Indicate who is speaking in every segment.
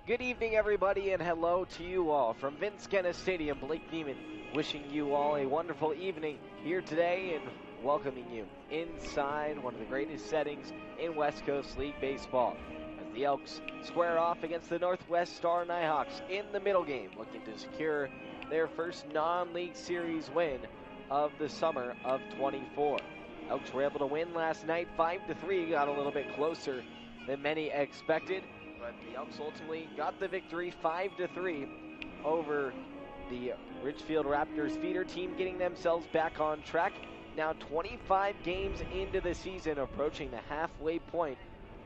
Speaker 1: Good evening, everybody, and hello to you all from Vince Kenna Stadium. Blake Neiman wishing you all a wonderful evening here today and welcoming you inside one of the greatest settings in West Coast League baseball as the Elks square off against the Northwest Star Nighthawks in the middle game, looking to secure their first non-league series win of the summer of 24. Elks were able to win last night 5-3, got a little bit closer than many expected, but the Elks ultimately got the victory 5-3 over the Ridgefield Raptors feeder team, getting themselves back on track. Now 25 games into the season, approaching the halfway point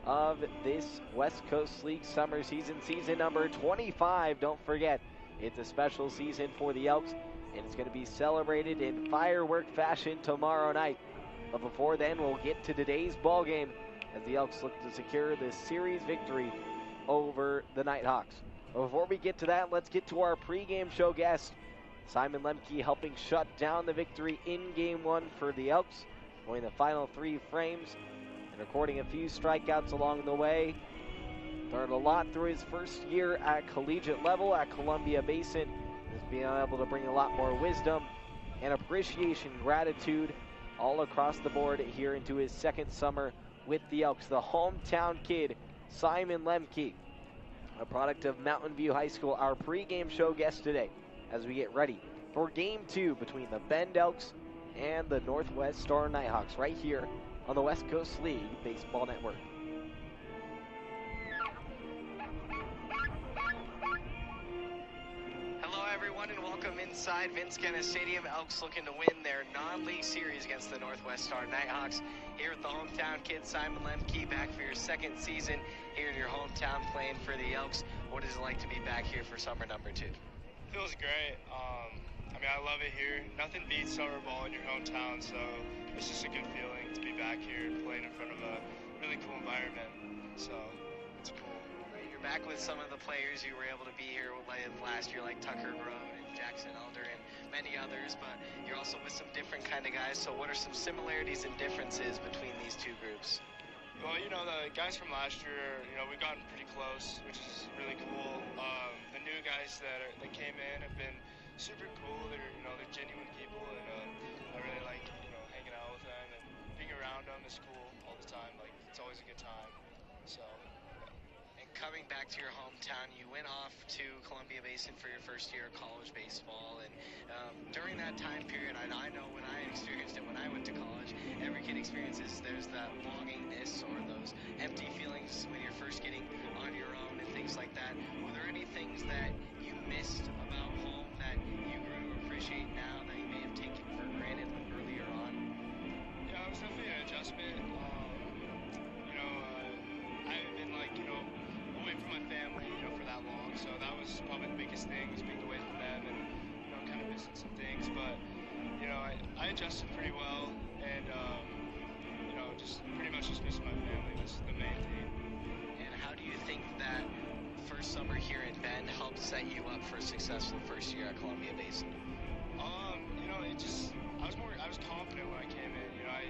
Speaker 1: of this West Coast League summer season, season number 25. Don't forget, it's a special season for the Elks, and it's going to be celebrated in firework fashion tomorrow night. But before then, we'll get to today's ball game as the Elks look to secure this series victory over the Nighthawks. But before we get to that, let's get to our pregame show guest, Simon Lemke, helping shut down the victory in Game 1 for the Elks, going the final 3 frames and recording a few strikeouts along the way. Learned a lot through his first year at collegiate level at Columbia Basin. He's being able to bring a lot more wisdom and appreciation, gratitude all across the board here into his second summer with the Elks. The hometown kid, Simon Lemke, a product of Mountain View High School, our pregame show guest today as we get ready for Game 2 between the Bend Elks and the Northwest Star Nighthawks right here on the West Coast League Baseball Network. Everyone, and welcome inside Vince Kenna Stadium. Elks looking to win their non-league series against the Northwest Star Nighthawks. Here with the hometown kid, Simon Lemke, back for your second season here in your hometown playing for the Elks. What is it like to be back here for summer number 2?
Speaker 2: Feels great. I love it here. Nothing beats summer ball in your hometown, so it's just a good feeling to be back here and playing in front of a really cool environment. So it's cool.
Speaker 1: You're back with some of the players you were able to be here with last year, like Tucker Grove and Jackson Elder and many others, but you're also with some different kind of guys. So what are some similarities and differences between these two groups?
Speaker 2: Well, the guys from last year, we've gotten pretty close, which is really cool. The new guys that came in have been super cool. They're genuine people, and I really like, hanging out with them and being around them is cool all the time. Like, it's always a good time. So.
Speaker 1: Coming back to your hometown, you went off to Columbia Basin for your first year of college baseball, and during that time period, I know when I experienced it when I went to college, every kid experiences, there's that longingness or those empty feelings when you're first getting on your own and things like that. Were there any things that you missed about home that you grew to appreciate now that you may have taken for granted earlier on?
Speaker 2: Yeah, it was definitely an adjustment. I haven't been away from my family, for that long. So that was probably the biggest thing, was being away from them and, kind of missing some things. But, I adjusted pretty well and, just pretty much just missing my family. That's the main thing.
Speaker 1: And how do you think that first summer here in Bend helped set you up for a successful first year at Columbia Basin?
Speaker 2: I was confident when I came in. I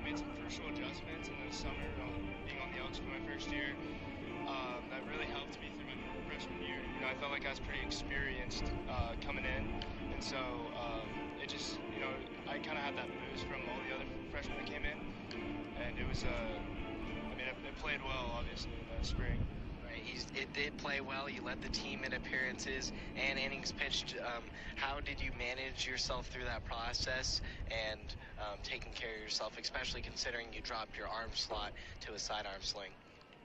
Speaker 2: made some crucial adjustments in the summer, being on the Elks for my first year. That really helped me through my freshman year. I felt like I was pretty experienced coming in, and so it just, I kind of had that boost from all the other freshmen that came in, and it was, it played well, obviously, in the spring.
Speaker 1: It did play well. You led the team in appearances and innings pitched. How did you manage yourself through that process and taking care of yourself, especially considering you dropped your arm slot to a sidearm sling?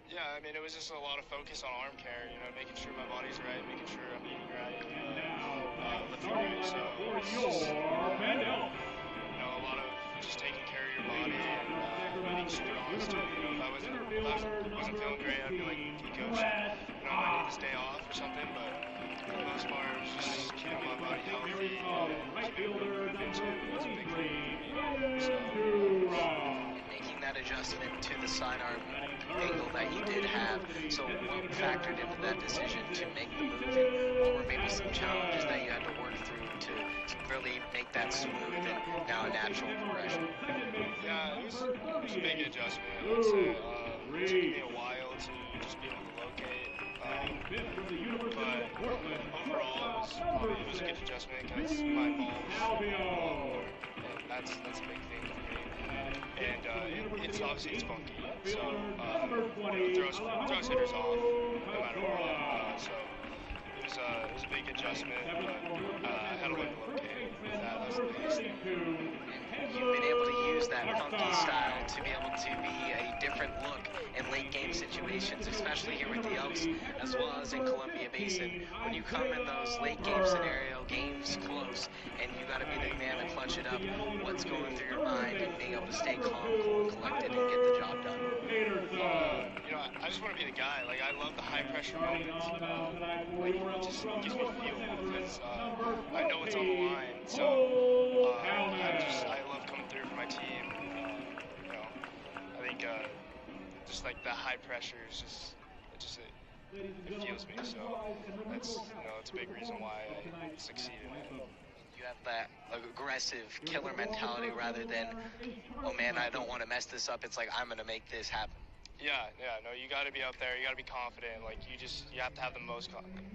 Speaker 2: Yeah, it was just a lot of focus on arm care, making sure my body's right, making sure I'm eating right, lifting right. So it's just, a lot of just taking care of your body and being super honest to it. If I wasn't feeling great, I'd be like, hey, coach, I need this day off or something. But for the most part, it was just keeping my body healthy and keeping moving. It was a big thing. So,
Speaker 1: making that adjustment to the sidearm angle that you did have. So what factored into that decision to make the move, and what were maybe some challenges that you had to work through to really make that smooth and now a natural progression?
Speaker 2: Yeah, it was a big adjustment, I would say. It took me a while to just be able to locate But overall, it was a good adjustment because my ball was lower, and that's a big thing for me. And it's obviously it's funky, so throws hitters off no matter what. So it was a big adjustment, but I had to learn to locate with that. That was the biggest thing.
Speaker 1: You've been able to use that funky style to be able to be a different look in late game situations, especially here with the Elks, as well as in Columbia Basin. When you come in those late game scenario, games close, and you got to be the man to clutch it up, what's going through your mind and being able to stay calm, cool, and collected and get the job done?
Speaker 2: I just want to be the guy. Like, I love the high pressure moments. It just gives me feel because I know it's on the line. So I love coming through for my team. I think just like the high pressure is it fuels me. So that's it's a big reason why I succeed in it.
Speaker 1: You have that aggressive killer mentality rather than, oh man, I don't want to mess this up. It's like, I'm going to make this happen.
Speaker 2: Yeah, no, you got to be up there. You got to be confident. Like, you have to have the most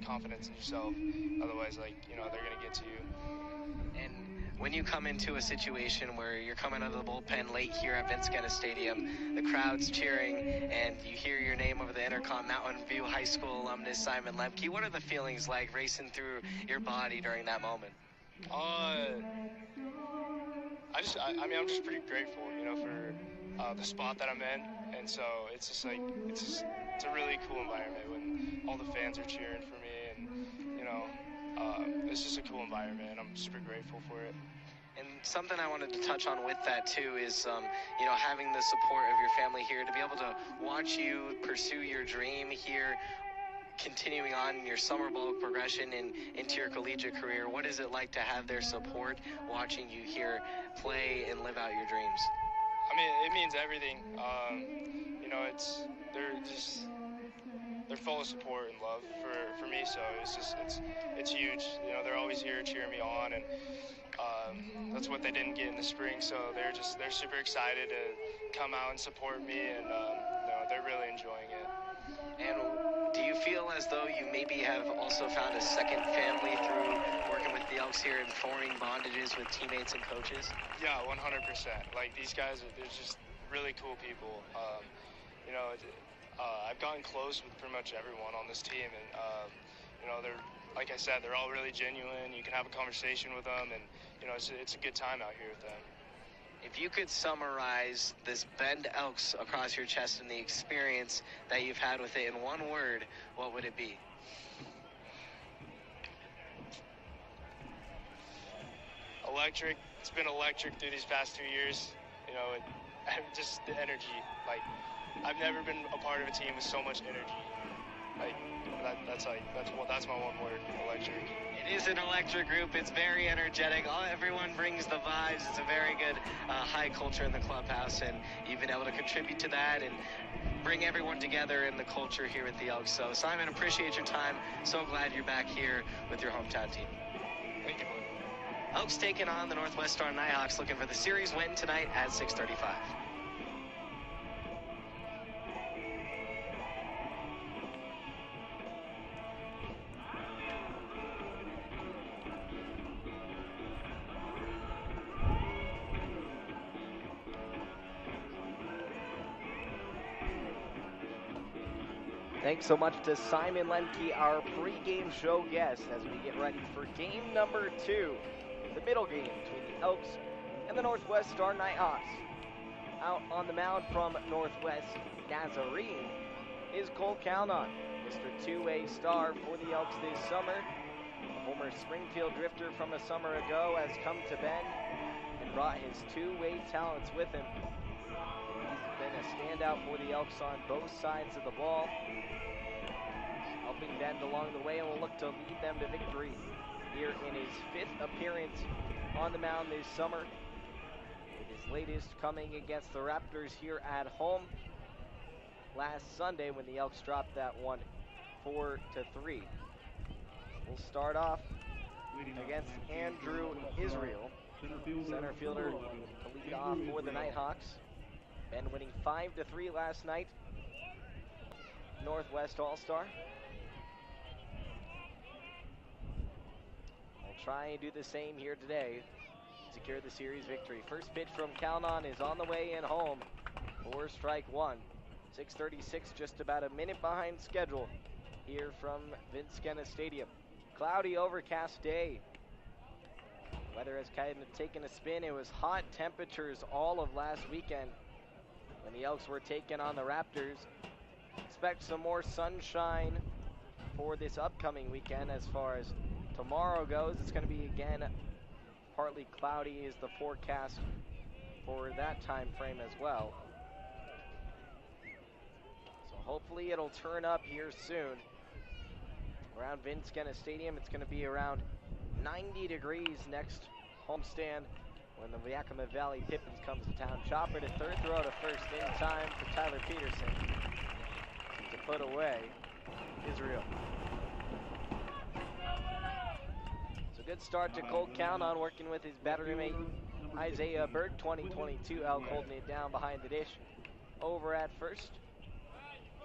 Speaker 2: confidence in yourself. Otherwise, like, they're going to get to you.
Speaker 1: And when you come into a situation where you're coming out of the bullpen late here at Vince Guenna Stadium, the crowd's cheering, and you hear your name over the intercom, Mountain View High School alumnus Simon Lemke, what are the feelings like racing through your body during that moment?
Speaker 2: I'm just pretty grateful, for the spot that I'm in, and so it's a really cool environment when all the fans are cheering for me, and it's just a cool environment, and I'm super grateful for it.
Speaker 1: And something I wanted to touch on with that too is, having the support of your family here to be able to watch you pursue your dream here, continuing on in your summer ball progression and into your collegiate career. What is it like to have their support watching you here play and live out your dreams?
Speaker 2: I mean, it means everything. They're full of support and love for me, so it's huge. They're always here cheering me on, and that's what they didn't get in the spring, so they're super excited to come out and support me, and they're really enjoying it.
Speaker 1: And do you feel as though you maybe have also found a second family through working with the Elks here and forming bondages with teammates and coaches?
Speaker 2: Yeah, 100%. Like, these guys, they're just really cool people. I've gotten close with pretty much everyone on this team, and they're, like I said, they're all really genuine. You can have a conversation with them, and it's a good time out here with them.
Speaker 1: If you could summarize this Bend Elks across your chest and the experience that you've had with it in one word, what would it be?
Speaker 2: Electric. It's been electric through these past 2 years. Just the energy. Like, I've never been a part of a team with so much energy. Like, that's my one word, electric.
Speaker 1: It is an electric group. It's very energetic. Everyone brings the vibes. It's a very good high culture in the clubhouse, and you've been able to contribute to that and bring everyone together in the culture here at the Elks. So, Simon, appreciate your time. So glad you're back here with your hometown team.
Speaker 2: Thank you.
Speaker 1: Elks taking on the Northwest Star Nighthawks, looking for the series win tonight at 6:35. Thanks so much to Simon Lemke, our pregame show guest, as we get ready for game number 2, the middle game between the Elks and the Northwest Star Nighthawks. Out on the mound from Northwest Nazarene is Cole Calnon, Mr. Two-Way star for the Elks this summer. The former Springfield Drifter from a summer ago has come to Bend and brought his two-way talents with him. He's been a standout for the Elks on both sides of the ball, helping Bend along the way, and will look to lead them to victory here in his 5th appearance on the mound this summer, with his latest coming against the Raptors here at home last Sunday when the Elks dropped that one 4-3. We'll start off against Andrew Israel, center fielder, to lead off for the Nighthawks. Bend winning 5-3 last night. Northwest All-Star. try and do the same here today. Secure the series victory. First pitch from Calnon is on the way and home for strike one. 6:36, just about a minute behind schedule here from Vince Skenna Stadium. Cloudy, overcast day. Weather has kind of taken a spin. It was hot temperatures all of last weekend when the Elks were taking on the Raptors. Expect some more sunshine for this upcoming weekend. As far as tomorrow goes, it's going to be again partly cloudy is the forecast for that time frame as well. So hopefully it'll turn up here soon. Around Vince Skenna Stadium, it's going to be around 90 degrees next homestand when the Yakima Valley Pippins comes to town. Chopper to third, throw to first in time for Tyler Peterson to put away Israel. So good start to Colt Calnon, working with his battery mate Isaiah Berg, 2022 Elk, holding it down behind the dish. Over at first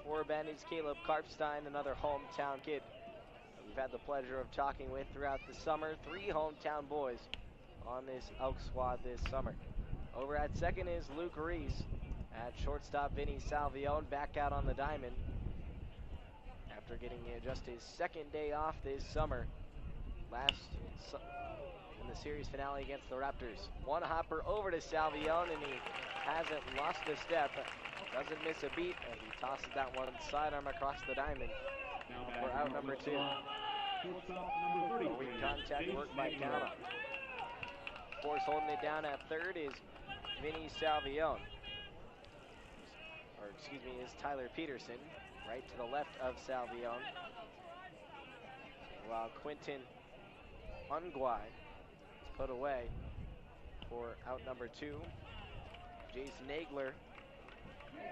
Speaker 1: for Ben is Caleb Karpstein, another hometown kid we've had the pleasure of talking with throughout the summer. 3 hometown boys on this Elk squad this summer. Over at second is Luke Reese. At shortstop, Vinny Salvione back out on the diamond after getting just his second day off this summer. In the series finale against the Raptors. One hopper over to Salvione, and he hasn't lost a step. Doesn't miss a beat as he tosses that one sidearm across the diamond for out number 2. Weak contact work by Calnon. Of course, holding it down at third is Vinny Salvione. Or excuse me, is Tyler Peterson, right to the left of Salvione. While Quentin Ungwai is put away for out number 2. Jason Nagler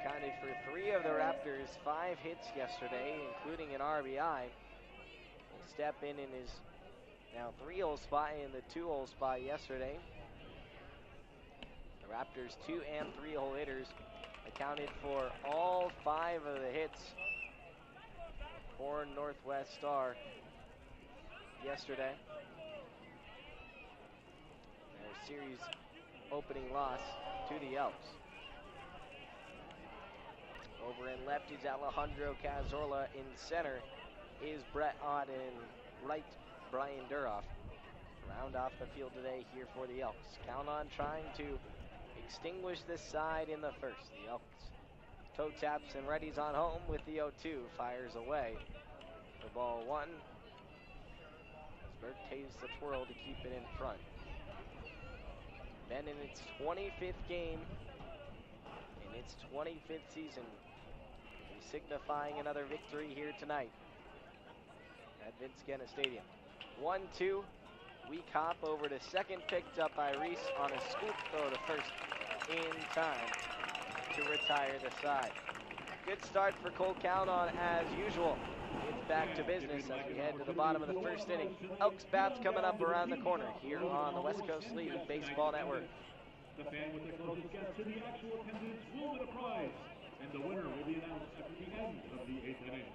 Speaker 1: accounted for 3 of the Raptors' 5 hits yesterday, including an RBI. He'll step in his now 3-hole spot in the 2-hole spot yesterday. The Raptors' 2 and 3-hole hitters accounted for all 5 of the hits for Northwest Star yesterday. Their series opening loss to the Elks. Over in left is Alejandro Cazorla. In center is Brett Ott, and right Brian Duroff. Round off the field today here for the Elks. Calnon trying to extinguish this side in the first. The Elks toe taps and readies on home with the 0-2. Fires away for ball 1. Berg takes the twirl to keep it in front. Then in its 25th game, in its 25th season, signifying another victory here tonight at Vince Skenna Stadium. 1-2, weak hop over to second, picked up by Reese on a scoop throw to first in time to retire the side. Good start for Colt Calnon as usual. It's back to business as we head to the bottom of the first inning. Elks bats coming up around the corner here on the West Coast League Baseball Network.
Speaker 3: The fan with the closest guess to the actual attendance will win a prize, and the winner will be announced after the end of the 8th inning.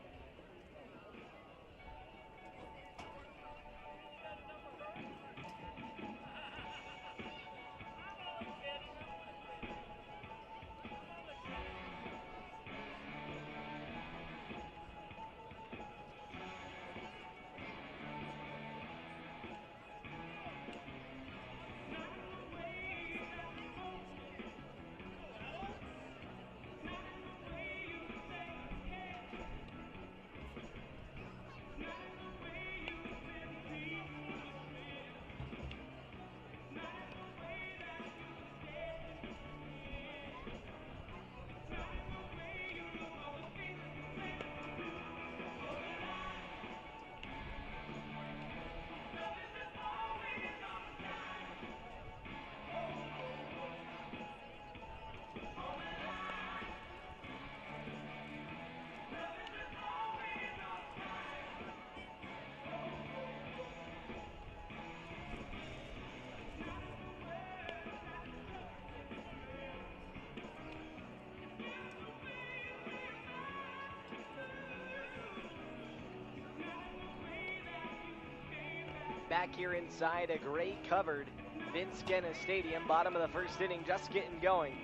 Speaker 1: back here inside a gray-covered Vince Guinness Stadium. Bottom of the first inning, just getting going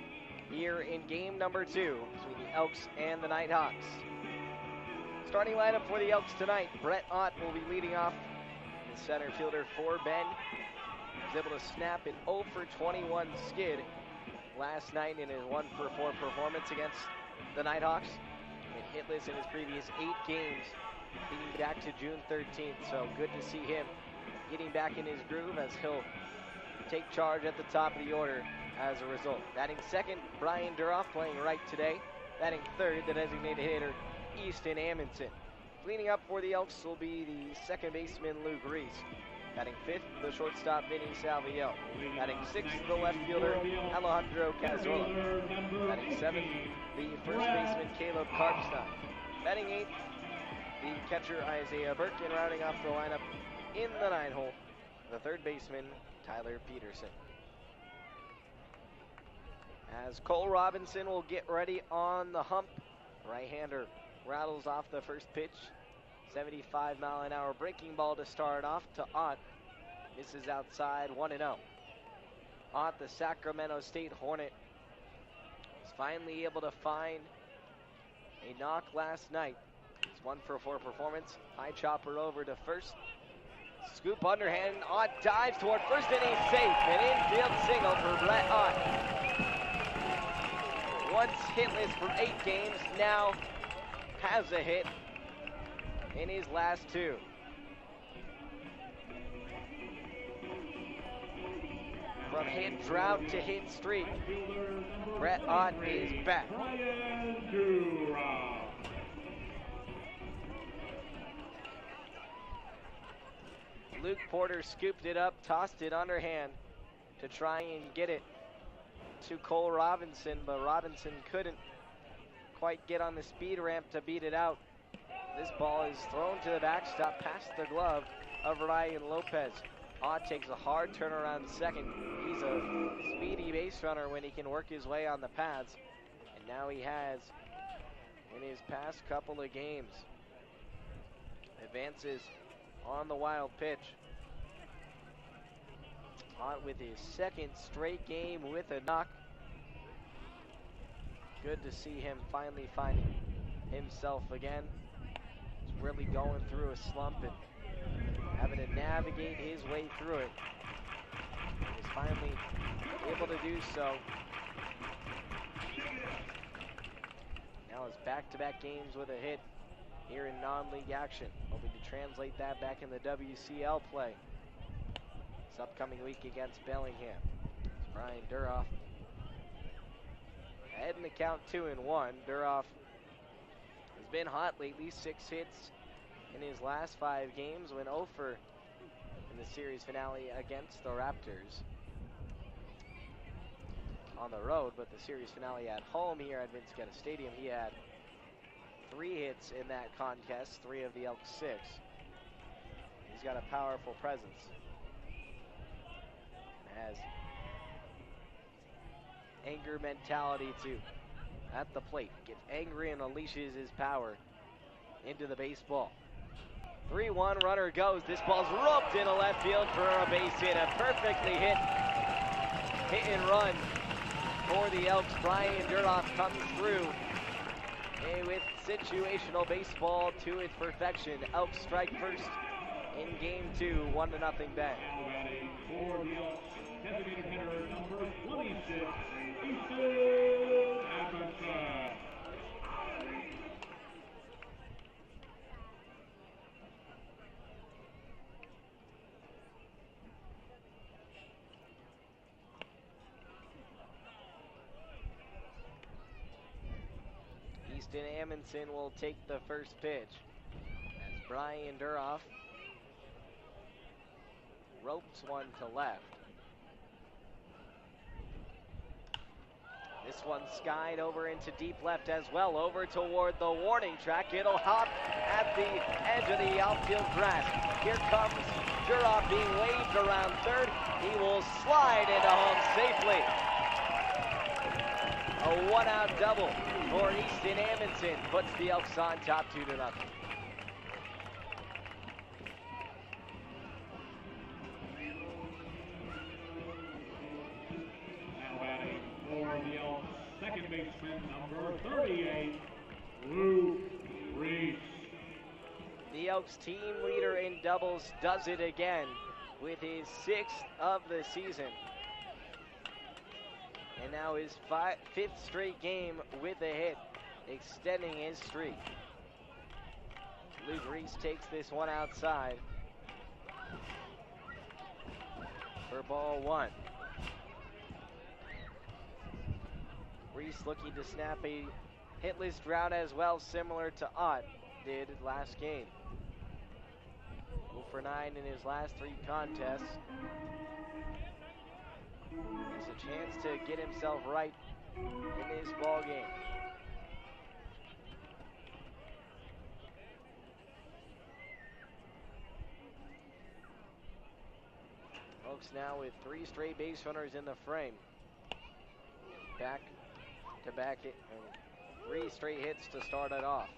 Speaker 1: here in game number 2 between the Elks and the Nighthawks. Starting lineup for the Elks tonight, Brett Ott will be leading off. The center fielder for Ben. He was able to snap an 0 for 21 skid last night in his 1 for 4 performance against the Nighthawks. And hitless in his previous 8 games, dating back to June 13th. So good to see him getting back in his groove as he'll take charge at the top of the order as a result. Batting second, Brian Duroff, playing right today. Batting third, the designated hitter, Easton Amundsen. Cleaning up for the Elks will be the second baseman, Luke Reese. Batting fifth, the shortstop, Vinny Salviel. Batting sixth, the left fielder, Alejandro Cazola. Batting seventh, the first baseman, Caleb Karpstein. Batting eighth, the catcher, Isaiah Burke. And rounding off the lineup in the 9-hole, the third baseman, Tyler Peterson. As Cole Robinson will get ready on the hump. Right-hander rattles off the first pitch. 75-mile-an-hour breaking ball to start off to Ott. Misses outside, 1-0. Ott, the Sacramento State Hornet, was finally able to find a knock last night. It's 1 for 4 performance. High chopper over to first. Scoop underhand. Ott dives toward first and he's safe. An infield single for Brett Ott. Once hitless for 8 games, now has a hit in his last 2. From hit drought to hit streak, Brett Ott is back. Luke Porter scooped it up, tossed it underhand to try and get it to Cole Robinson, but Robinson couldn't quite get on the speed ramp to beat it out. This ball is thrown to the backstop past the glove of Ryan Lopez. Ott takes a hard turnaround second. He's a speedy base runner when he can work his way on the pads, and now he has in his past couple of games. Advances on the wild pitch. Ott with his second straight game with a knock. Good to see him finally finding himself again. He's really going through a slump and having to navigate his way through it. He's finally able to do so. Now it's back-to-back games with a hit here in non-league action. Hoping to translate that back in the WCL play this upcoming week against Bellingham. It's Brian Duroff. Ahead in the count 2-1. Duroff has been hot lately, 6 hits in his last 5 games, went 0 for in the series finale against the Raptors on the road, but the series finale at home here at Vince Guinness Stadium, he had 3 hits in that contest, 3 of the Elks 6. He's got a powerful presence. Has anger mentality too. At the plate, gets angry and unleashes his power into the baseball. 3-1, runner goes. This ball's roped into left field for a base hit. A perfectly hit and run for the Elks. Brian Duroff comes through with situational baseball to its perfection. Elks strike first in game 2, 1-0 back.
Speaker 3: For the Elks, designated hitter number 26, Easton Amundsen.
Speaker 1: Easton Amundsen will take the first pitch as Brian Duroff ropes one to left. This one skied over into deep left as well, over toward the warning track. It'll hop at the edge of the outfield grass. Here comes Duroff being waved around third. He will slide into home safely. A 1-out double for Easton Amundsen puts the Elks on top 2-0.
Speaker 3: baseman number 38, Luke Reese.
Speaker 1: The Elks team leader in doubles does it again with his 6th of the season. And now his 5th straight game with a hit, extending his streak. Luke Reese takes this one outside for ball 1. Reese looking to snap a hitless drought as well, similar to Ott did last game. 0 for 9 in his last 3 contests. Has a chance to get himself right in this ball game. Elks now with 3 straight base runners in the frame. Back to back hit, 3 straight hits to start it off.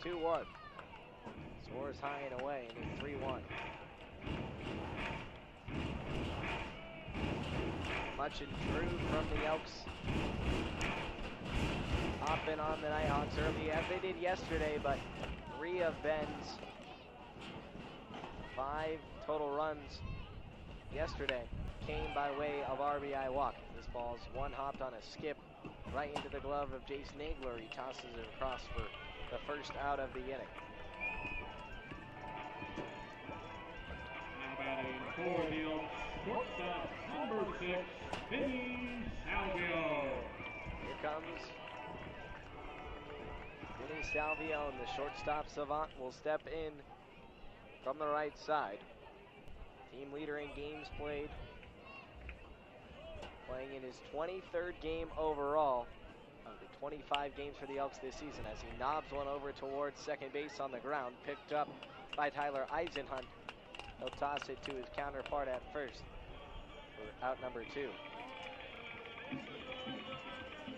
Speaker 1: Two-1. Scores high and away, and it's 3-1. Much improved from the Elks. Hopping on the Nighthawks early as they did yesterday, but 3 of Ben's 5 total runs yesterday came by way of RBI walk. This ball's one hopped on a skip right into the glove of Jace Nagler. He tosses it across for the first out of the inning.
Speaker 3: Now batting for the Elks, shortstop number 6, Vinny Salvio.
Speaker 1: Here comes Vinny Salvio, and the shortstop savant will step in from the right side. Team leader in games played, playing in his 23rd game overall of the 25 games for the Elks this season, as he knobs one over towards second base on the ground, picked up by Tyler Eisenhunt. He'll toss it to his counterpart at first for out number 2.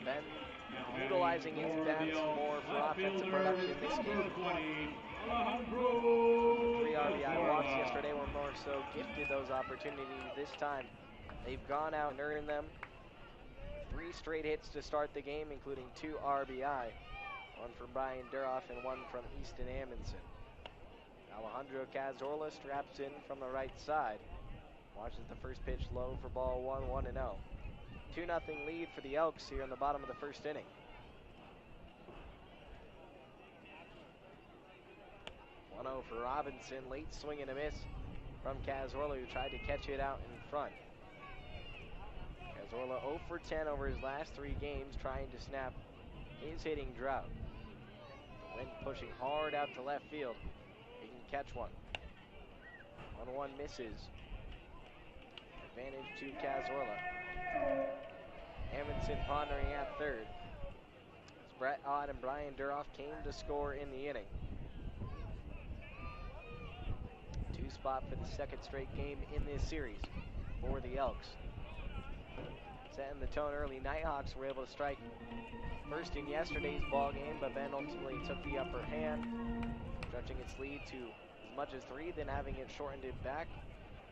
Speaker 1: Ben utilizing his bats more for offensive production this game. 3 RBI walks yesterday were more so gifted those opportunities. This time they've gone out and earned them. 3 straight hits to start the game, including 2 RBI. 1 from Brian Duroff and 1 from Easton Amundsen. Alejandro Cazorla straps in from the right side. Watches the first pitch low for ball 1, 1-0. 2-0 lead for the Elks here in the bottom of the first inning. 1-0 for Robinson. Late swing and a miss from Cazorla, who tried to catch it out in front. Cazorla 0 for 10 over his last 3 games, trying to snap his hitting drought. The wind pushing hard out to left field. He can catch one. 1-1 misses. Advantage to Cazorla. Amundsen pondering at third. As Brett Ott and Brian Duroff came to score in the inning. 2 spot for the 2nd straight game in this series for the Elks. Setting the tone early, Nighthawks were able to strike first in yesterday's ball game, but Ben ultimately took the upper hand, stretching its lead to as much as 3, then having it shortened it back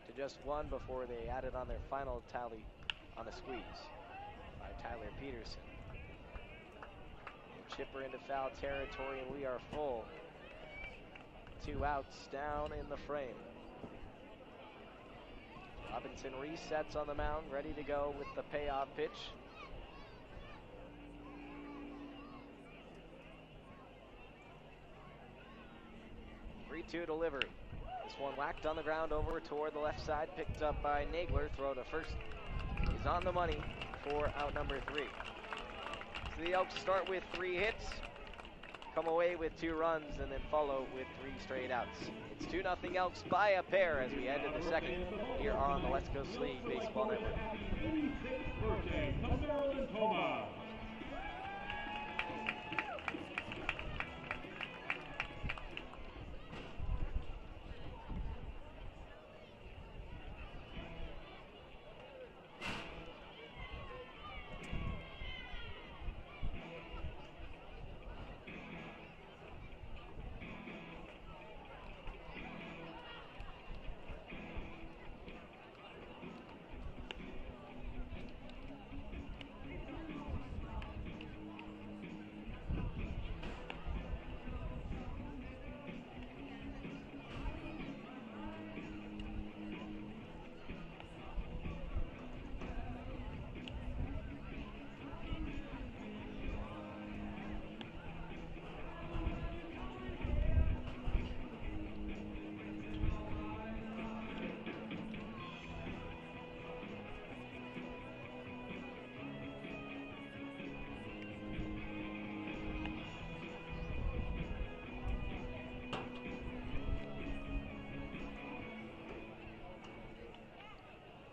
Speaker 1: to just 1 before they added on their final tally on a squeeze by Tyler Peterson. A chipper into foul territory, and we are full. 2 outs down in the frame. Robinson resets on the mound, ready to go with the payoff pitch. Three-2 delivery. This one whacked on the ground over toward the left side, picked up by Nagler. Throw to first is on the money for out number 3. So the Elks start with 3 hits, come away with 2 runs, and then follow with 3 straight outs. It's 2-0 Elks by a pair as we head to the 2nd here on the West Coast League Baseball Network.
Speaker 3: 86th birthday to Marilyn Thomas.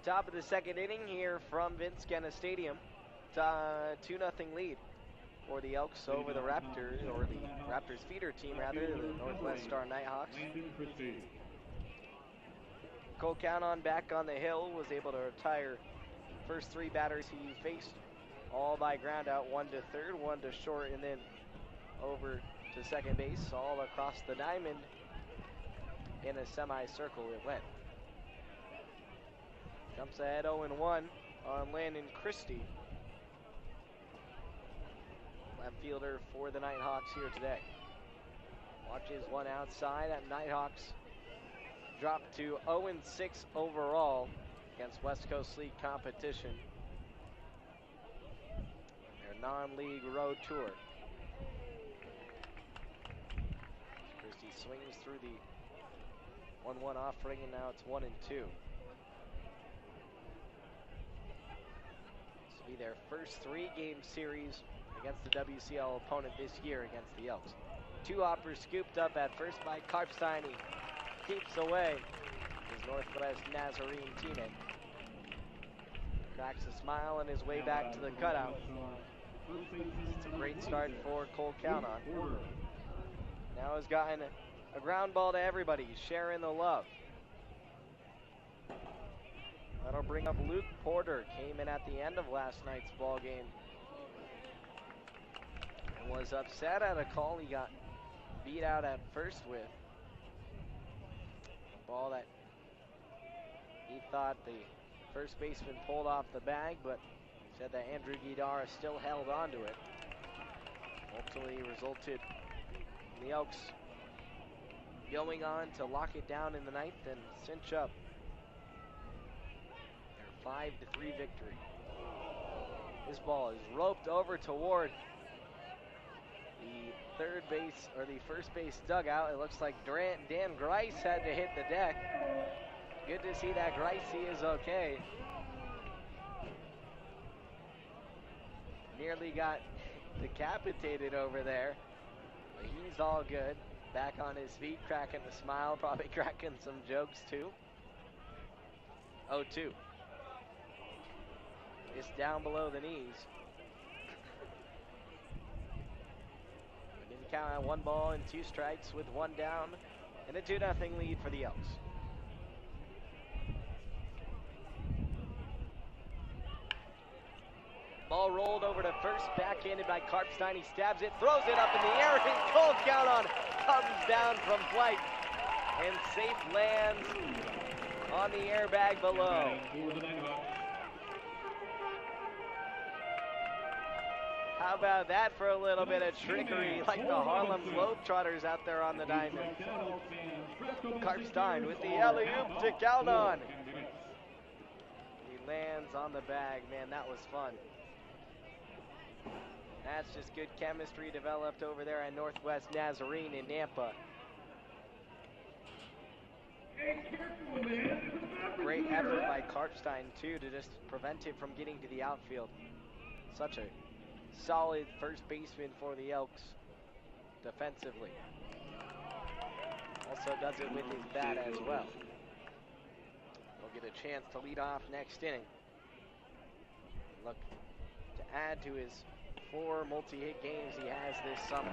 Speaker 1: Top of the second inning here from Vince Kenna Stadium. 2-0 lead for the Elks over the Raptors, or the Raptors feeder team rather, the Northwest Star Nighthawks. Cole Count-on back on the hill, was able to retire first 3 batters he faced, all by ground out, 1 to third, 1 to short, and then over to second base, all across the diamond in a semicircle it went. Jumps ahead 0-1 on Landon Christie, left fielder for the Nighthawks here today. Watches one outside at Nighthawks dropped to 0-6 overall against West Coast League competition. Their non-league road tour. Christie swings through the 1-1 offering, and now it's 1-2. This will be their first 3-game series against the WCL opponent this year against the Elks. 2 hoppers scooped up at first by Karpstein. He keeps away his Northwest Nazarene teammate. Cracks a smile on his way back to the cutout. It's a great start for Cole Count-on. Now has gotten a ground ball to everybody, sharing the love. That'll bring up Luke Porter, came in at the end of last night's ball game and was upset at a call he got beat out at first with. A ball that he thought the first baseman pulled off the bag, but said that Andrew Guidara still held onto it. Ultimately resulted in the Elks going on to lock it down in the ninth and cinch up their 5-3 victory. This ball is roped over toward the third base, or the first base dugout. It looks like Dan Grice had to hit the deck. Good to see that Grice is okay. Nearly got decapitated over there, but he's all good. Back on his feet, cracking a smile, probably cracking some jokes too. 0-2. It's down below the knees. We didn't count on 1 ball and 2 strikes with 1 down and a 2-0 lead for the Elks. Ball rolled over to first, backhanded by Karpstein. He stabs it, throws it up in the air, and Cole Count-on comes down from flight and safe lands on the airbag below. How about that for a little bit of trickery, like the Harlem Globetrotters out there on the diamond. Karpstein with the alley-oop to Count-on. He lands on the bag. Man, that was fun. That's just good chemistry developed over there at Northwest Nazarene in Nampa. Great effort by Karpstein, too, to just prevent him from getting to the outfield. Such a solid first baseman for the Elks defensively. Also does it with his bat as well. He'll get a chance to lead off next inning. Look to add to his 4 multi-hit games he has this summer.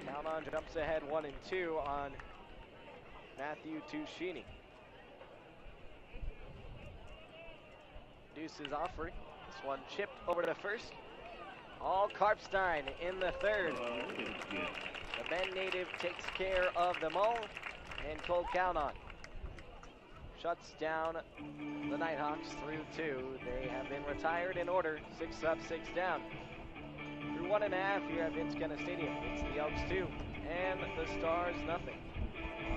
Speaker 1: Count-on jumps ahead 1-2 on Matthew Tushini. Deuces offering. This one chipped over to first. All Karpstein in the third. The Bend native takes care of them all, and Cole Count-on shuts down the Nighthawks through 2. They have been retired in order, 6 up, 6 down. Through 1.5 here at Vince Kenna Stadium. It's the Elks 2 and the Stars nothing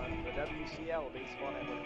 Speaker 1: on the WCL Baseball Network.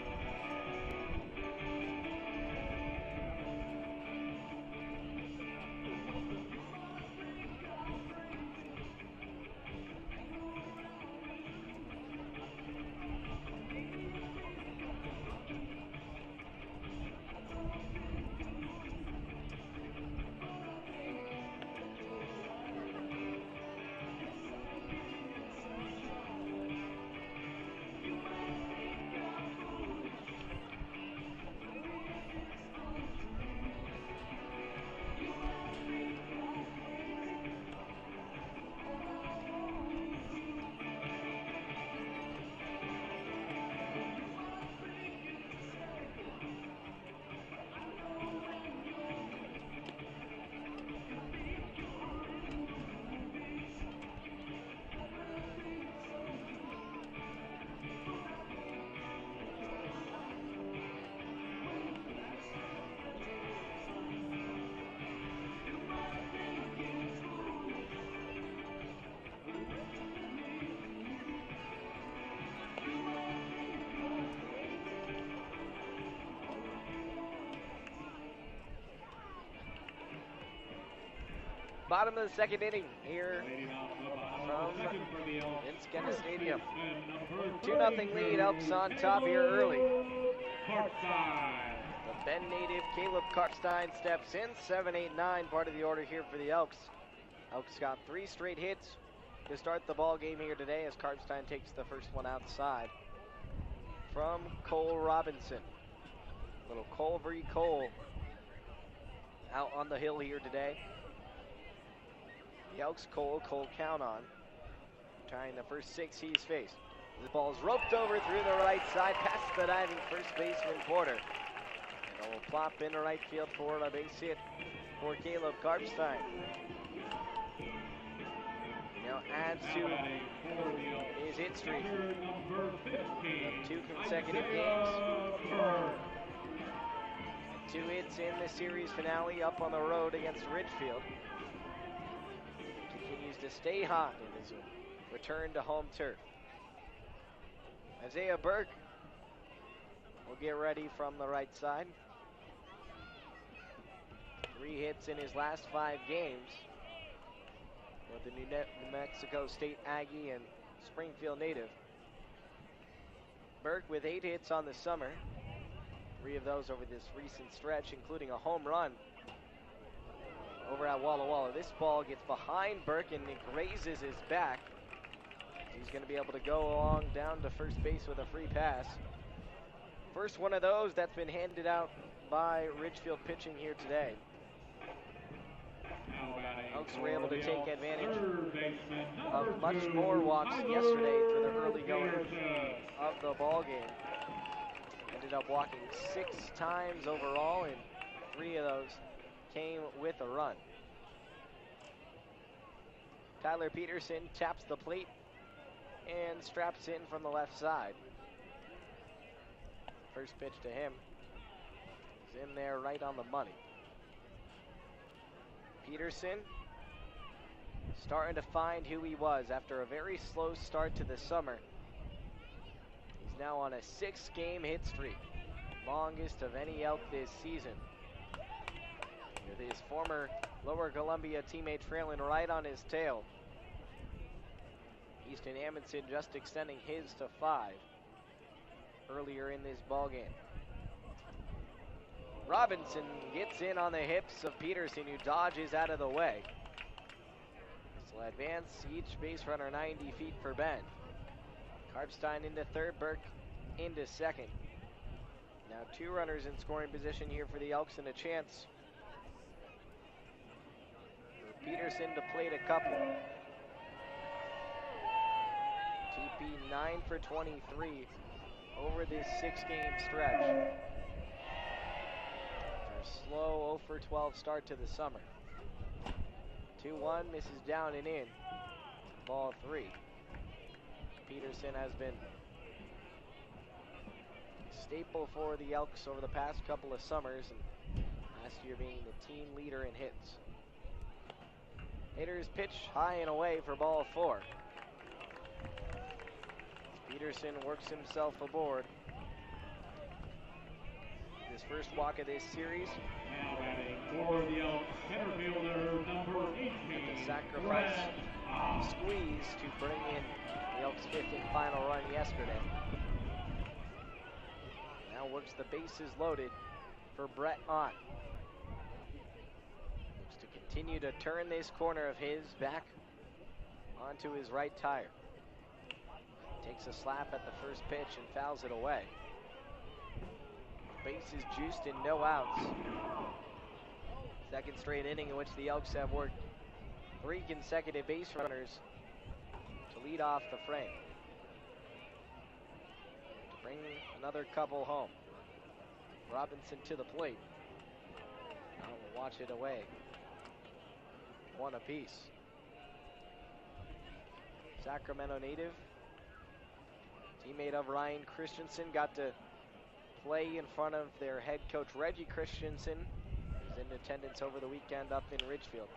Speaker 1: Bottom of the second inning here from Vince Stadium. 2-0 lead. Elks on top here early. The Bend native Caleb Karpstein steps in. 7, 8, 9, part of the order here for the Elks. Elks got 3 straight hits to start the ball game here today as Karpstein takes the first one outside from Cole Robinson. Little Cole v. Cole out on the hill here today. The Elks Cole count on. Trying the first 6 he's faced. The ball's roped over through the right side past the diving first baseman Porter. And it will plop into right field for a base hit for Caleb Karpstein. Now adds to his hit streak of 2 consecutive games. 2 hits in the series finale up on the road against Ridgefield. Continues to stay hot in his return to home turf. Isaiah Burke will get ready from the right side. 3 hits in his last 5 games with the New Mexico State Aggie and Springfield native. Burke with 8 hits on the summer. 3 of those over this recent stretch, including a home run over at Walla Walla. This ball gets behind Burke and it grazes his back. He's going to be able to go along down to first base with a free pass. First one of those that's been handed out by Ridgefield pitching here today. Elks were able to take advantage of much more walks yesterday for the early going of the ball game. Ended up walking 6 times overall, and 3 of those came with a run. Tyler Peterson taps the plate and straps in from the left side. First pitch to him is in there right on the money. Peterson starting to find who he was after a very slow start to the summer. He's now on a 6-game hit streak, longest of any Elk this season. With his former Lower Columbia teammate trailing right on his tail. Easton Amundsen just extending his to 5 earlier in this ball game. Robinson gets in on the hips of Peterson, who dodges out of the way. This will advance each base runner 90 feet for Bend. Karpstein into third, Burke into second. Now 2 runners in scoring position here for the Elks and a chance for Peterson to plate a couple. TP 9 for 23 over this 6-game stretch. After a slow 0 for 12 start to the summer. 2-1 misses down and in. Ball 3. Peterson has been a staple for the Elks over the past couple of summers, and last year being the team leader in hits. Hitters pitch high and away for ball 4. Peterson works himself aboard. His first walk of this series.
Speaker 3: Now batting for the Elks, center fielder number 18.
Speaker 1: The sacrifice squeeze to bring in the Elks' 5th and final run yesterday. Now works the bases loaded for Brett Ott. Looks to continue to turn this corner of his back onto his right tire. Takes a slap at the first pitch and fouls it away. Bases juiced and no outs. Second straight inning in which the Elks have worked 3 consecutive base runners to lead off the frame. To bring another couple home. Robinson to the plate. Now we'll watch it away. 1 apiece. Sacramento native, teammate of Ryan Christensen, got to play in front of their head coach Reggie Christensen, who's in attendance over the weekend up in Ridgefield.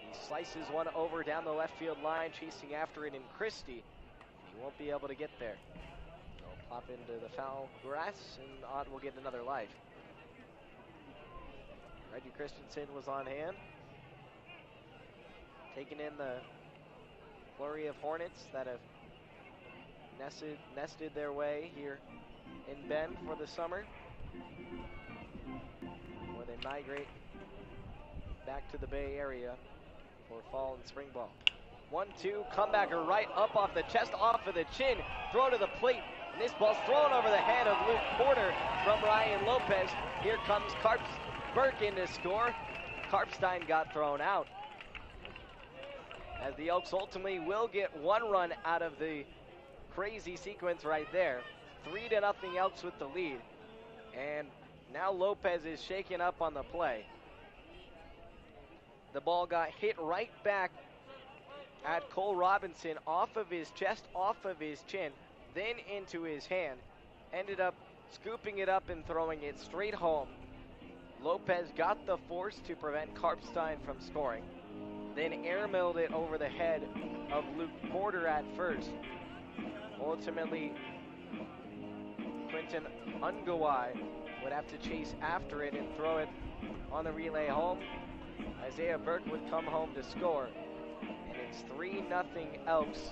Speaker 1: He slices one over down the left field line, chasing after it in Christie. He won't be able to get there. He'll pop into the foul grass, and Ott will get another life. Reggie Christensen was on hand. taking in the flurry of hornets that have nested their way here in Bend for the summer, where they migrate back to the Bay Area for fall and spring ball. 1-2, comebacker right up off the chest, off of the chin, throw to the plate, and this ball's thrown over the head of Luke Porter from Ryan Lopez. Here comes Burke in to score. Karpstein got thrown out, as the Elks ultimately will get one run out of the crazy sequence right there. 3-0 Elks with the lead, and now Lopez is shaken up on the play. The ball got hit right back at Cole Robinson, off of his chest, off of his chin, then into his hand. Ended up scooping it up and throwing it straight home. Lopez got the force to prevent Karpstein from scoring, then airmailed it over the head of Luke Porter at first. Ultimately, Quinton Ungawai would have to chase after it and throw it on the relay home. Isaiah Burke would come home to score. And it's 3-0 Elks,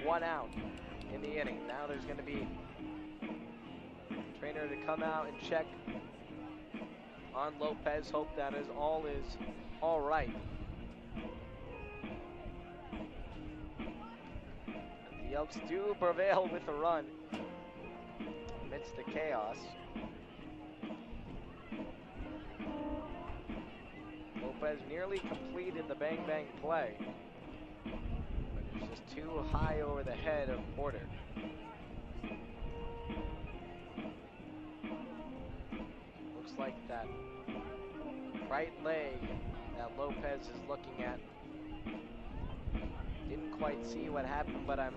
Speaker 1: one out in the inning. Now there's going to be a trainer to come out and check on Lopez, hope that is all right. The Elks do prevail with a run amidst the chaos. Lopez nearly completed the bang-bang play, but it's just too high over the head of Porter. Looks like that right leg that Lopez is looking at. Didn't quite see what happened, but I'm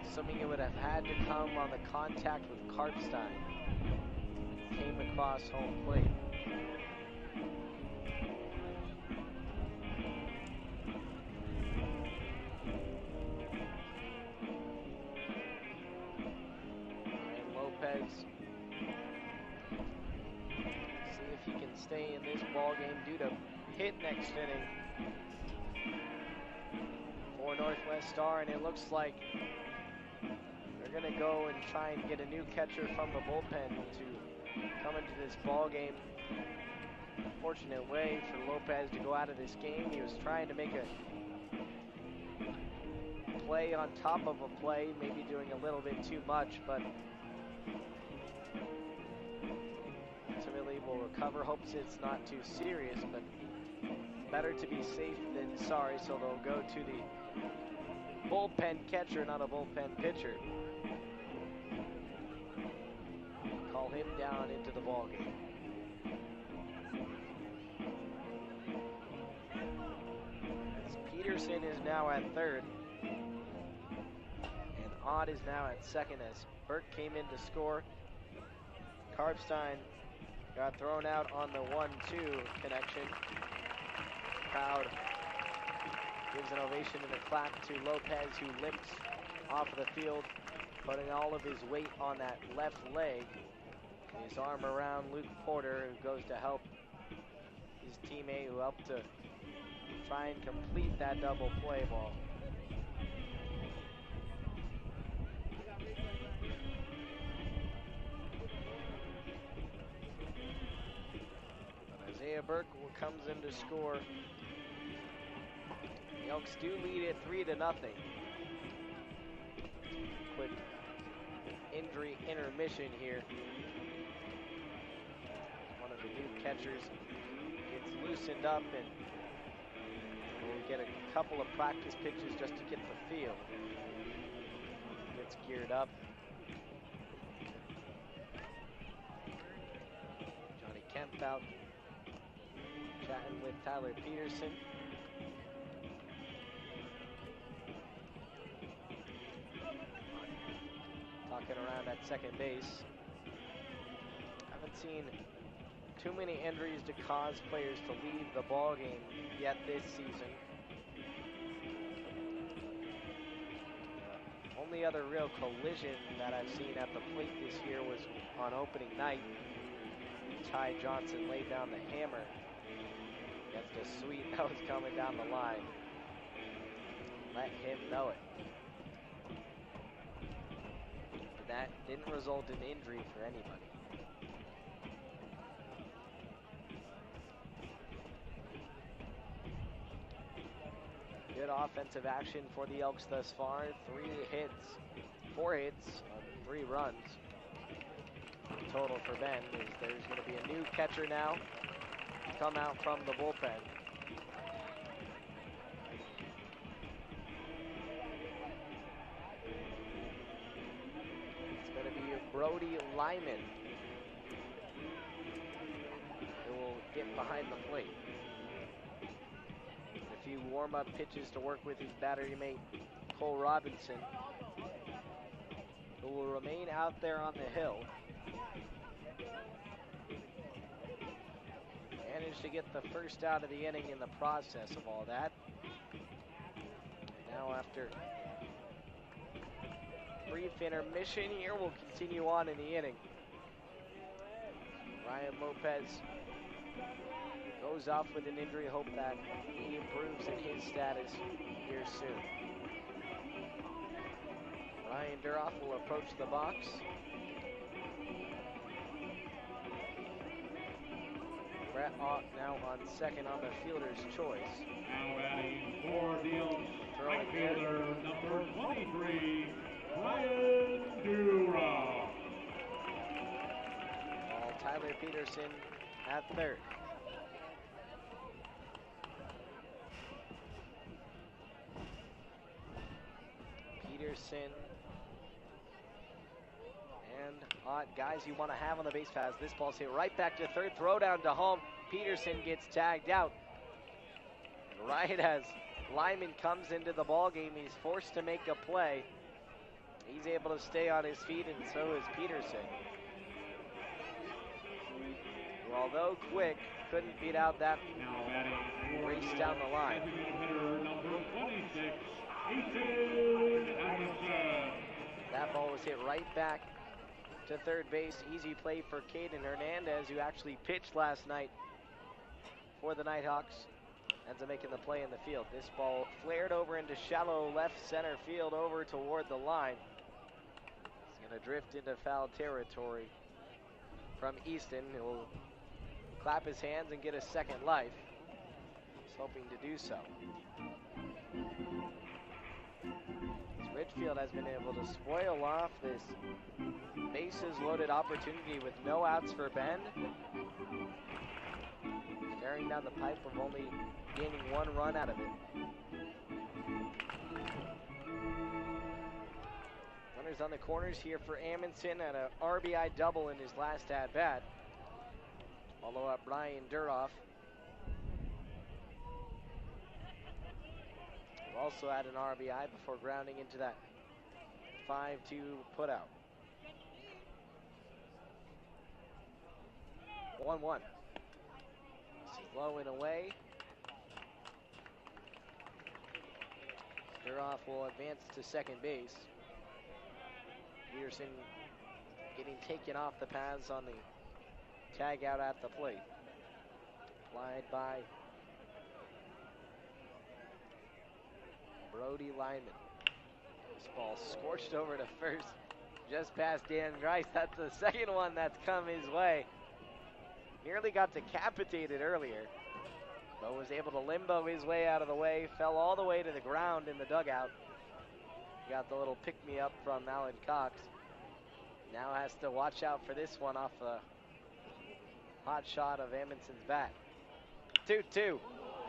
Speaker 1: assuming it would have had to come on the contact with Karpstein. Came across home plate. See if he can stay in this ball game due to hit next inning for Northwest Star, and it looks like they're going to go and try and get a new catcher from the bullpen to come into this ball game. Fortunate way for Lopez to go out of this game. He was trying to make a play on top of a play, maybe doing a little bit too much, but ultimately will recover. Hopes it's not too serious, but better to be safe than sorry, so they'll go to the bullpen catcher, not a bullpen pitcher. Call him down into the ball game. As Peterson is now at third, and Ott is now at second as Burke came in to score. Karpstein got thrown out on the 1-2 connection. Crowd gives an ovation and a clap to Lopez, who limps off the field, putting all of his weight on that left leg. His arm around Luke Porter, who goes to help his teammate, who helped to try and complete that double play ball. Isaiah Burke comes in to score. The Elks do lead it 3-0. Quick injury intermission here. One of the new catchers gets loosened up, and we'll get a couple of practice pitches just to get the feel. Gets geared up. Johnny Kemp out chatting with Tyler Peterson. Talking around at second base. Haven't seen too many injuries to cause players to leave the ball game yet this season. Only other real collision that I've seen at the plate this year was on opening night. Ty Johnson laid down the hammer Against a sweep that was coming down the line. Let him know it. But that didn't result in injury for anybody. Good offensive action for the Elks thus far. 4 hits on 3 runs. Total for Ben is there's going to be a new catcher now come out from the bullpen. It's going to be Brody Lyman who will get behind the plate. A few warm-up pitches to work with his battery mate, Cole Robinson, who will remain out there on the hill. Managed to get the first out of the inning in the process of all that. And now after brief intermission here, we'll continue on in the inning. Ryan Lopez goes off with an injury. Hope that he improves in his status here soon. Ryan Duroff will approach the box. Brett Ott now on second on the fielder's choice.
Speaker 3: Now batting for the Elks, right fielder number 23, Ryan Duroff.
Speaker 1: While Tyler Peterson at third. Peterson and Ott, guys you want to have on the base paths. This ball's hit right back to third, throw down to home. Peterson gets tagged out. Right as Lyman comes into the ball game, he's forced to make a play. He's able to stay on his feet, and so is Peterson. Who, although quick, couldn't beat out that race down the line.
Speaker 3: Number 26, Ethan Anderson.
Speaker 1: That ball was hit right back to third base. Easy play for Caden Hernandez, who actually pitched last night for the Nighthawks. Ends up making the play in the field. This ball flared over into shallow left center field over toward the line. It's going to drift into foul territory from Easton, who will clap his hands and get a second life. He's hoping to do so. Ridgefield has been able to spoil off this bases loaded opportunity with no outs for Ben. Staring down the pipe of only gaining 1 run out of it. Runners on the corners here for Amundsen and an RBI double in his last at-bat. Follow up Brian Duroff. Also had an RBI before grounding into that 5-2 putout. 1-1. Slowing away. Duroff will advance to second base. Peterson getting taken off the paths on the tag out at the plate. Applied by Brody Lyman. This ball scorched over to first, just past Dan Grice. That's the second one that's come his way. Nearly got decapitated earlier, but was able to limbo his way out of the way. Fell all the way to the ground in the dugout. Got the little pick-me-up from Alan Cox. Now has to watch out for this one off a hot shot of Amundsen's bat. 2-2.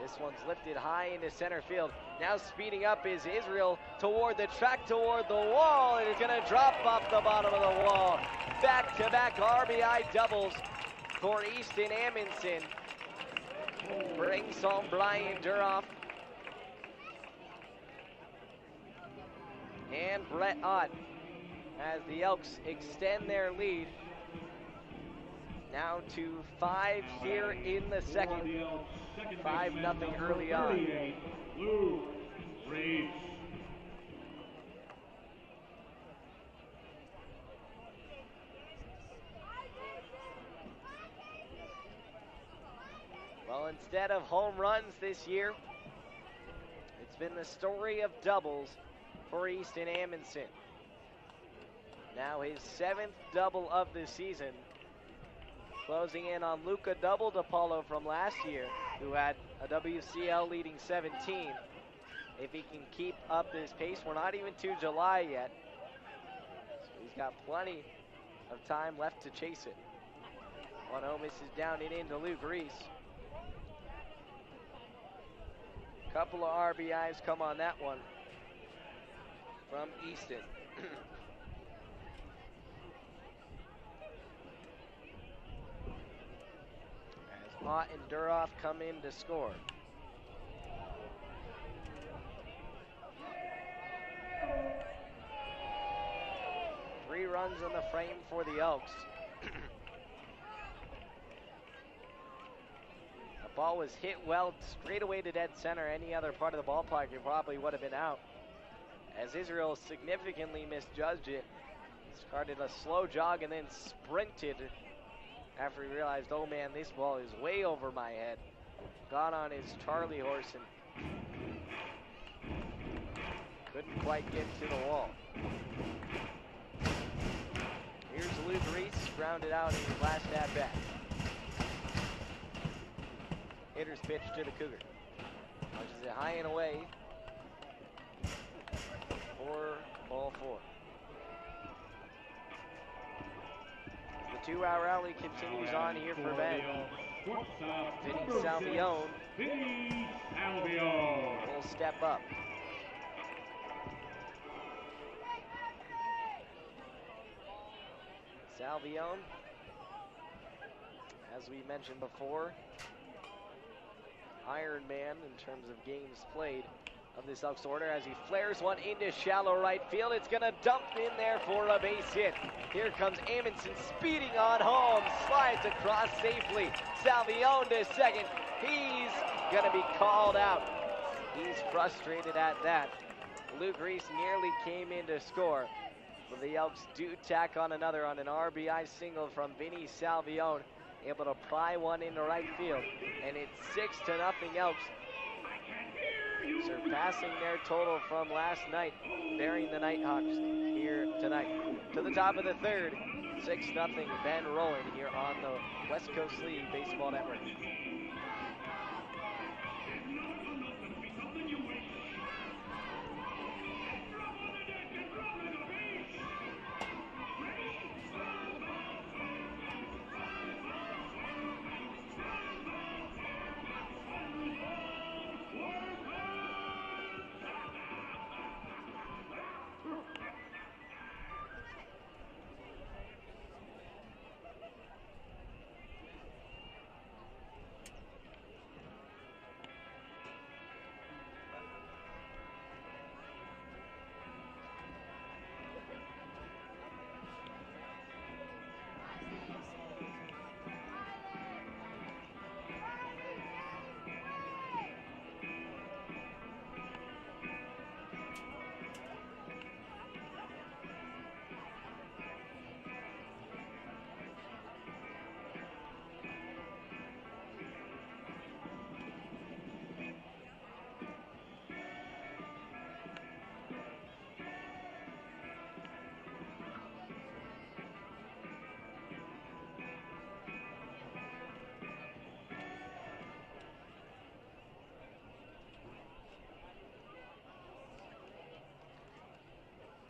Speaker 1: This one's lifted high into center field. Now speeding up is Israel toward the track, toward the wall, and it's going to drop off the bottom of the wall. Back-to-back RBI doubles for Easton Amundsen. Brings home Brian Duroff. And Brett Ott as the Elks extend their lead. Now to 5 here in the second. 5-0 early on.
Speaker 3: Lou Reeves.
Speaker 1: Well, instead of home runs this year, it's been the story of doubles for Easton Amundsen. Now his 7th double of the season, closing in on Luca Double DePaulo from last year, who had a WCL leading 17. If he can keep up this pace, we're not even to July yet, so he's got plenty of time left to chase it. 1-0 misses down and into Luke Reese. Couple of RBIs come on that one from Easton. As Ott and Duroff come in to score. Three runs in the frame for the Elks. The ball was hit well straight away to dead center. Any other part of the ballpark, it probably would have been out. As Israel significantly misjudged it, started a slow jog and then sprinted after he realized, oh man, this ball is way over my head. Got on his Charlie horse and couldn't quite get to the wall. Here's Luke Reese, grounded out in his last at bat. Hitter's pitch to the Cougar. Punches it high and away. 4-4. The 2-out rally continues on here for Ben. Vinny Salvione will step up. Salvione, as we mentioned before, Iron Man in terms of games played of this Elks order, as he flares one into shallow right field. It's going to dump in there for a base hit. Here comes Amundsen speeding on home, slides across safely. Salvione to second. He's going to be called out. He's frustrated at that. Luke Reese nearly came in to score, but the Elks do tack on another on an RBI single from Vinny Salvione, able to pry one into right field, and it's 6-0 Elks, surpassing their total from last night, burying the Nighthawks here tonight. To the top of the third, 6-0 Ben Rowland here on the West Coast League Baseball Network.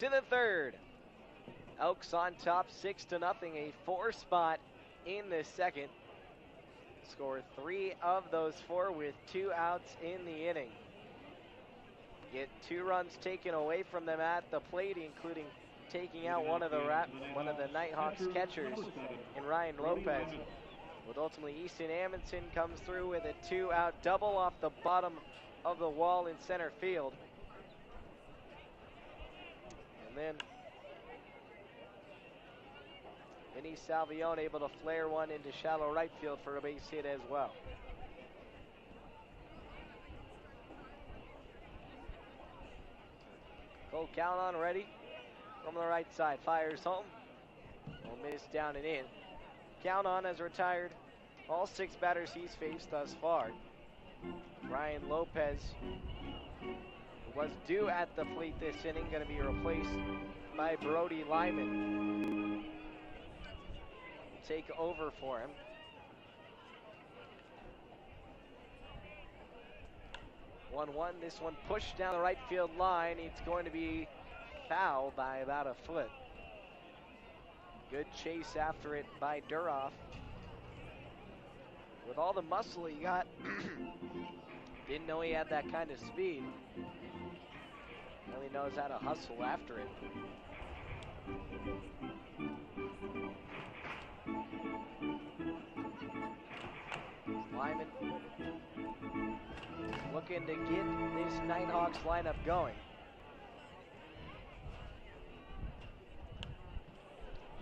Speaker 1: To the third. Elks on top 6-0, a 4 spot in the second. Score 3 of those 4 with 2 outs in the inning. Get 2 runs taken away from them at the plate, including taking out one of the Nighthawks catchers in Ryan Lopez. But ultimately, Easton Amundsen comes through with a 2-out double off the bottom of the wall in center field. And then Vinny Salvione able to flare one into shallow right field for a base hit as well. Cole Callan ready from the right side, fires home. Will miss down and in. Callan has retired all 6 batters he's faced thus far. Ryan Lopez, who was due at the plate this inning, going to be replaced by Brody Lyman. Take over for him. One. This one pushed down the right field line. It's going to be foul by about a foot. Good chase after it by Duroff. With all the muscle he got, didn't know he had that kind of speed. Really knows how to hustle after it. Lyman looking to get this Nighthawks lineup going.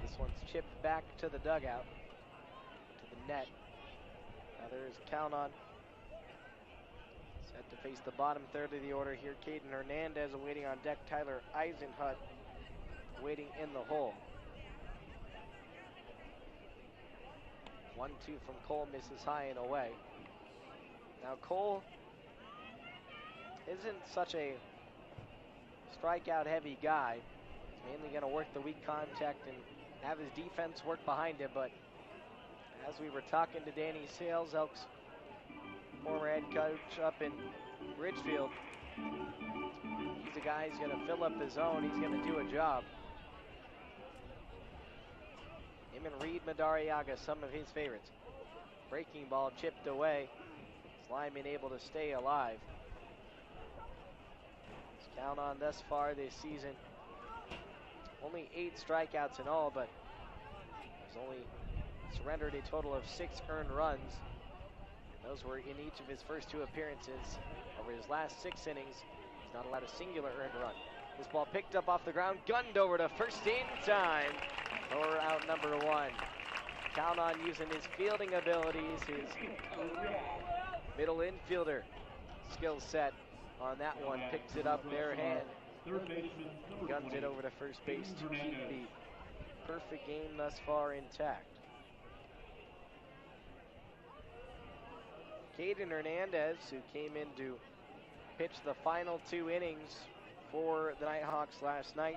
Speaker 1: This one's chipped back to the dugout, to the net. Now there's count on. Set to face the bottom third of the order here. Caden Hernandez awaiting on deck. Tyler Eisenhut waiting in the hole. 1-2 from Cole, misses high and away. Now Cole isn't such a strikeout heavy guy. He's mainly going to work the weak contact and have his defense work behind him, but as we were talking to Danny Sales, Elks former head coach up in Ridgefield, he's a guy who's going to fill up the zone. He's going to do a job. Him and Reed Madariaga, some of his favorites. Breaking ball chipped away. Lyman able to stay alive. His count on thus far this season. Only 8 strikeouts in all, but he's only surrendered a total of 6 earned runs. Those were in each of his first 2 appearances. Over his last 6 innings, he's not allowed a singular earned run. This ball picked up off the ground, gunned over to first in time. Thrower out number 1. Count on using his fielding abilities, his middle infielder skill set on that one. Picks it up bare hand. Guns it over to first base to keep the perfect game thus far intact. Caden Hernandez, who came in to pitch the final 2 innings for the Nighthawks last night,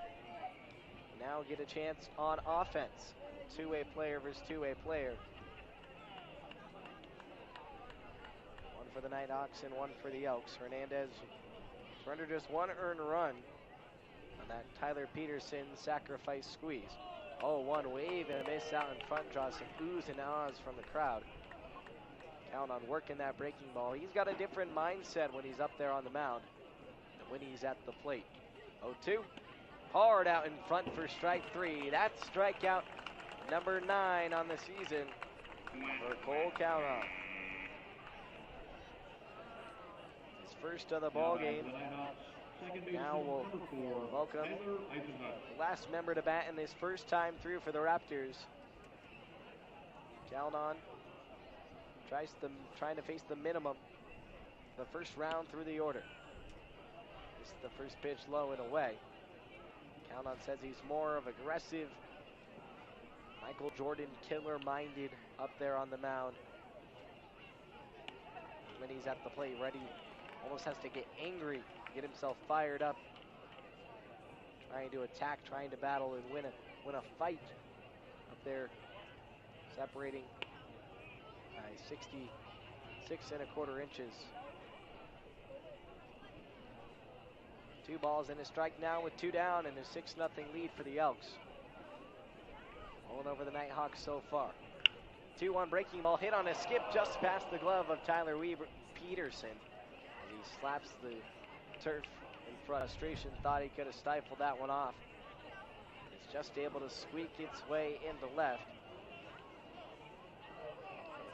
Speaker 1: now get a chance on offense. Two-way player versus two-way player. 1 for the Nighthawks and 1 for the Elks. Hernandez surrendered just 1 earned run on that Tyler Peterson sacrifice squeeze. 0-1 wave and a miss out in front, draws some oohs and ahs from the crowd. Count on working that breaking ball. He's got a different mindset when he's up there on the mound than when he's at the plate. 0-2. Hard out in front for strike 3. That's strikeout number 9 on the season for Cole Cowron. His first of the ball game. Now we'll welcome the last member to bat in this first time through for the Raptors. Cowron trying to face the minimum the first round through the order. This is the first pitch low and away. Count-on says he's more of aggressive, Michael Jordan killer-minded up there on the mound. When he's at the plate, ready, almost has to get angry, get himself fired up, trying to attack, trying to battle and win a fight up there, separating by 66 1/4 inches. 2 balls and a strike now with 2 down and a 6-0 lead for the Elks. Rolling over the Nighthawks so far. 2-1 breaking ball hit on a skip just past the glove of Tyler Peterson. As he slaps the turf in frustration, thought he could have stifled that one off. It's just able to squeak its way into left.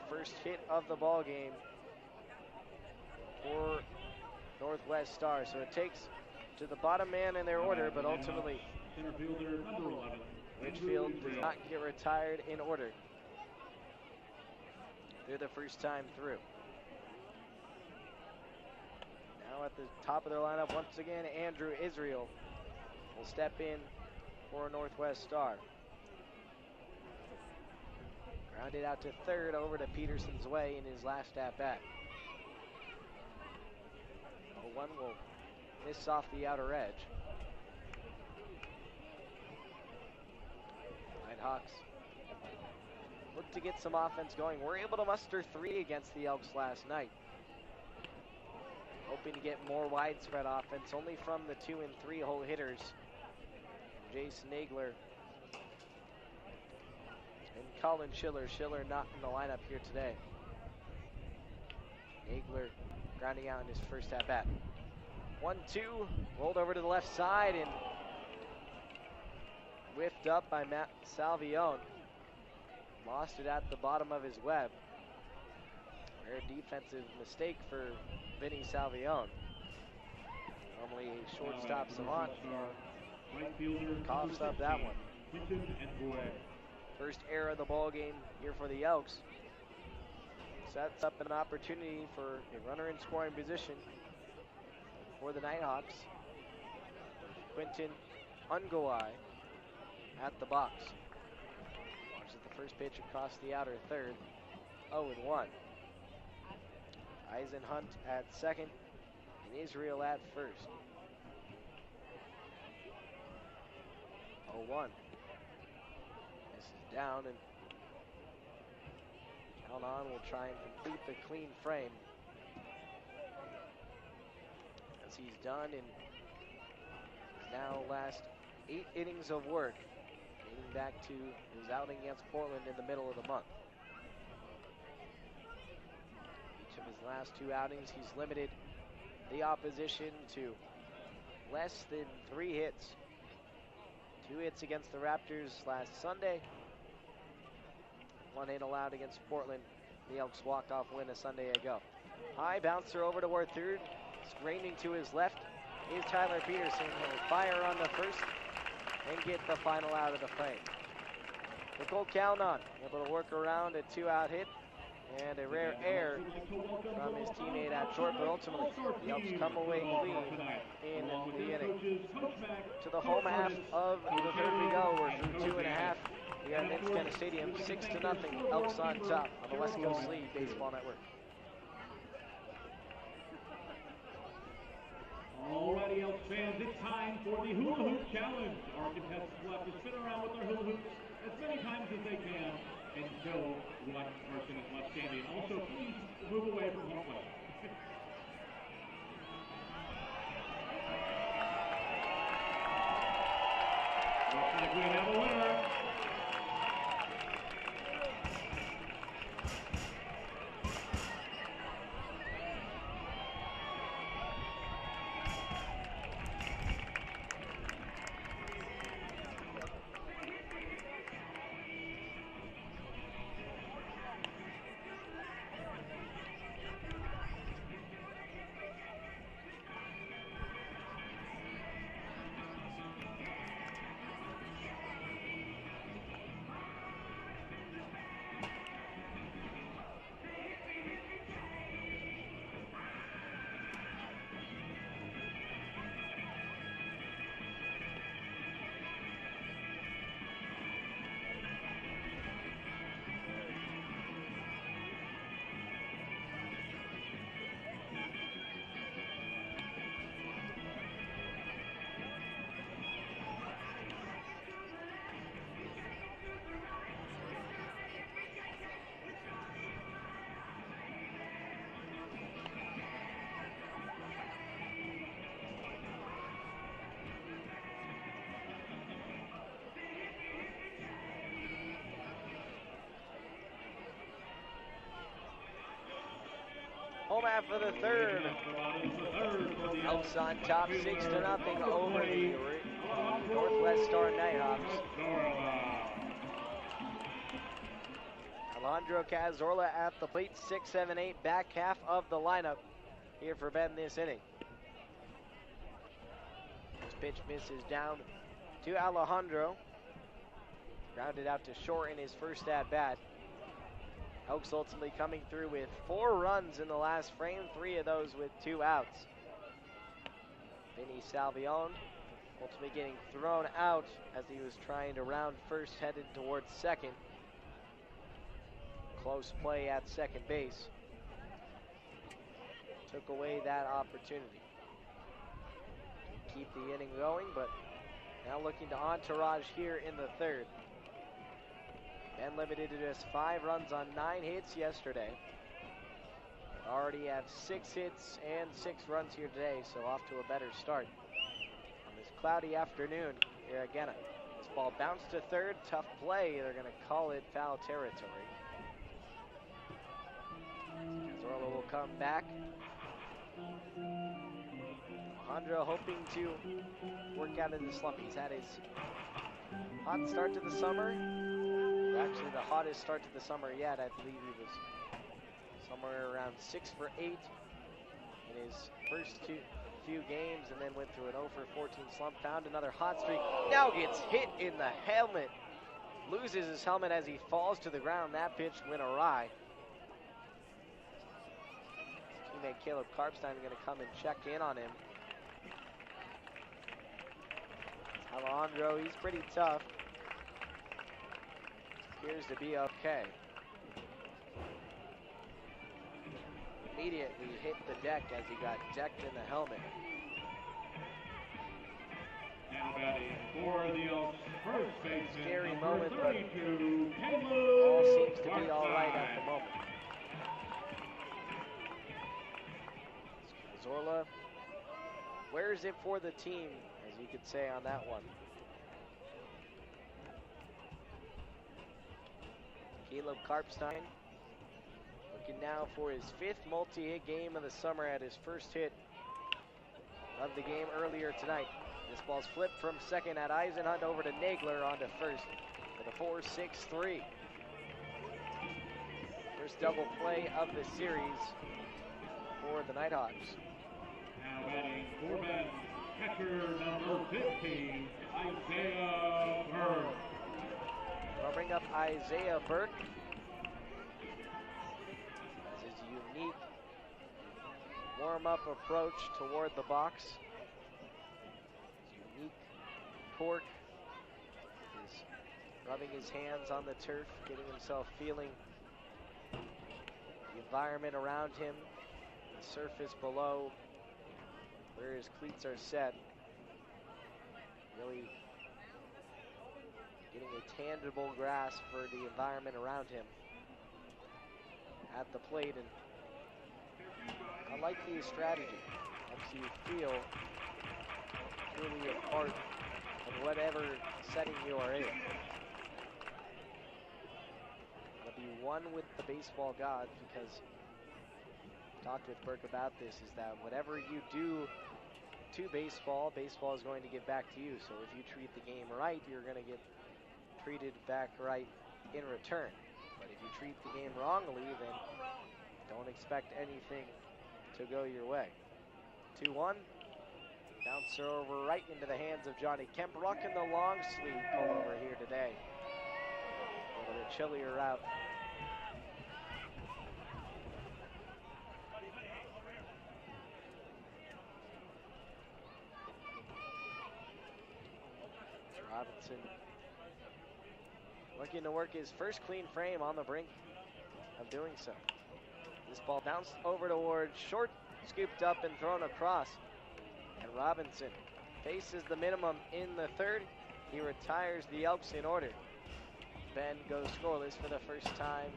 Speaker 1: First hit of the ball game for Northwest Star. So it takes to the bottom man in their order, but ultimately Ridgefield does not get retired in order. They're the first time through. Now at the top of their lineup, once again, Andrew Israel will step in for Northwest Star. Grounded out to third, over to Peterson's way in his last at-bat. 0-1 will miss off the outer edge. Nighthawks look to get some offense going. We're able to muster 3 against the Elks last night. Hoping to get more widespread offense, only from the 2 and 3 hole hitters. Jason Nagler and Colin Schiller. Schiller not in the lineup here today. Nagler grounding out in his first at-bat. 1-2, rolled over to the left side and whiffed up by Matt Salvione. Lost it at the bottom of his web. Rare defensive mistake for Vinny Salvione. Normally a shortstop savant. Coughs up that one. First error of the ball game here for the Elks. Sets up an opportunity for a runner in scoring position for the Nighthawks. Quinton Ungawai at the box. Watches the first pitch across the outer third. 0-1. Eisenhunt at second and Israel at first. 0-1. This is down, and Calnon will try and complete the clean frame, as he's done in his now last 8 innings of work, dating back to his outing against Portland in the middle of the month. Each of his last 2 outings, he's limited the opposition to less than 3 hits. 2 hits against the Raptors last Sunday. 1 hit allowed against Portland. The Elks walk-off win a Sunday ago. High bouncer over toward third. Straining to his left is Tyler Peterson. He'll fire on the first and get the final out of the frame. Nicole Calnon able to work around a 2-out hit and a rare error from his teammate at short, but ultimately the Elks come away clean in the inning. To the home half of the third we go. We're through 2.5 here at Vince Stadium. 6-0, Elks on top on the West Coast League Baseball Network.
Speaker 3: Alrighty, Elks fans, it's time for the Hula Hoop Challenge. Our contestants will have to spin around with their hula hoops as many times as they can until one person is left standing. Also, please move away from home plate. Looks like we have a winner.
Speaker 1: Home half for the third. Elks on top 6-0 over the Northwest Star Nighthawks. Alejandro Cazorla at the plate, 6, 7, 8, back half of the lineup here for Ben this inning. This pitch misses down to Alejandro. Grounded out to short in his first at-bat. Elks ultimately coming through with 4 runs in the last frame, 3 of those with 2 outs. Vinny Salvione ultimately getting thrown out as he was trying to round first, headed towards second. close play at second base took away that opportunity. Keep the inning going, but now looking to entourage here in the third. Ben limited to just 5 runs on 9 hits yesterday. Already have 6 hits and 6 runs here today, so off to a better start. On this cloudy afternoon here at Gena. This ball bounced to third, tough play. They're going to call it foul territory. Zorla will come back. Alejandro hoping to work out of the slump. He's had his hot start to the summer. Actually, the hottest start to the summer yet. I believe he was somewhere around 6 for 8 in his first few games, and then went through an 0 for 14 slump. Found another hot streak. Now gets hit in the helmet. Loses his helmet as he falls to the ground. That pitch went awry. His teammate Caleb Karpstein going to come and check in on him. Alejandro, he's pretty tough. Appears to be okay. Immediately hit the deck as he got decked in the helmet.
Speaker 3: Now batting for the Elks, first baseman,
Speaker 1: Scary
Speaker 3: number
Speaker 1: moment, but
Speaker 3: 32,
Speaker 1: all seems to be all right at the moment. Zorla wears it for the team, as you could say on that one. Caleb Karpstein looking now for his 5th multi-hit game of the summer at his first hit of the game earlier tonight. This ball's flipped from second at Eisenhunt over to Nagler onto first for the 4-6-3. First double play of the series for the Nighthawks.
Speaker 3: Now batting for Ben, catcher number 15, Isaiah Burke.
Speaker 1: I'll bring up Isaiah Burke. That's his unique warm-up approach toward the box. His unique torque. He's rubbing his hands on the turf, getting himself feeling the environment around him, the surface below, where his cleats are set. Really getting a tangible grasp for the environment around him at the plate, and I like his strategy. Helps you feel truly a part of whatever setting you are in. Gotta be one with the baseball gods, because I talked with Burke about this, is that whatever you do to baseball, baseball is going to give back to you. So if you treat the game right, you're going to get treated back right in return. But if you treat the game wrongly, then don't expect anything to go your way. 2-1. Bouncer over right into the hands of Johnny Kemp. Rocking the long sleeve pullover here today. A little bit chillier out. Robinson looking to work his first clean frame, on the brink of doing so. This ball bounced over towards short, scooped up and thrown across. And Robinson faces the minimum in the third. He retires the Elks in order. Ben goes scoreless for the first time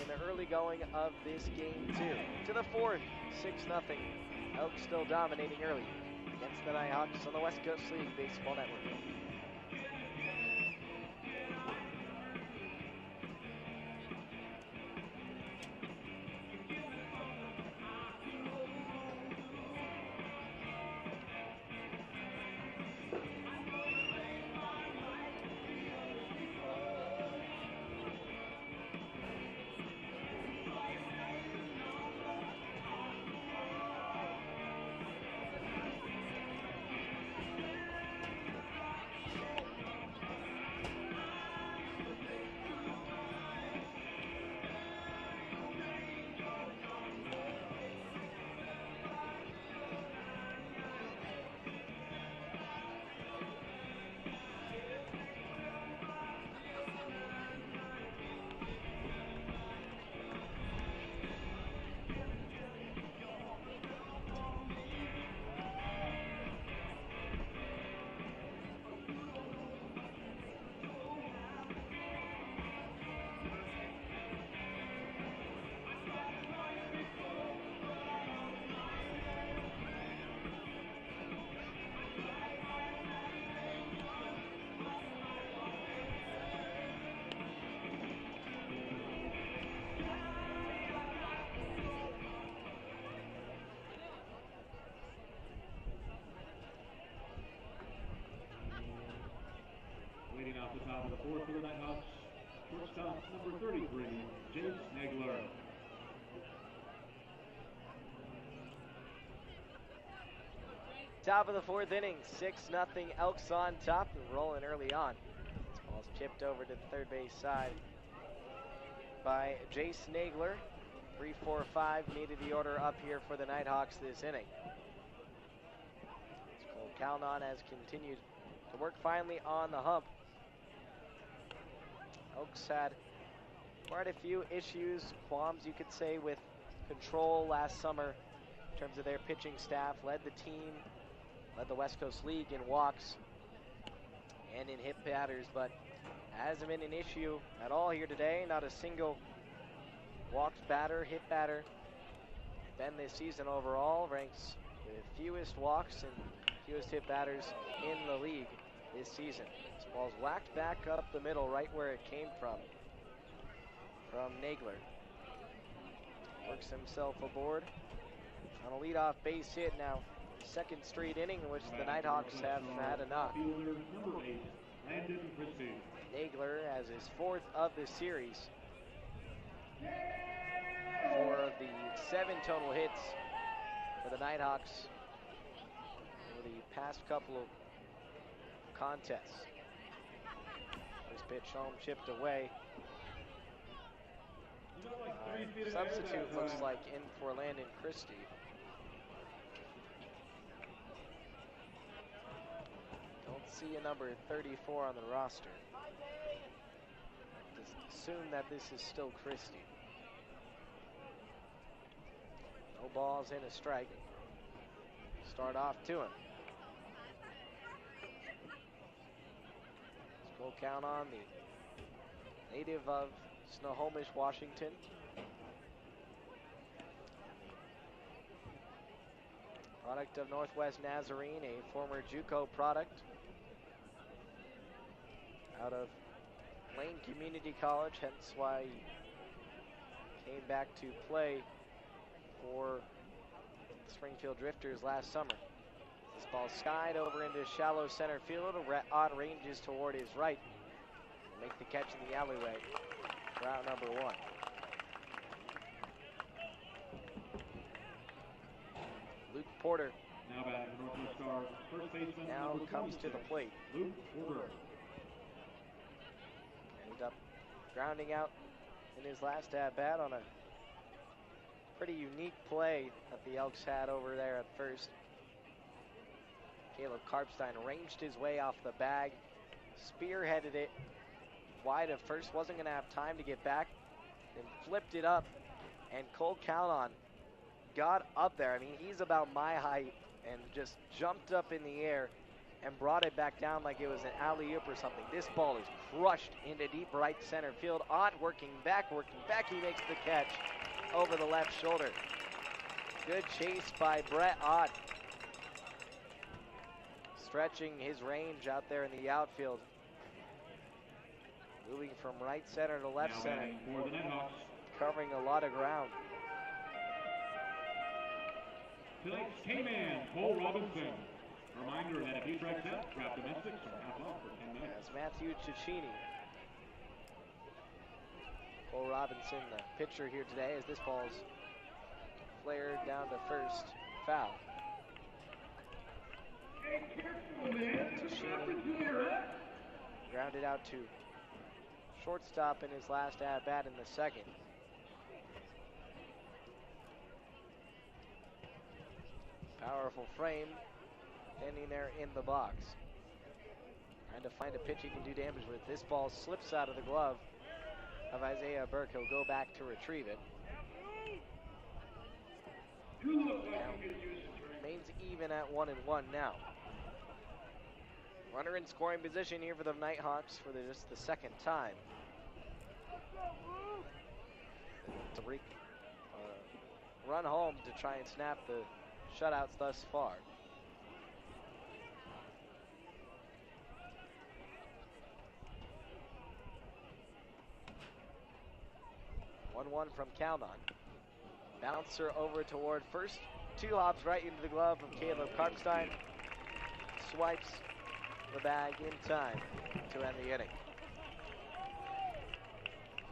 Speaker 1: in the early going of this game too. To the fourth, 6-0. Elks still dominating early against the Nighthawks on the West Coast League Baseball Network.
Speaker 3: the top of the fourth for the Nighthawks. Shortstop number 33, Jace Nagler.
Speaker 1: Top of the fourth inning, 6-0 Elks on top and rolling early on. This ball's chipped over to the third base side by Jace Nagler. 3-4-5 needed the order up here for the Nighthawks this inning. Cole Calnon has continued to work finally on the hump. Elks had quite a few issues, qualms you could say, with control last summer in terms of their pitching staff. Led the team, led the West Coast League in walks and in hit batters, but hasn't been an issue at all here today. Not a single walked batter, hit batter. Ben this season overall ranks with fewest walks and fewest hit batters in the league this season. This ball's whacked back up the middle, right where it came from Nagler. Works himself aboard on a leadoff base hit now. Second straight inning in which the Nighthawks have had enough. Nagler has his fourth of the series. For the 7 total hits for the Nighthawks over the past couple of contests. First pitch home, chipped away. Substitute looks like in for Landon Christie. Don't see a number 34 on the roster. Just assume that this is still Christie. No balls in a strike. Start off to him. Let's go count on the native of Snohomish, Washington. Product of Northwest Nazarene, a former JUCO product out of Lane Community College, hence why he came back to play for Springfield Drifters last summer. This ball skied over into shallow center field. Odd ranges toward his right. Make the catch in the alleyway. Route number 1. Luke Porter now comes to the plate.
Speaker 3: Luke Porter.
Speaker 1: Ended up grounding out in his last at-bat on a pretty unique play that the Elks had over there at first. Caleb Karpstein ranged his way off the bag, spearheaded it wide of first, wasn't going to have time to get back, then flipped it up, and Cole Calnon got up there. I mean, he's about my height, and just jumped up in the air and brought it back down like it was an alley-oop or something. This ball is crushed into deep right center field. Ott working back, he makes the catch over the left shoulder. Good chase by Brett Ott, stretching his range out there in the outfield. Moving from right center to left center, covering a lot of ground.
Speaker 3: Tonight's K-Man, Cole Robinson. Reminder that if he strikes out, draft domestics are half off for 10 minutes.
Speaker 1: That's Matthew Cicchini. Cole Robinson, the pitcher here today, as this ball's flared down to first, foul. Cicchini grounded out to shortstop in his last at-bat in the second. Powerful frame, standing there in the box. Trying to find a pitch he can do damage with. This ball slips out of the glove of Isaiah Burke. He'll go back to retrieve it. Now, remains even at 1-1 now. Runner in scoring position here for the Nighthawks for just the second time. To run home to try and snap the shutouts thus far. One from Calnon. Bouncer over toward first. 2 hops right into the glove of Caleb Karpstein. Swipes the bag in time to end the inning.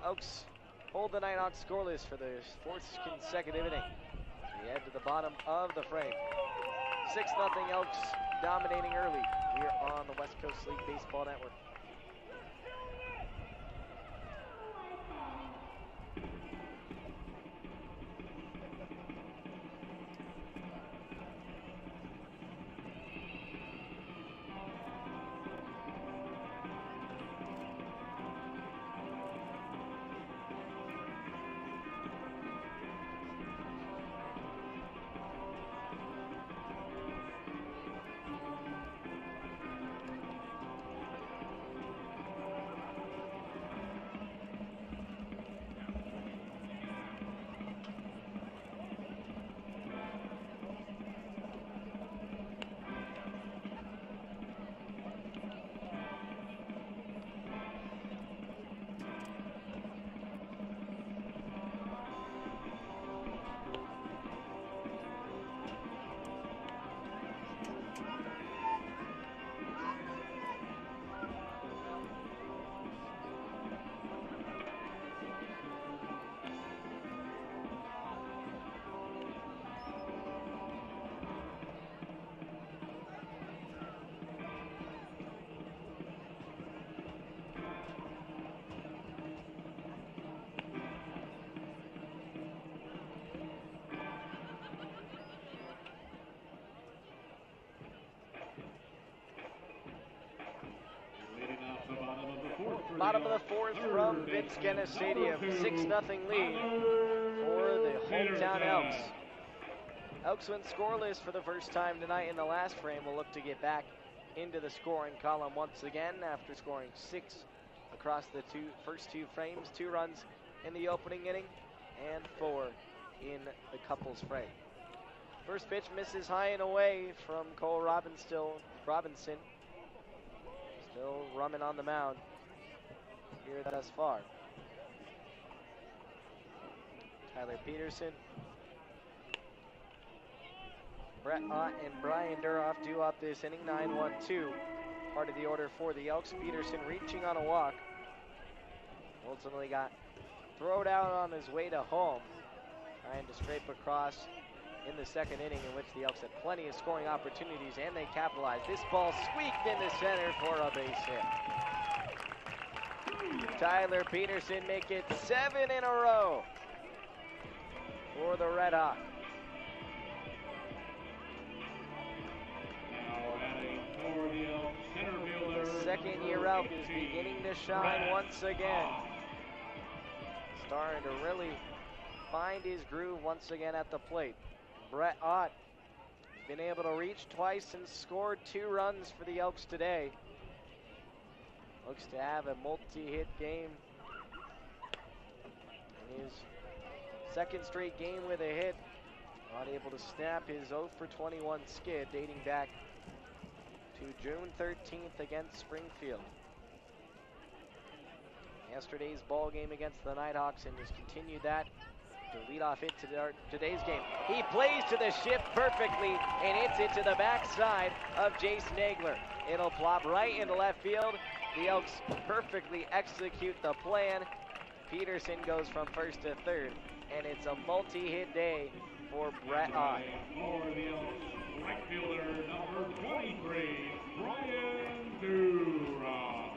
Speaker 1: Elks hold the Nighthawks scoreless for the fourth consecutive inning. We head to the bottom of the frame. 6-0 Elks dominating early here on the West Coast League Baseball Network. Bottom of the fourth from Vince Guinness Stadium. 6-0 lead for the hometown Elks. Elks went scoreless for the first time tonight in the last frame. Will look to get back into the scoring column once again after scoring 6 across the first two frames. 2 runs in the opening inning and 4 in the couples frame. First pitch misses high and away from Cole Robinson. Still rumming on the mound here thus far. Tyler Peterson, Brett Ott, and Brian Duroff do up this inning. 9-1-2. Part of the order for the Elks. Peterson reaching on a walk. Ultimately got thrown out on his way to home, trying to scrape across in the second inning, in which the Elks had plenty of scoring opportunities, and they capitalized. This ball squeaked into center for a base hit. Tyler Peterson make it 7 in a row for the Red Hawk. The second-year Elk is beginning to shine once again. Starting to really find his groove once again at the plate. Brett Ott has been able to reach twice and scored 2 runs for the Elks today. Looks to have a multi-hit game in his second straight game with a hit. Not able to snap his 0 for 21 skid dating back to June 13th against Springfield. Yesterday's ball game against the Nighthawks, and has continued that to lead off hit to today's game. He plays to the shift perfectly and hits it to the backside of Jace Nagler. It'll plop right into left field. The Elks perfectly execute the plan. Peterson goes from first to third, and it's a multi-hit day for Brett Ott.
Speaker 3: For the Elks, right fielder number 23, Brian Duroff.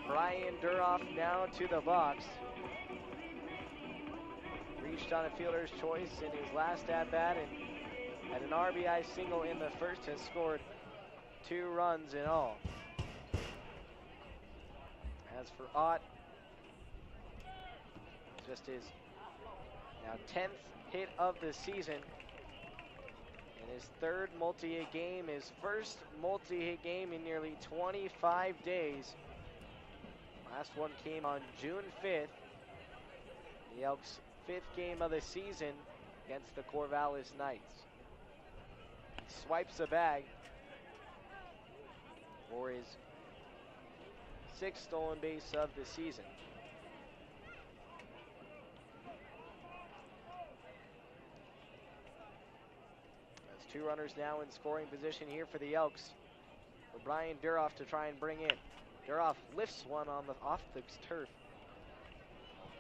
Speaker 1: Brian Duroff now to the box. Reached on a fielder's choice in his last at-bat and had an RBI single in the first, has scored 2 runs in all. As for Ott, just his now 10th hit of the season, and his 3rd multi-hit game, his first multi-hit game in nearly 25 days. Last one came on June 5th. The Elks' 5th game of the season against the Corvallis Knights. He swipes the bag for his 6th stolen base of the season. There's 2 runners now in scoring position here for the Elks, for Brian Duroff to try and bring in. Duroff lifts one off the turf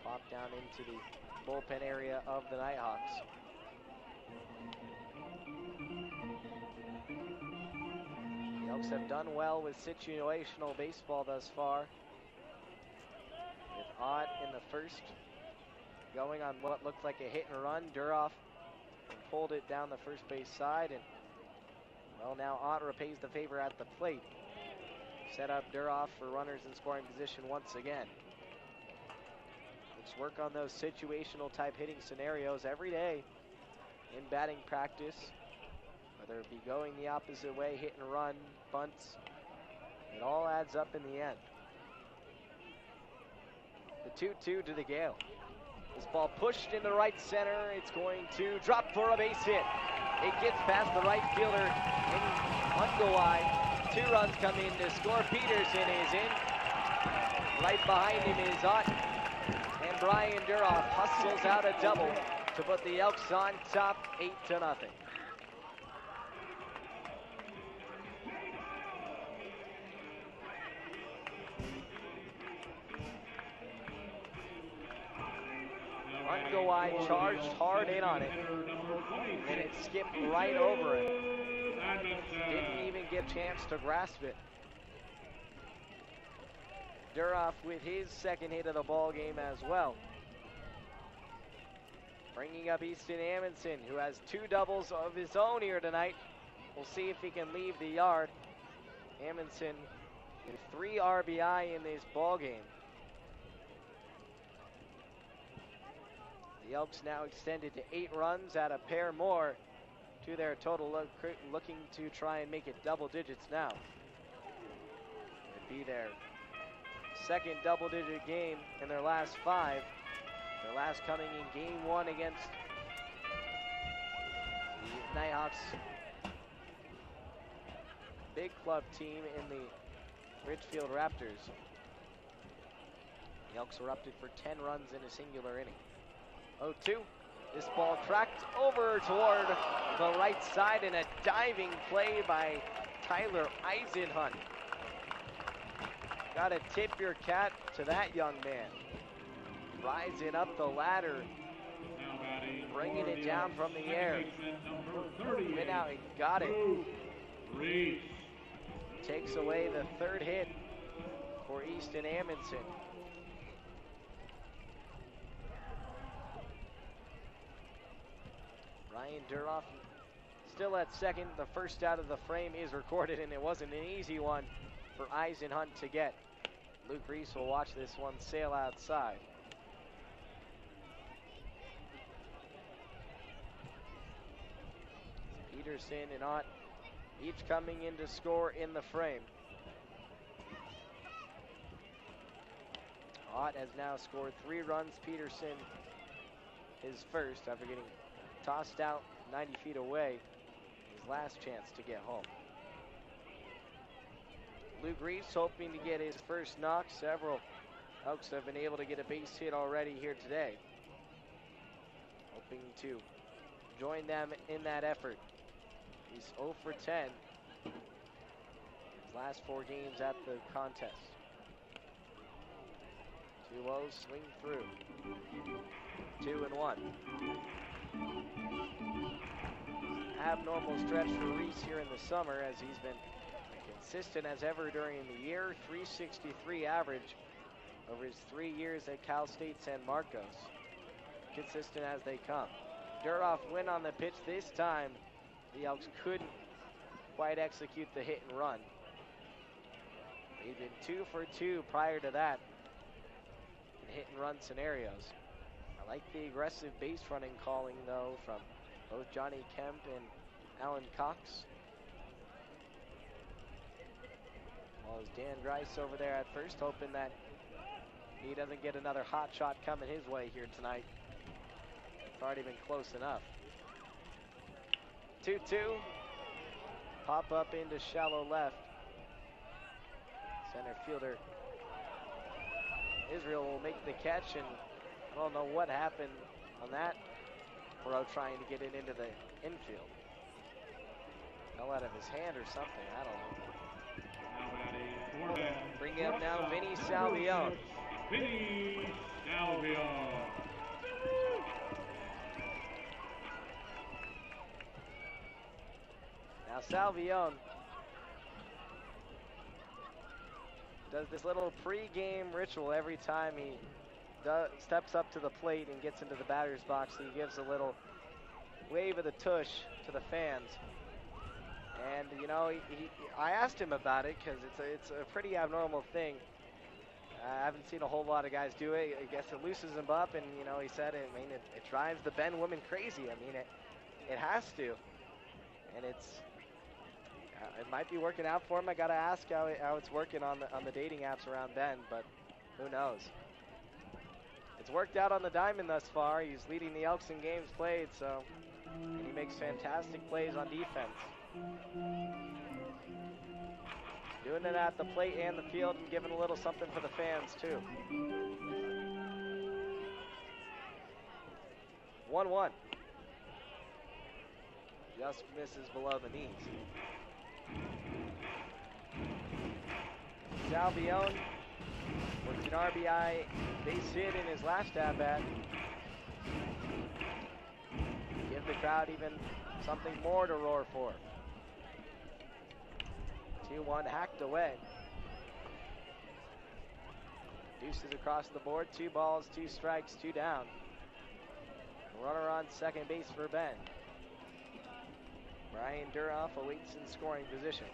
Speaker 1: Pop down into the bullpen area of the Nighthawks. The Elks have done well with situational baseball thus far. With Ott in the first, going on what looked like a hit and run. Duroff pulled it down the first base side, and well, now Ott repays the favor at the plate. Set up Duroff for runners in scoring position once again. Let's work on those situational type hitting scenarios every day in batting practice, whether it be going the opposite way, hit and run, bunts. It all adds up in the end. The 2-2 to the Gale. This ball pushed into right center. It's going to drop for a base hit. It gets past the right fielder in Ungawai. 2 runs come in to score. Peterson is in. Right behind him is Ott. And Brian Duroff hustles out a double to put the Elks on top 8-0. Ungawai charged hard in on it, and it skipped right over it. Didn't even get a chance to grasp it. Duroff with his second hit of the ball game as well. Bringing up Easton Amundsen, who has 2 doubles of his own here tonight. We'll see if he can leave the yard. Amundsen with 3 RBI in this ball game. The Elks now extended to 8 runs, add a pair more to their total, looking to try and make it double digits now. It'd be their second double-digit game in their last 5. Their last coming in game 1 against the Nighthawks big club team in the Ridgefield Raptors. The Elks erupted for 10 runs in a singular inning. 0-2. This ball cracked over toward the right side in a diving play by Tyler Eisenhunt. Gotta tip your cap to that young man. Rising up the ladder, bringing it down from the air. Went out and got it. Takes away the 3rd hit for Easton Amundsen. Ryan Duroff still at second. The first out of the frame is recorded, and it wasn't an easy one for Eisenhunt to get. Luke Reese will watch this one sail outside. Peterson and Ott each coming in to score in the frame. Ott has now scored 3 runs. Peterson his first after getting tossed out 90 feet away. His last chance to get home. Luke Reese hoping to get his first knock. Several Elks have been able to get a base hit already here today. Hoping to join them in that effort. He's 0 for 10. His last 4 games at the contest. 2-0, swing through. 2-1. Abnormal stretch for Reese here in the summer, as he's been consistent as ever during the year. 363 average over his 3 years at Cal State San Marcos. Consistent as they come. Duroff went on the pitch this time. The Elks couldn't quite execute the hit and run. They've been 2 for 2 prior to that in hit and run scenarios. I like the aggressive base running calling though from both Johnny Kemp and Alan Cox. Well, as Dan Grice over there at first, hoping that he doesn't get another hot shot coming his way here tonight. It's already been close enough. 2-2. Pop up into shallow left. Center fielder Israel will make the catch, and I don't know what happened on that throw, trying to get it into the infield. Fell out of his hand or something, I don't know. Bring up now Vinny Salvione.
Speaker 3: Salvio.
Speaker 1: Now Salvione does this little pre-game ritual every time he steps up to the plate and gets into the batter's box. He gives a little wave of the tush to the fans. And, you know, I asked him about it because it's a pretty abnormal thing. I haven't seen a whole lot of guys do it. I guess it loosens them up, and, you know, he said, it drives the Ben women crazy. I mean, it has to. And it might be working out for him. I got to ask how it's working on the dating apps around Ben, but who knows. It's worked out on the diamond thus far. He's leading the Elks in games played, and he makes fantastic plays on defense. Doing it at the plate and the field and giving a little something for the fans, too. 1-1. Just misses below the knees. Salvione worked an RBI base hit in his last at-bat. Give the crowd even something more to roar for. 2-1 hacked away. Deuces across the board. 2 balls, 2 strikes, 2 down. Runner on second base for Ben. Brian Duroff awaits in scoring position.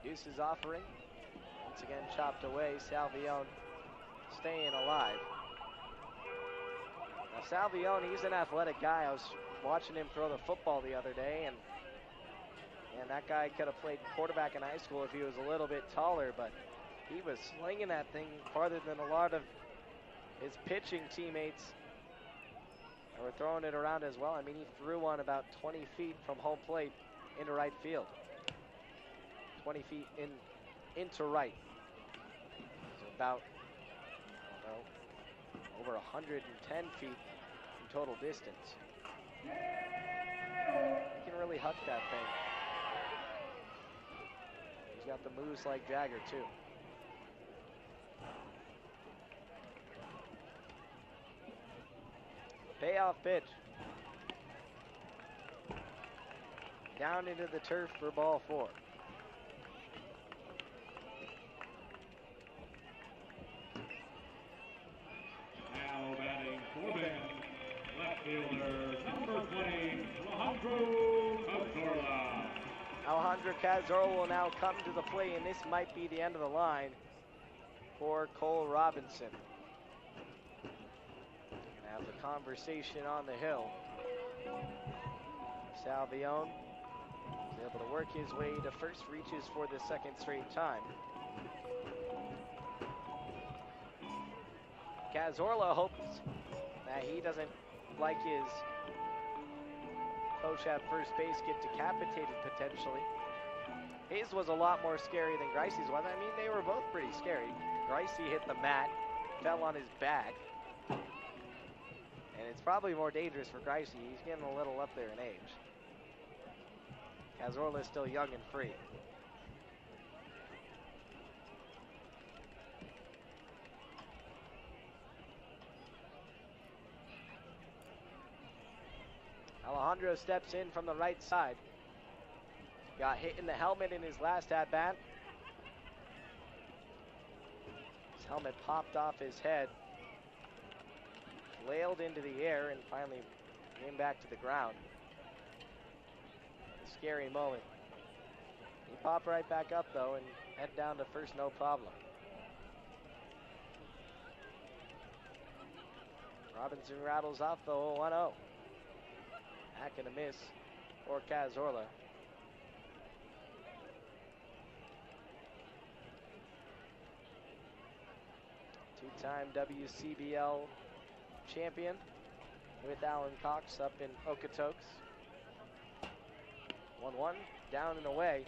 Speaker 1: Deuces offering. Once again chopped away. Salvione staying alive. Now Salvione, he's an athletic guy. I was watching him throw the football the other day, and that guy could have played quarterback in high school if he was a little bit taller, but he was slinging that thing farther than a lot of his pitching teammates that were throwing it around as well. I mean, he threw one about 20 feet from home plate into right field. 20 feet into right. So about, I don't know, over 110 feet in total distance. He can really huck that thing. He's got the moves like Jagger, too. Payoff pitch. Down into the turf for ball 4.
Speaker 3: Now batting for Ben, left fielder, number 20, Alejandro Cazorla.
Speaker 1: Alejandro Cazorla will now come to the plate, and this might be the end of the line for Cole Robinson. Gonna have the conversation on the hill. Salvione is able to work his way to first, reaches for the second straight time. Cazorla hopes that he doesn't, like his coach at first base, get decapitated potentially. His was a lot more scary than Greisey's was. I mean, they were both pretty scary. Greisey hit the mat, fell on his back. And it's probably more dangerous for Greisey. He's getting a little up there in age. Cazorla is still young and free. Alejandro steps in from the right side. Got hit in the helmet in his last at-bat. His helmet popped off his head, flailed into the air, and finally came back to the ground. A scary moment. He popped right back up, though, and head down to first, no problem. Robinson rattles off the 1-0. Hack and a miss for Cazorla. Two-time WCBL champion with Alan Cox up in Okotoks. 1-1, down and away.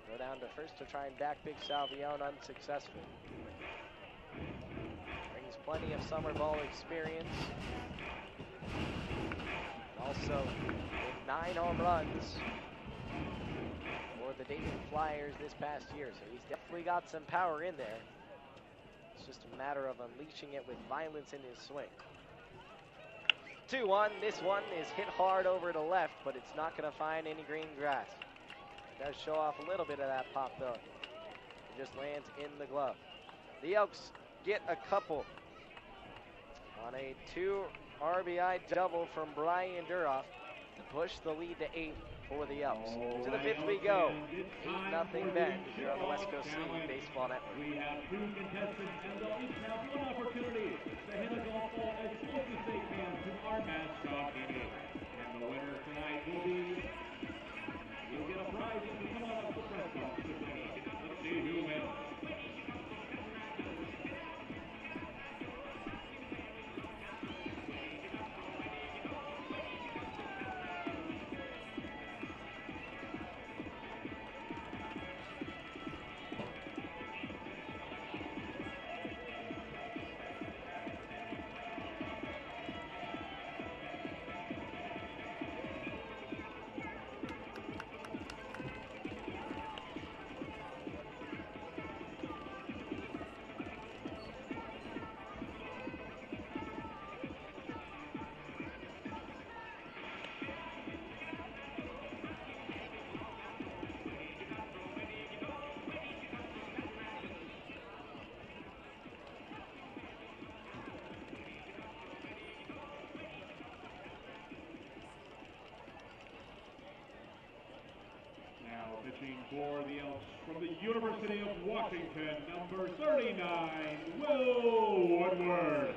Speaker 1: Go down to first to try and back Big Salvione, unsuccessful. Brings plenty of summer ball experience. Also, with 9 home runs for the Dayton Flyers this past year, so he's definitely got some power in there. It's just a matter of unleashing it with violence in his swing. 2-1. This one is hit hard over to left, but it's not going to find any green grass. It does show off a little bit of that pop, though. It just lands in the glove. The Elks get a couple on a 2 RBI double from Brian Duroff to push the lead to 8 for the Elks. To the 5th we go. 8-0 Bend here on the West Coast League Baseball Network.
Speaker 3: We have 2 contestants, and they'll each have one opportunity to hit a golf ball as close as they can to our mascot inning. And the winner tonight will be, you'll get a prize as we come on up the press box. Let's see who wins. Pitching for the Elks from the University of Washington, number 39, Will Woodward.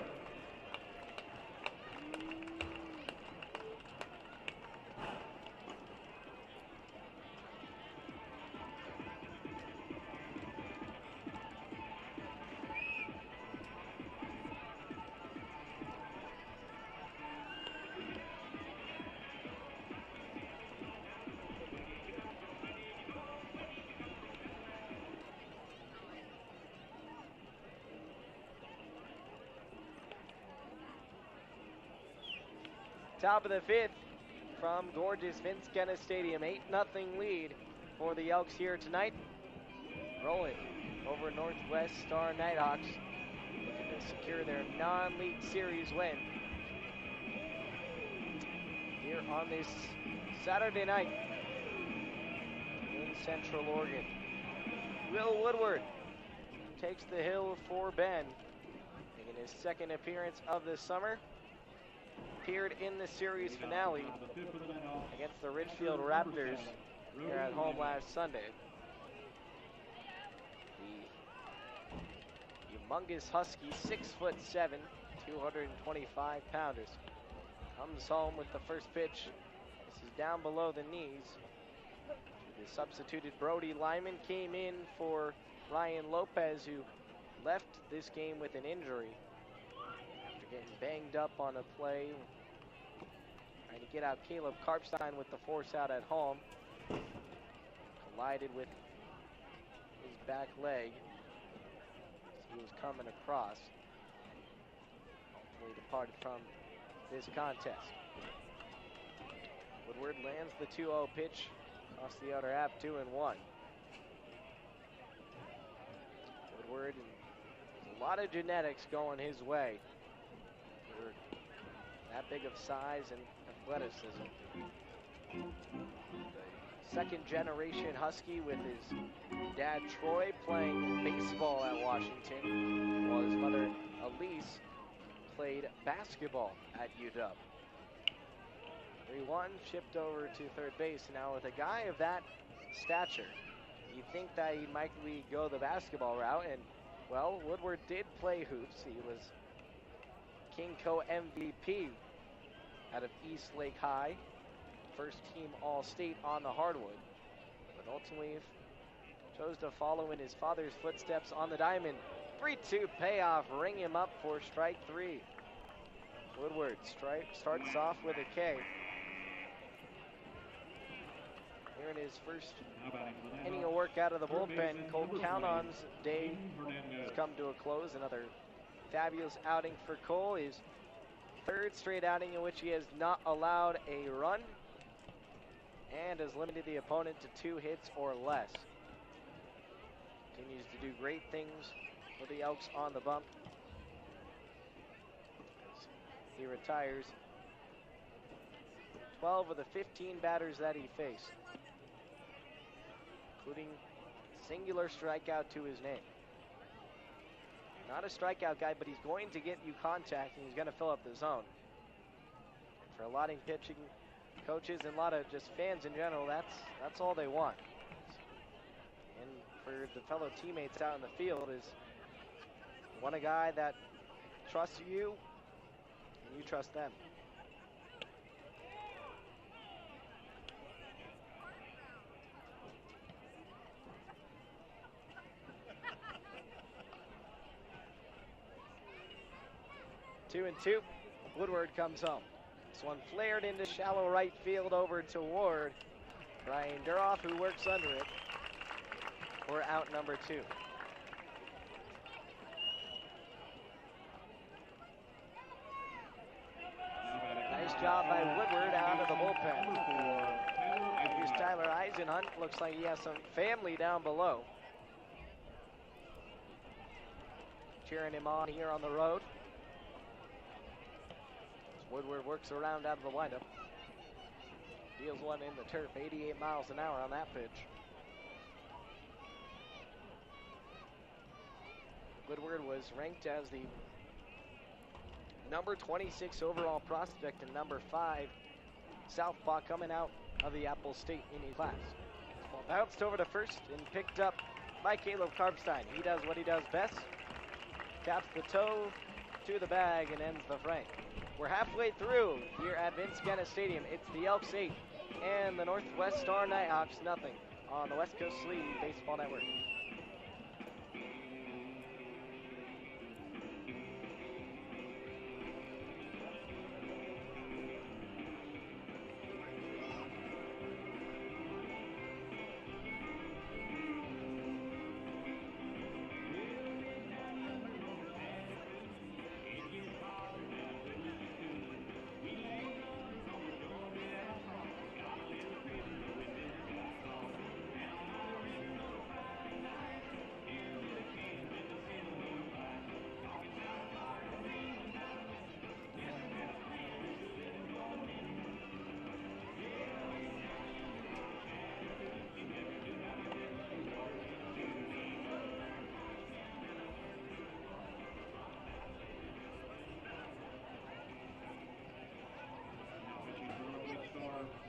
Speaker 1: Top of the 5th from gorgeous Vince Guinness Stadium. 8-0 lead for the Elks here tonight. Rolling over Northwest Star Nighthawks, looking to secure their non-league series win here on this Saturday night in Central Oregon. Will Woodward takes the hill for Bend, making his 2nd appearance of the summer. Appeared in the series finale against the Ridgefield Raptors here at home last Sunday. The humongous Husky, 6'7", 225 pounders, comes home with the first pitch. This is down below the knees. The substituted Brody Lyman came in for Ryan Lopez, who left this game with an injury after getting banged up on a play, trying to get out Caleb Karpstein with the force out at home. Collided with his back leg as he was coming across. Ultimately departed from this contest. Woodward lands the 2-0 pitch across the outer half, 2-1. Woodward, a lot of genetics going his way. Woodward, that big of size and athleticism. The 2nd generation Husky with his dad Troy playing baseball at Washington, while his mother Elise played basketball at UW. 3-1, shipped over to third base. Now with a guy of that stature, you think that he might go the basketball route, and well, Woodward did play hoops. He was Kingco MVP out of East Lake High, 1st team All-State on the hardwood, but ultimately chose to follow in his father's footsteps on the diamond. 3-2 payoff, ring him up for strike 3. Woodward starts off with a K. Here in his first inning of work out of the bullpen, Cole Counton's day has come to a close. Another fabulous outing for Cole. His third straight outing in which he has not allowed a run and has limited the opponent to 2 hits or less. Continues to do great things for the Elks on the bump. As he retires 12 of the 15 batters that he faced, including singular strikeout to his name. Not a strikeout guy, but he's going to get you contact and he's going to fill up the zone. And for a lot of pitching coaches and a lot of just fans in general, that's all they want. And for the fellow teammates out in the field is you want a guy that trusts you and you trust them. Two and two. Woodward comes home. This one flared into shallow right field over to Ward. Brian Duroff, who works under it, for out number 2. Nice job by Woodward out of the bullpen. Here's Tyler Eisenhunt. Looks like he has some family down below, cheering him on here on the road. Woodward works around out of the windup. Deals one in the turf, 88 miles an hour on that pitch. Woodward was ranked as the number 26 overall prospect and number 5 southpaw coming out of the Apple State Indian class. Well, bounced over to first and picked up by Caleb Karpstein. He does what he does best. Taps the toe to the bag and ends the frame. We're halfway through here at Vince Guenna Stadium. It's the Elks 8 and the Northwest Star Nighthawks nothing on the West Coast League Baseball Network.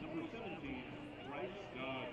Speaker 3: Number 17, Bryce Dodge.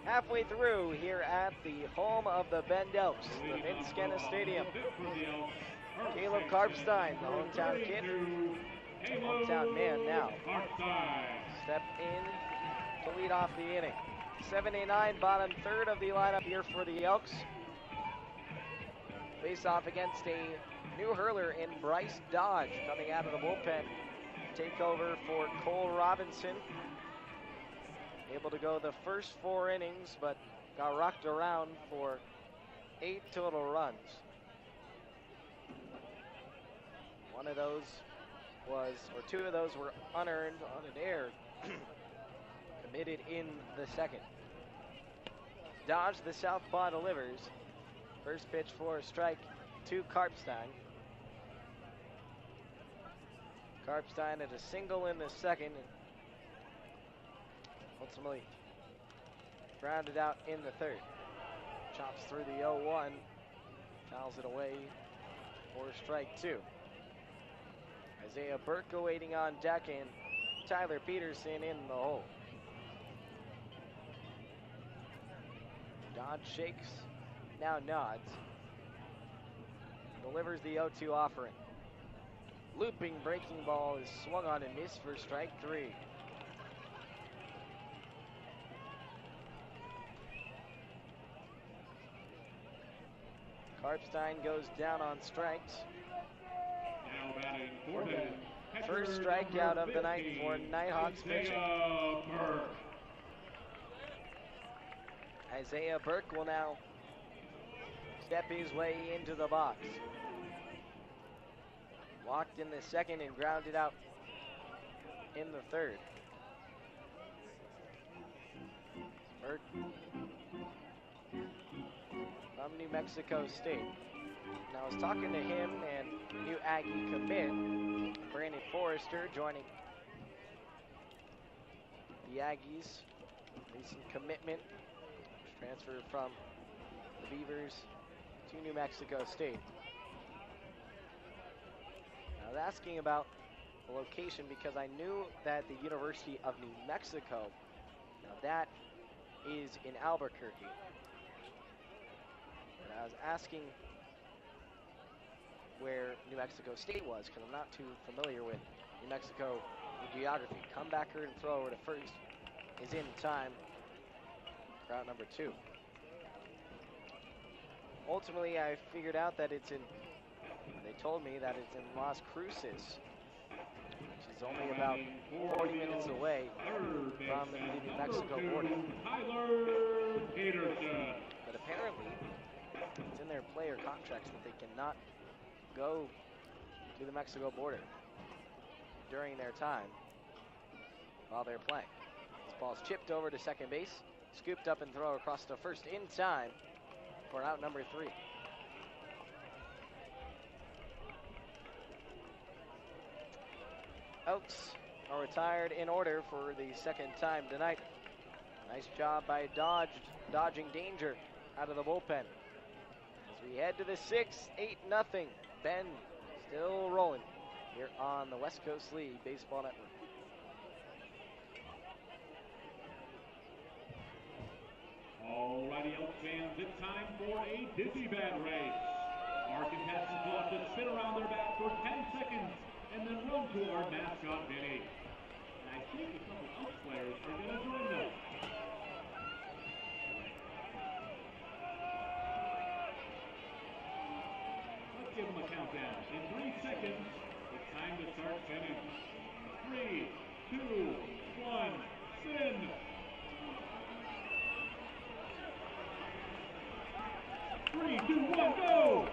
Speaker 1: Halfway through here at the home of the Bend Elks, the Vince Guenna Stadium. Caleb Karpstein, the hometown kid, hometown man now, step in to lead off the inning. 79, bottom third of the lineup here for the Elks. Face off against a new hurler in Bryce Dodge coming out of the bullpen. Take over for Cole Robinson. Able to go the first 4 innings, but got rocked around for 8 total runs. One of those was, or 2 of those were unearned, unair committed in the second. Dodge the southpaw delivers. First pitch for a strike to Karpstein. Karpstein at a single in the second. Ultimately grounded out in the third. Chops through the 0-1. Fouls it away for strike two. Isaiah Burke waiting on deck and Tyler Peterson in the hole. Dodge shakes, now nods. Delivers the 0-2 offering. Looping breaking ball is swung on and missed for strike three. Karpstein goes down on strikes.
Speaker 3: Now batting for them,
Speaker 1: First strikeout of the night for Nighthawks pitching. Isaiah Burke will now step his way into the box. Walked in the second and grounded out in the third. Burke from New Mexico State. And I was talking to him and new Aggie commit, Brandon Forrester, joining the Aggies. Recent commitment, transferred from the Beavers to New Mexico State. I was asking about the location because I knew that the University of New Mexico, now that is in Albuquerque. And I was asking where New Mexico State was because I'm not too familiar with New Mexico geography. Comebacker and throw over to first is in time. Route number 2. Ultimately, I figured out that it's in, they told me that it's in Las Cruces, which is only about 40 minutes away from the New Mexico border. But apparently, it's in their player contracts that they cannot go to the Mexico border during their time while they're playing. This ball's chipped over to second base, scooped up and throw across to first in time for out number 3. Elks are retired in order for the second time tonight. Nice job by dodging danger out of the bullpen. As we head to the 6th, 8-0. Bend still rolling here on the West Coast League Baseball Network.
Speaker 3: Alrighty, Elks fans, it's time for a dizzy bat race. Our contestants will have to spin around their bat for 10 seconds and then run to our mascot, Vinny. And I think a couple Elks players are going to join them. Let's give them a countdown. In 3 seconds, it's time to start spinning. 3, 2, 1, spin! 3, 2, 1, go!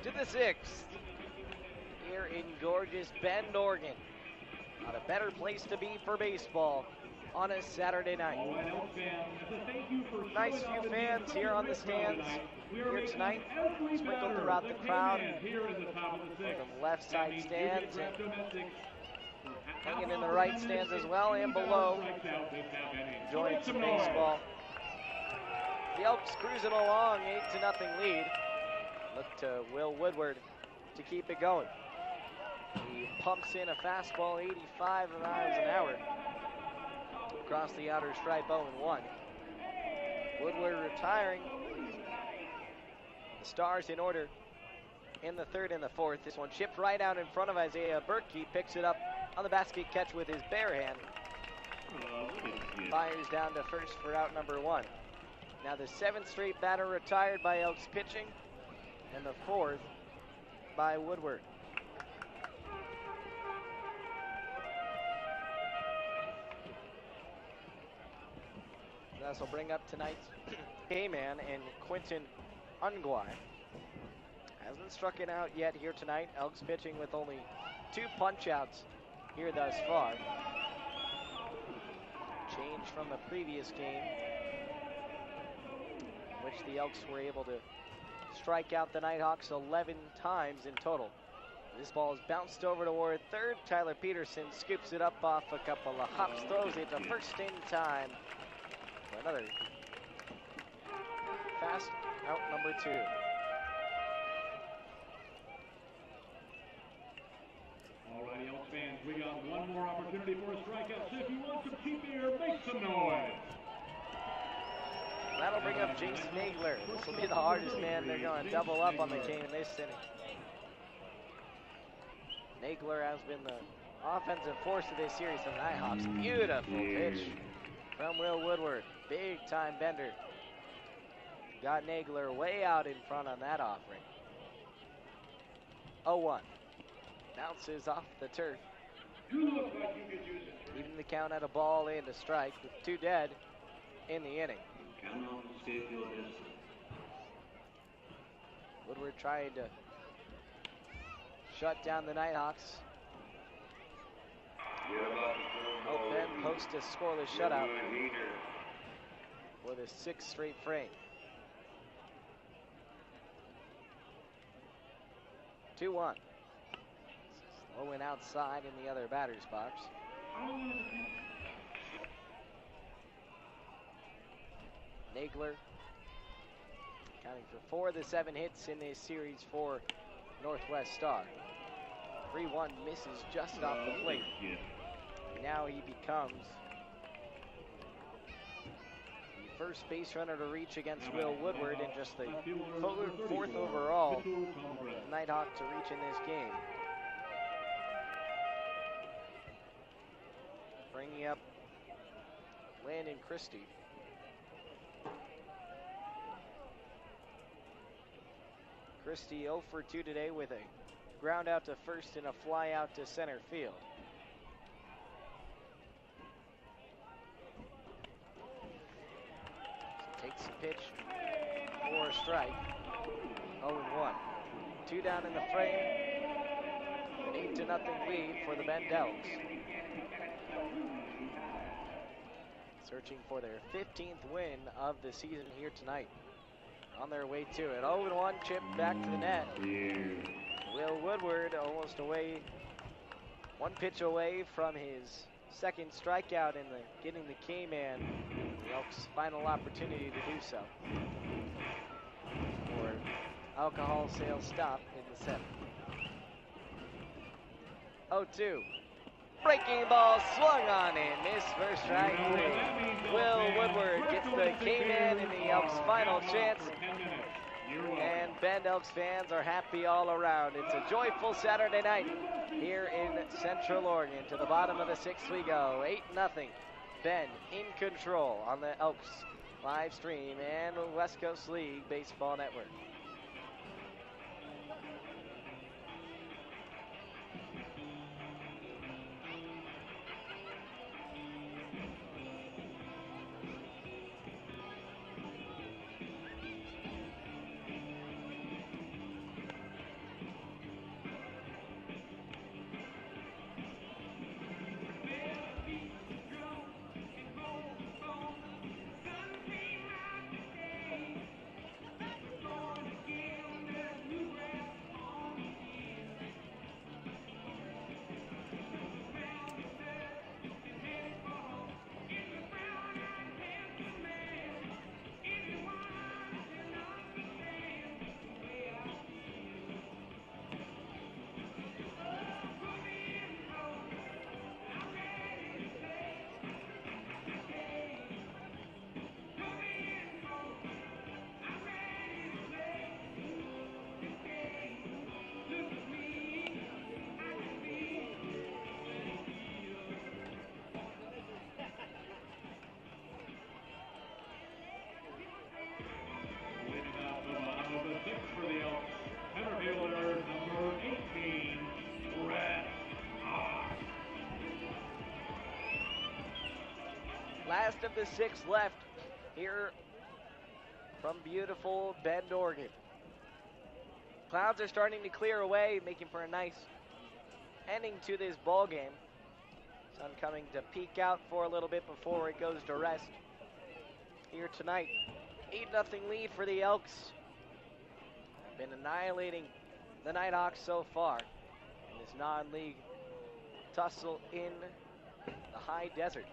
Speaker 1: To the 6th, here in gorgeous Bend, Oregon. Not a better place to be for baseball on a Saturday night.
Speaker 3: All right, Elks fans, as a thank you for
Speaker 1: Nice
Speaker 3: showing
Speaker 1: few
Speaker 3: up and
Speaker 1: fans
Speaker 3: being
Speaker 1: here
Speaker 3: such a
Speaker 1: on the
Speaker 3: great crowd
Speaker 1: stands
Speaker 3: We are
Speaker 1: here
Speaker 3: making
Speaker 1: tonight,
Speaker 3: every
Speaker 1: sprinkled
Speaker 3: batter
Speaker 1: throughout the crowd.
Speaker 3: K-Man here in the top of the sixth.
Speaker 1: On the left side
Speaker 3: That means
Speaker 1: stands
Speaker 3: Union
Speaker 1: and
Speaker 3: Draft Domestics for
Speaker 1: hanging
Speaker 3: half
Speaker 1: in the
Speaker 3: off
Speaker 1: right
Speaker 3: attendance
Speaker 1: stands as
Speaker 3: if
Speaker 1: well
Speaker 3: any
Speaker 1: and
Speaker 3: batter
Speaker 1: below,
Speaker 3: strikes out this half inning. So
Speaker 1: enjoying
Speaker 3: make
Speaker 1: some
Speaker 3: noise.
Speaker 1: baseball. The Elks cruising along, 8-0 lead. Look to Will Woodward to keep it going. He pumps in a fastball 85 miles an hour across the outer stripe, 0-1. Woodward retiring. The Stars in order in the third and the fourth. This one chipped right out in front of Isaiah Burke. He picks it up on the basket catch with his bare hand. Fires down to first for out number 1. Now the 7th straight batter retired by Elks pitching, and the 4th by Woodward. This will bring up tonight's K-man and Quentin Ungwai. Hasn't struck it out yet here tonight. Elks pitching with only 2 punch-outs here thus far. Change from the previous game, in which the Elks were able to strike out the Nighthawks 11 times in total. This ball is bounced over toward third. Tyler Peterson scoops it up off a couple of hops, throws it to first in time. Another fast out number 2.
Speaker 3: Alrighty, Elks fans, we got one more opportunity for a strikeout. So if you want some cheap beer, make some noise.
Speaker 1: That'll bring up Jason Nagler. This will be the hardest man they're going to double up on the game in this inning. Nagler has been the offensive force of this series for the Nighthawks. Beautiful pitch from Will Woodward. Big time bender. Got Nagler way out in front on that offering. 0-1. Bounces off the turf. Even the count at a ball and a strike with 2 dead in the inning. Woodward trying to shut down the Nighthawks. Hope Ben posts a scoreless shutout for the 6th straight frame. 2-1. Slow and outside in the other batter's box. Nagler accounting for 4 of the 7 hits in this series for Northwest Star. 3-1 misses just off the plate. Now he becomes the first base runner to reach against Will Woodward and just the 4th overall Nighthawk to reach in this game. Bringing up Landon Christie. Christie 0 for 2 today with a ground out to first and a fly out to center field. Takes a pitch for a strike. 0-1. 2 down in the frame. An 8-0 lead for the Bend Elks. Searching for their 15th win of the season here tonight. On their way to it. 0-1 chip back to the net. Will Woodward almost away, 1 pitch away from his 2nd strikeout and getting the K-man the Elks' final opportunity to do so. Or alcohol sales stop in the 7th. 0-2. Breaking ball swung on and missed for strike 3. Will Woodward gets the K-man in the Elks' final chance. And Bend Elks fans are happy all around. It's a joyful Saturday night here in Central Oregon. To the bottom of the 6th we go. 8-0. Bend in control on the Elks live stream and West Coast League Baseball Network. Last of the 6 left here from beautiful Bend, Oregon. Clouds are starting to clear away, making for a nice ending to this ball game. Sun coming to peek out for a little bit before it goes to rest here tonight. 8-0 lead for the Elks. Been annihilating the Nighthawks so far in this non-league tussle in the high desert.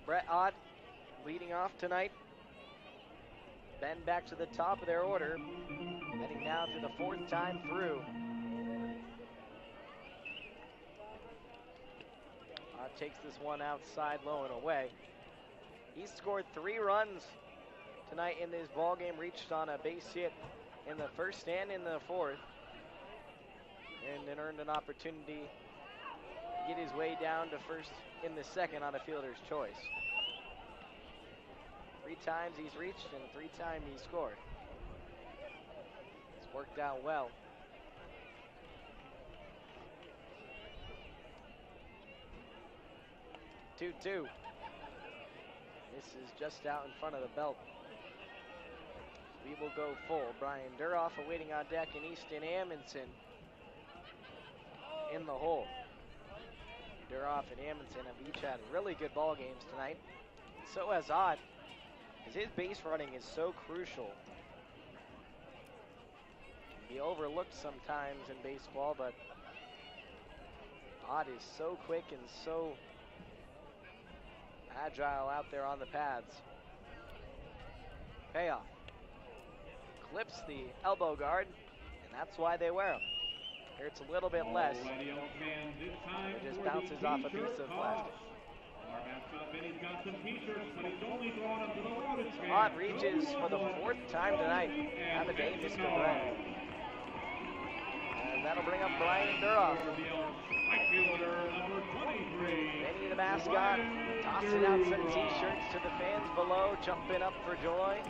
Speaker 1: Brett Ott leading off tonight. Bend back to the top of their order, heading now to the 4th time through. Ott takes this one outside low and away. He scored 3 runs tonight in this ball game, reached on a base hit in the 1st and in the 4th, and then earned an opportunity to get his way down to 1st in the 2nd on a fielder's choice. 3 times he's reached and 3 times he scored. It's worked out well. Two. This is just out in front of the belt. We will go full. Brian Duroff awaiting on deck, and Easton Amundsen in the hole. Duroff and Amundsen have each had really good ball games tonight. So has Ott, because his base running is so crucial. Can be overlooked sometimes in baseball, but Ott is so quick and so agile out there on the pads. Payoff. Clips the elbow guard, and that's why they wear them. Here it's a little bit less. It just bounces off a piece of plastic. So Ott reaches for the 4th time tonight. Have a day, Mr. Brett. And that'll bring up Brian Duroff. Benny the mascot tossing out some t-shirts to the fans below, jumping up for joy.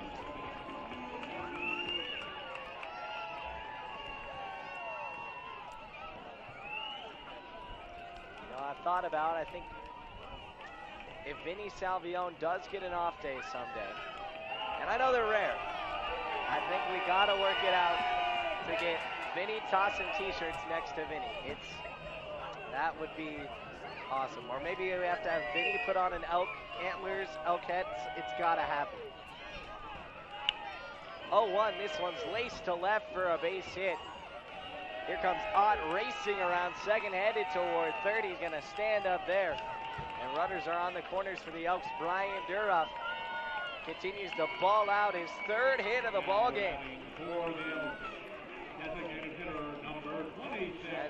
Speaker 1: I've thought about, I think if Vinny Salvione does get an off day someday, and I know they're rare, I think we gotta work it out to get Vinny tossing t-shirts next to Vinny. That would be awesome. Or maybe we have to have Vinny put on an elk antlers, elk heads. It's gotta happen. 0-1, this one's laced to left for a base hit. Here comes Ott racing around second, headed toward third. He's going to stand up there. And runners are on the corners for the Elks. Brian Duroff continues to ball out his 3rd hit of the ball game. As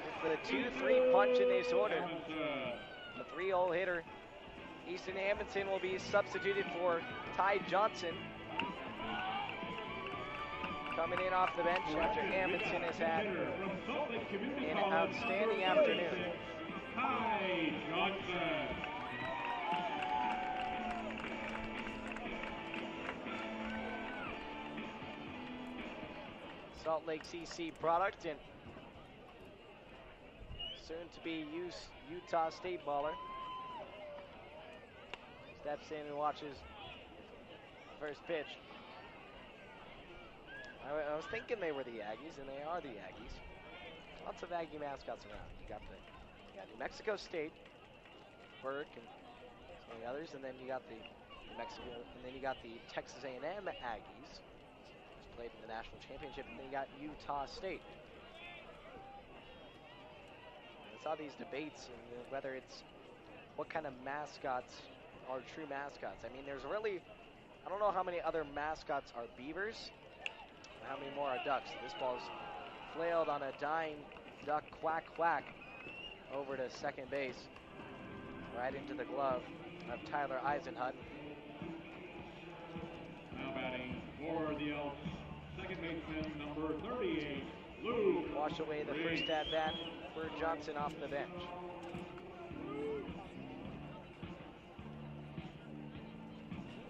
Speaker 1: it's the 2-3 punch in this order. The 3-hole hitter, Easton Amundsen, will be substituted for Ty Johnson. Coming in off the bench after Amundsen has had an outstanding afternoon.
Speaker 3: Ty Johnson.
Speaker 1: Salt Lake CC product and soon to be Utah State baller. Steps in and watches the first pitch. I was thinking they were the Aggies, and they are the Aggies. Lots of Aggie mascots around. You got New Mexico State, Burke, and some of the others, and then you got the New Mexico, and then you got the Texas A&M Aggies, who's played in the national championship, and then you got Utah State. And I saw these debates, and whether it's what kind of mascots are true mascots. I mean, there's really, I don't know how many other mascots are beavers. How many more are ducks? This ball's flailed on a dying duck, quack, quack, over to second base, right into the glove of Tyler Eisenhut.
Speaker 3: Now batting for the Elks, second baseman number 38, Luke.
Speaker 1: Wash away the first at-bat for Johnson off the bench.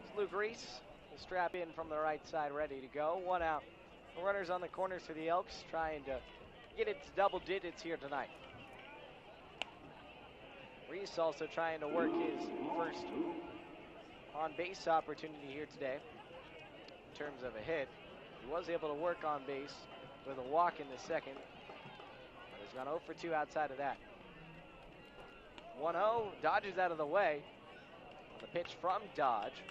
Speaker 1: It's Luke Reese. Will strap in from the right side, ready to go. 1 out. The runners on the corners for the Elks, trying to get it to double digits here tonight. Reese also trying to work his first on-base opportunity here today in terms of a hit. He was able to work on base with a walk in the second, but has gone 0 for 2 outside of that. 1-0, Dodge is out of the way. The pitch from Dodge.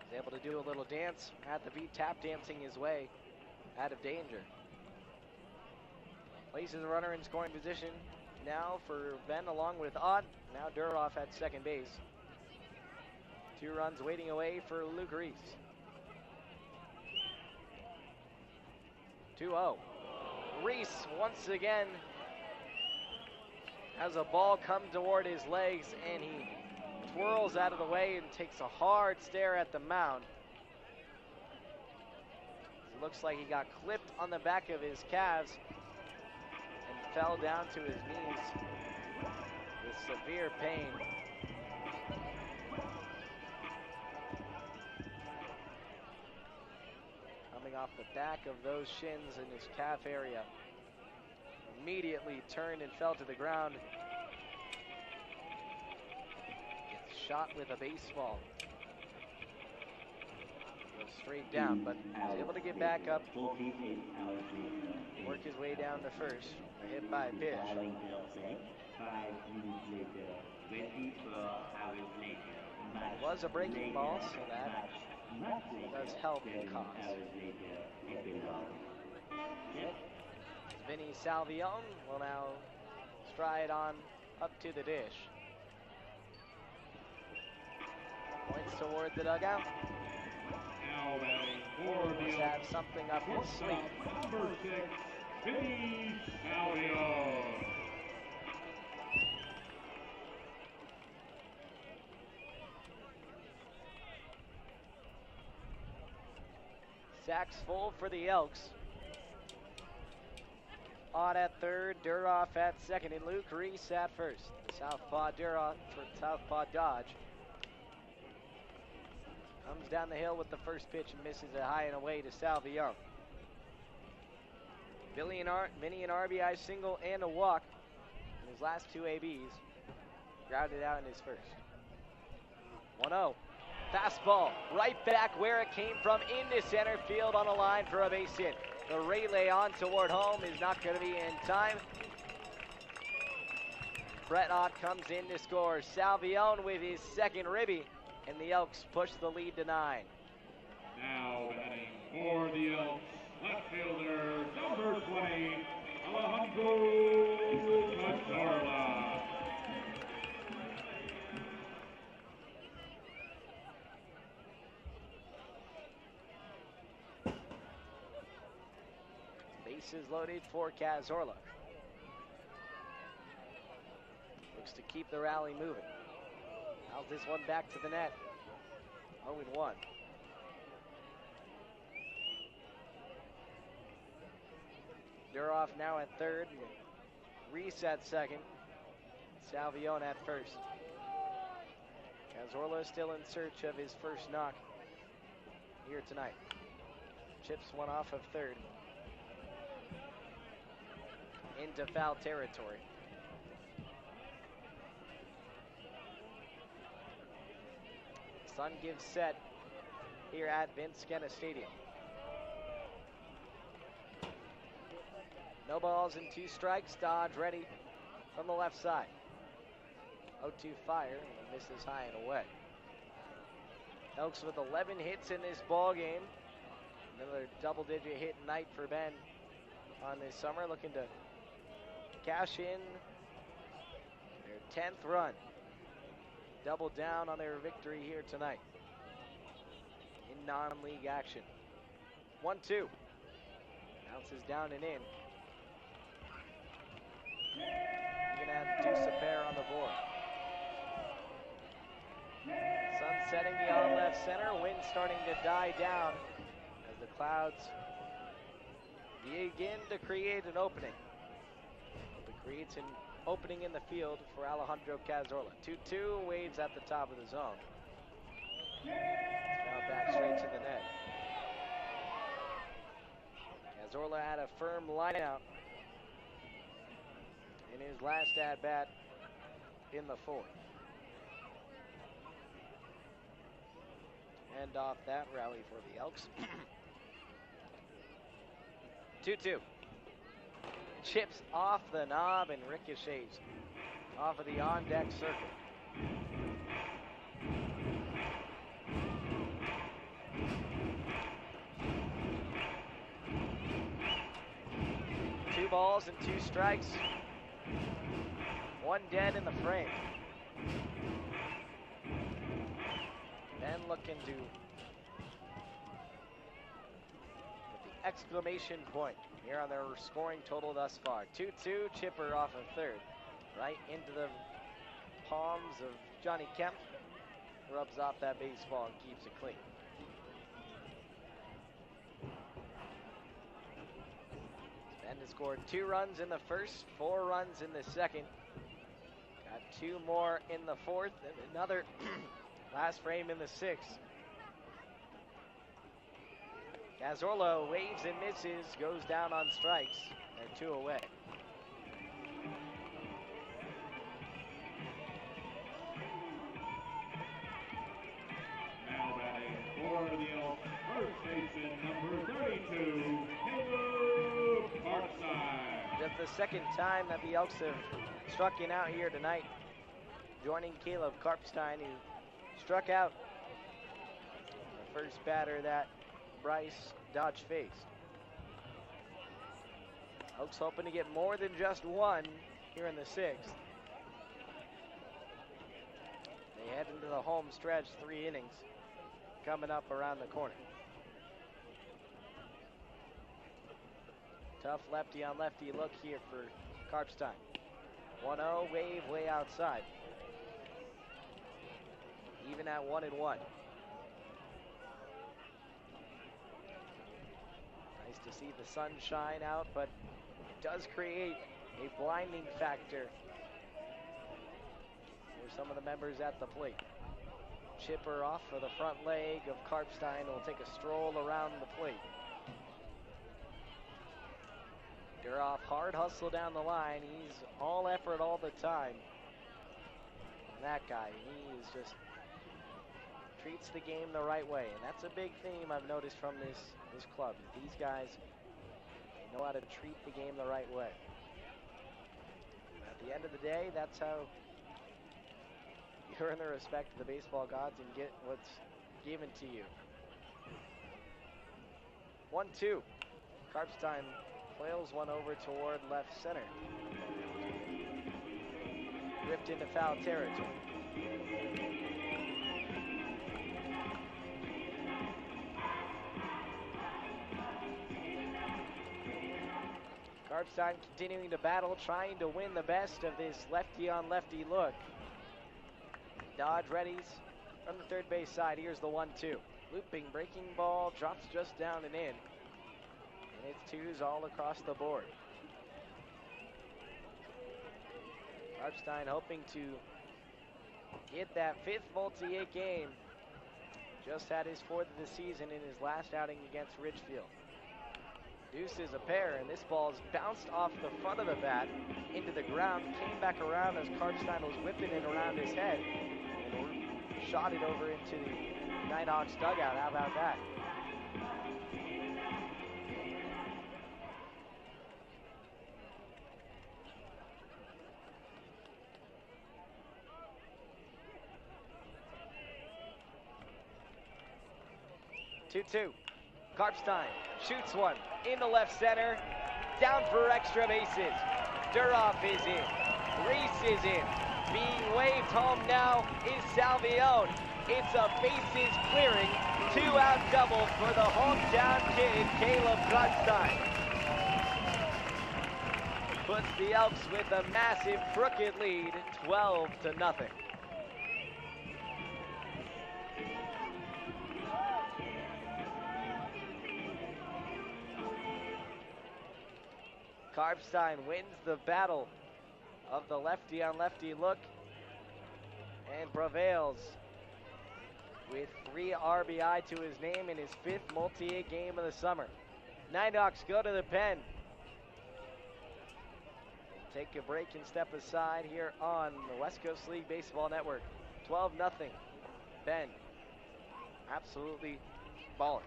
Speaker 1: He's able to do a little dance at the beat, tap dancing his way out of danger. Places a runner in scoring position now for Ben along with Ott. Now Duroff at second base. 2 runs waiting away for Luke Reese. 2-0. Reese once again has a ball come toward his legs, and he twirls out of the way and takes a hard stare at the mound. It looks like he got clipped on the back of his calves and fell down to his knees with severe pain. Coming off the back of those shins in his calf area. Immediately turned and fell to the ground. Gets shot with a baseball. Goes straight down, but was able to get back up. Work his way down to first. A hit by a pitch.
Speaker 4: 5 minutes later, 24 hours later.
Speaker 1: It was a breaking ball, so that does help the cause. Vinny Salvione will now stride on up to the dish. Points toward the dugout.
Speaker 3: Now batting for the
Speaker 1: Must have something up his sleeve.
Speaker 3: Number 6, Vinny Salvione.
Speaker 1: Sacks full for the Elks. Ott at third, Duroff at second, and Luke Reese at first. Southpaw Duroff for Southpaw Dodge. Comes down the hill with the first pitch and misses it high and away to Salvione. Vinny an RBI single and a walk in his last 2 ABs. Grounded out in his first. 1-0. Fastball right back where it came from into center field on a line for a base hit. The relay on toward home is not going to be in time. Brett Ott comes in to score. Salvione with his second ribby, and the Elks push the lead to 9.
Speaker 3: Now batting for the Elks, left fielder, number 20, Alejandro Cazorla.
Speaker 1: Bases loaded for Cazorla. Looks to keep the rally moving. How's this one back to the net? 0-1. Duroff now at third. Reese at second. Salvione at first. Cazorla still in search of his first knock here tonight. Chips one off of third. Into foul territory. Sun gives set here at Vince Skenna Stadium. No balls and 2 strikes. Dodge ready from the left side. 0-2 fire and misses high and away. Elks with 11 hits in this ball game. Another double-digit hit night for Ben on this summer, looking to cash in their 10th run. Double down on their victory here tonight in non-league action. 1-2. Bounces down and in. You're gonna have Deuce a pair on the board. Sun setting beyond left center. Wind starting to die down as the clouds begin to create an opening. It creates an opening in the field for Alejandro Cazorla. 2-2, waves at the top of the zone. It's now back straight to the net. Cazorla had a firm line out in his last at-bat in the fourth. End off that rally for the Elks. 2-2. Chips off the knob and ricochets off of the on-deck circle. Two balls and two strikes. One dead in the frame. Then looking to put the exclamation point here on their scoring total thus far. 2-2, chipper off of third. Right into the palms of Johnny Kemp. Rubs off that baseball and keeps it clean. Sven has scored 2 runs in the first, 4 runs in the second. Got 2 more in the fourth and another last frame in the sixth. Cazorla waves and misses, goes down on strikes. They're 2 away.
Speaker 3: Now batting for the Elks, first baseman number 32, Caleb Carpstein.
Speaker 1: Just the second time that the Elks have struck him out here tonight. Joining Caleb Carpstein, who struck out the first batter that Bryce Dodge faced. Elks hoping to get more than just one here in the sixth. They head into the home stretch, 3 innings coming up around the corner. Tough lefty on lefty look here for Carpstein. 1-0, wave way outside. Even at 1-1. Nice to see the sun shine out, but it does create a blinding factor for some of the members at the plate. Chipper off for the front leg of Carpstein will take a stroll around the plate. Duroff, hard hustle down the line. He's all effort all the time. And that guy, he is just treats the game the right way, and that's a big theme I've noticed from this club. These guys, they know how to treat the game the right way. At the end of the day, that's how you earn the respect of the baseball gods and get what's given to you. 1-2. Carpstein flails one over toward left center. Ripped into foul territory. Carpstein continuing to battle, trying to win the best of this lefty-on-lefty look. Dodge readies from the third base side. Here's the 1-2. Looping, breaking ball, drops just down and in. And it's 2s all across the board. Carpstein hoping to get that 5th multi-hit game. Just had his 4th of the season in his last outing against Ridgefield. Deuces a pair, and this ball's bounced off the front of the bat into the ground, came back around as Carpstein was whipping it around his head, and shot it over into the Nighthawks dugout. How about that? Two. Carpstein shoots one into left center, down for extra bases. Duroff is in, Reese is in. Being waved home now is Salvione. It's a bases clearing, 2-out double for the hometown kid, Caleb Carpstein. Puts the Elks with a massive crooked lead, 12-0. Carpstein wins the battle of the lefty-on-lefty look and prevails with 3 RBI to his name in his 5th multi-hit game of the summer. Nighthawks go to the pen. take a break and step aside here on the West Coast League Baseball Network. 12-0. Bend absolutely balling.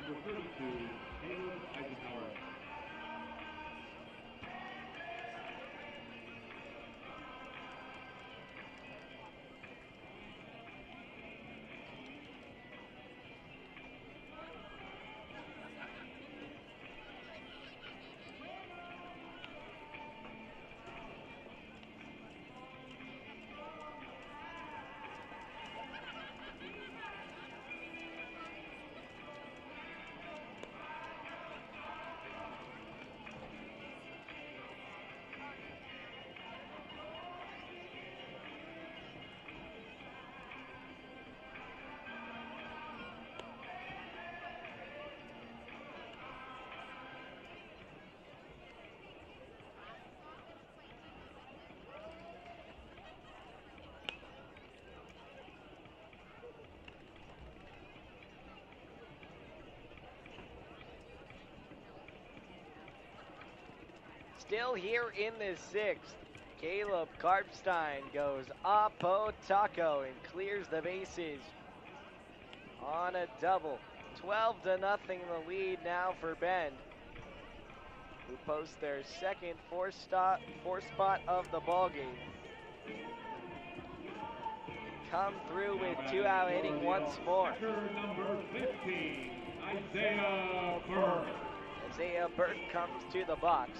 Speaker 3: Number 32, Caleb Eisenhower.
Speaker 1: Still here in the 6th, Caleb Karpstein goes Apo Taco and clears the bases on a double. 12-0 the lead now for Bend, who posts their second four spot of the ballgame. Come through with 2-out inning once more.
Speaker 3: Number 15, Isaiah Burke.
Speaker 1: Isaiah Burke comes to the box,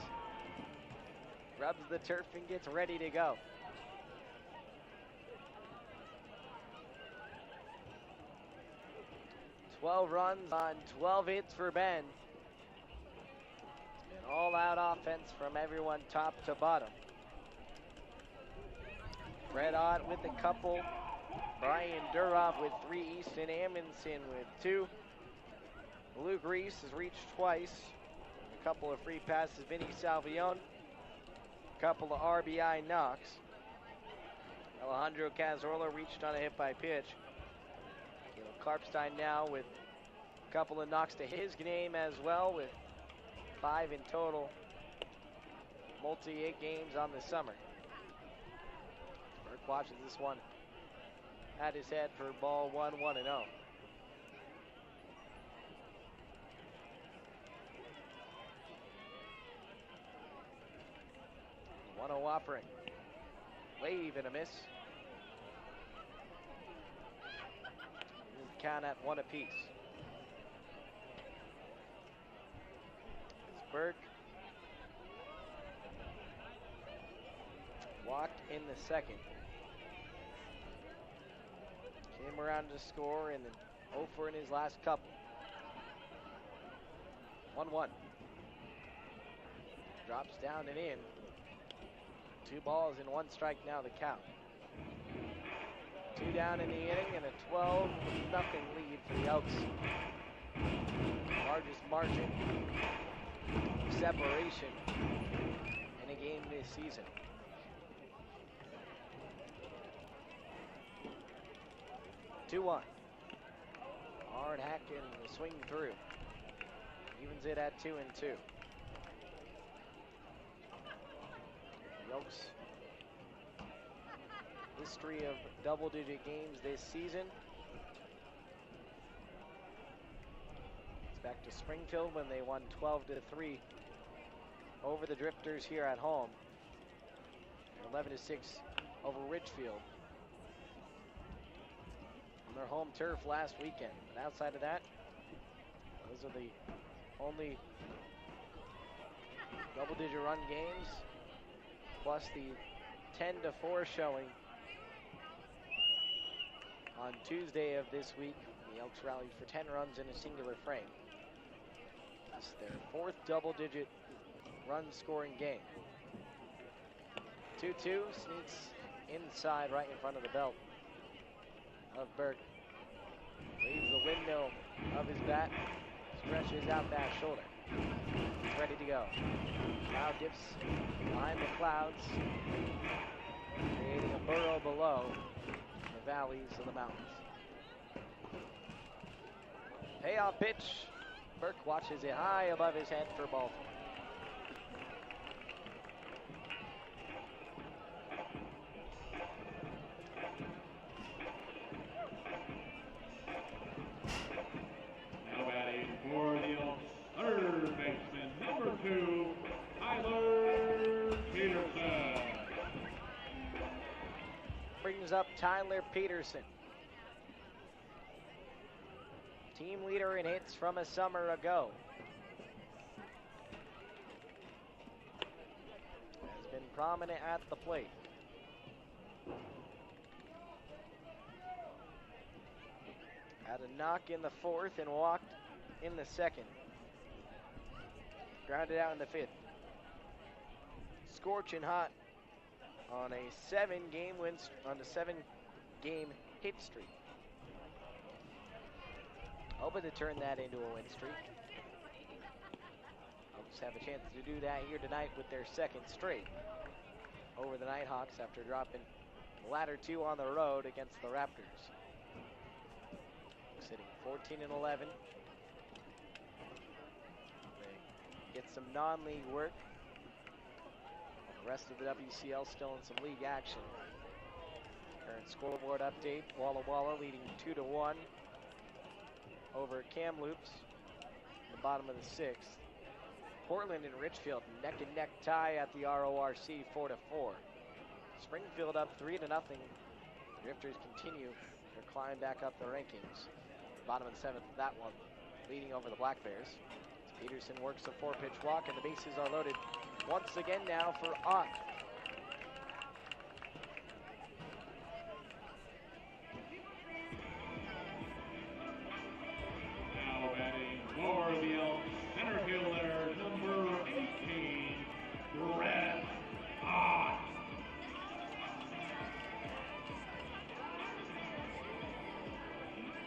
Speaker 1: rubs the turf and gets ready to go. "12 runs on 12 hits for Bend. It's been all-out offense from everyone top to bottom. Red Ott with a couple. Brian Duroff with 3. Easton Amundsen with 2. Luke Reese has reached twice. A couple of free passes. Vinny Salvione. A couple of RBI knocks. Alejandro Cazorla reached on a hit by pitch. Caleb Karpstein now with a couple of knocks to his name as well, with 5 in total. Multi-hit games on the summer. Burke watches this one at his head for ball 1, 1-0. One-0 offering. Wave and a miss. Count at 1 apiece. It's Burke. Walked in the 2nd. Came around to score and then 0 for in his last couple. 1-1. Drops down and in. 2 balls and 1 strike now the count. 2 down in the inning and a 12-0 lead for the Elks. Largest margin of separation in a game this season. Two-1. Hard hack and the swing through. Evens it at 2-2. The Elks' history of double-digit games this season. It's back to Springfield when they won 12-3 over the Drifters here at home. 11-6 over Richfield. on their home turf last weekend. But outside of that, those are the only double-digit run games, plus the 10-4 showing on Tuesday of this week. The Elks rallied for 10 runs in a singular frame. It's their fourth double-digit run-scoring game. 2-2 sneaks inside right in front of the belt of Burke. Leaves the windmill of his bat, stretches out that shoulder. He's ready to go. Now dips behind the clouds, creating a burrow below the valleys of the mountains. Payoff pitch. Burke watches it high above his head for ball 4.
Speaker 3: Now batting for the Elks, third baseman, number 2, Tyler Peterson.
Speaker 1: Brings up Tyler Peterson. Team leader in hits from a summer ago. Has been prominent at the plate. Had a knock in the 4th and walked in the 2nd. Grounded out in the 5th. Scorching hot on a 7-game hit streak. Hoping to turn that into a win streak. Elks have a chance to do that here tonight with their 2nd straight over the Nighthawks after dropping the latter 2 on the road against the Raptors. Sitting 14-11. They get some non-league work. The rest of the WCL still in some league action. Current scoreboard update: Walla Walla leading 2-1 over Kamloops, the bottom of the 6th. Portland and Richfield neck and neck tie at the RORC 4-4. Springfield up 3-0. Drifters continue their climb back up the rankings. Bottom of the 7th, that one leading over the Black Bears. As Peterson works a 4-pitch walk, and the bases are loaded once again now for Ott.
Speaker 3: Now batting for the Elks, center fielder, number 18, Brett Ott.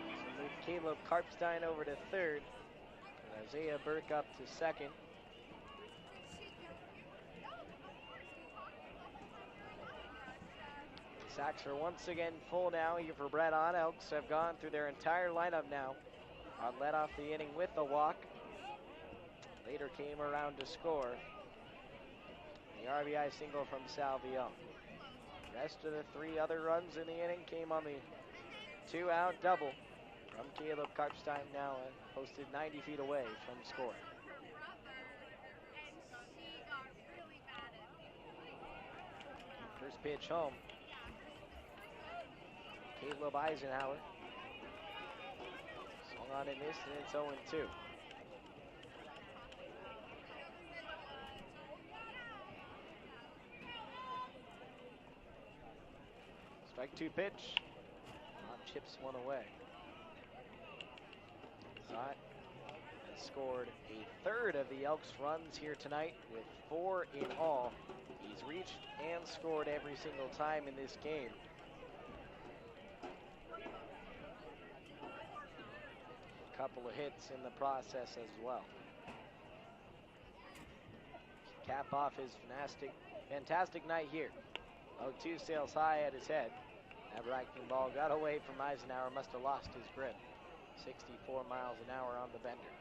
Speaker 1: So move Caleb Karpstein over to 3rd, and Isaiah Burke up to 2nd. Sacks are once again full now here for Brett Ott. Elks have gone through their entire lineup now. Ott led off the inning with a walk. Later came around to score the RBI single from Salvion. Rest of the 3 other runs in the inning came on the 2-out double from Caleb Karpstein, now posted 90 feet away from scoring. First pitch home. Caleb Eisenhower. Swung on and missed, and it's 0-2. Strike 2 pitch. Ott chips one away. Ott has scored a 3rd of the Elks' runs here tonight with 4 in all. He's reached and scored every single time in this game. Couple of hits in the process as well. Cap off his fantastic night here. 0-2 sails high at his head. That breaking ball got away from Eisenhower, must have lost his grip. 64 miles an hour on the bender.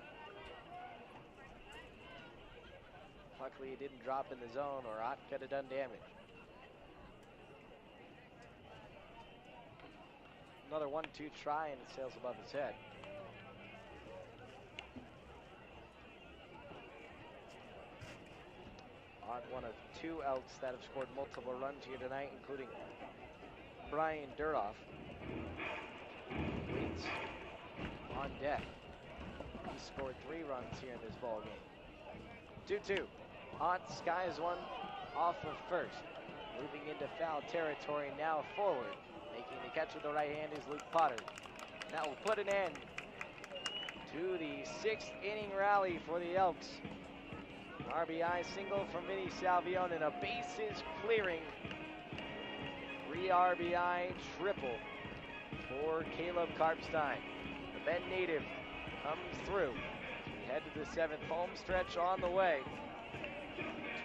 Speaker 1: Luckily it didn't drop in the zone, or Ott could have done damage. Another 1-2 try, and it sails above his head. Ott, one of 2 Elks that have scored multiple runs here tonight, including Brian Duroff. Otts on deck. He scored 3 runs here in this ball game. 2-2. Otts skies one off of first. Moving into foul territory now forward. Making the catch with the right hand is Luke Potter. That will put an end to the 6th inning rally for the Elks. RBI single from Vinny Salvione and a bases clearing 3 RBI triple for Caleb Karpstein. The Bend native comes through. We head to the 7th home stretch on the way.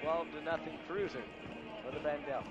Speaker 1: 12-0 cruiser for the Bend Elks.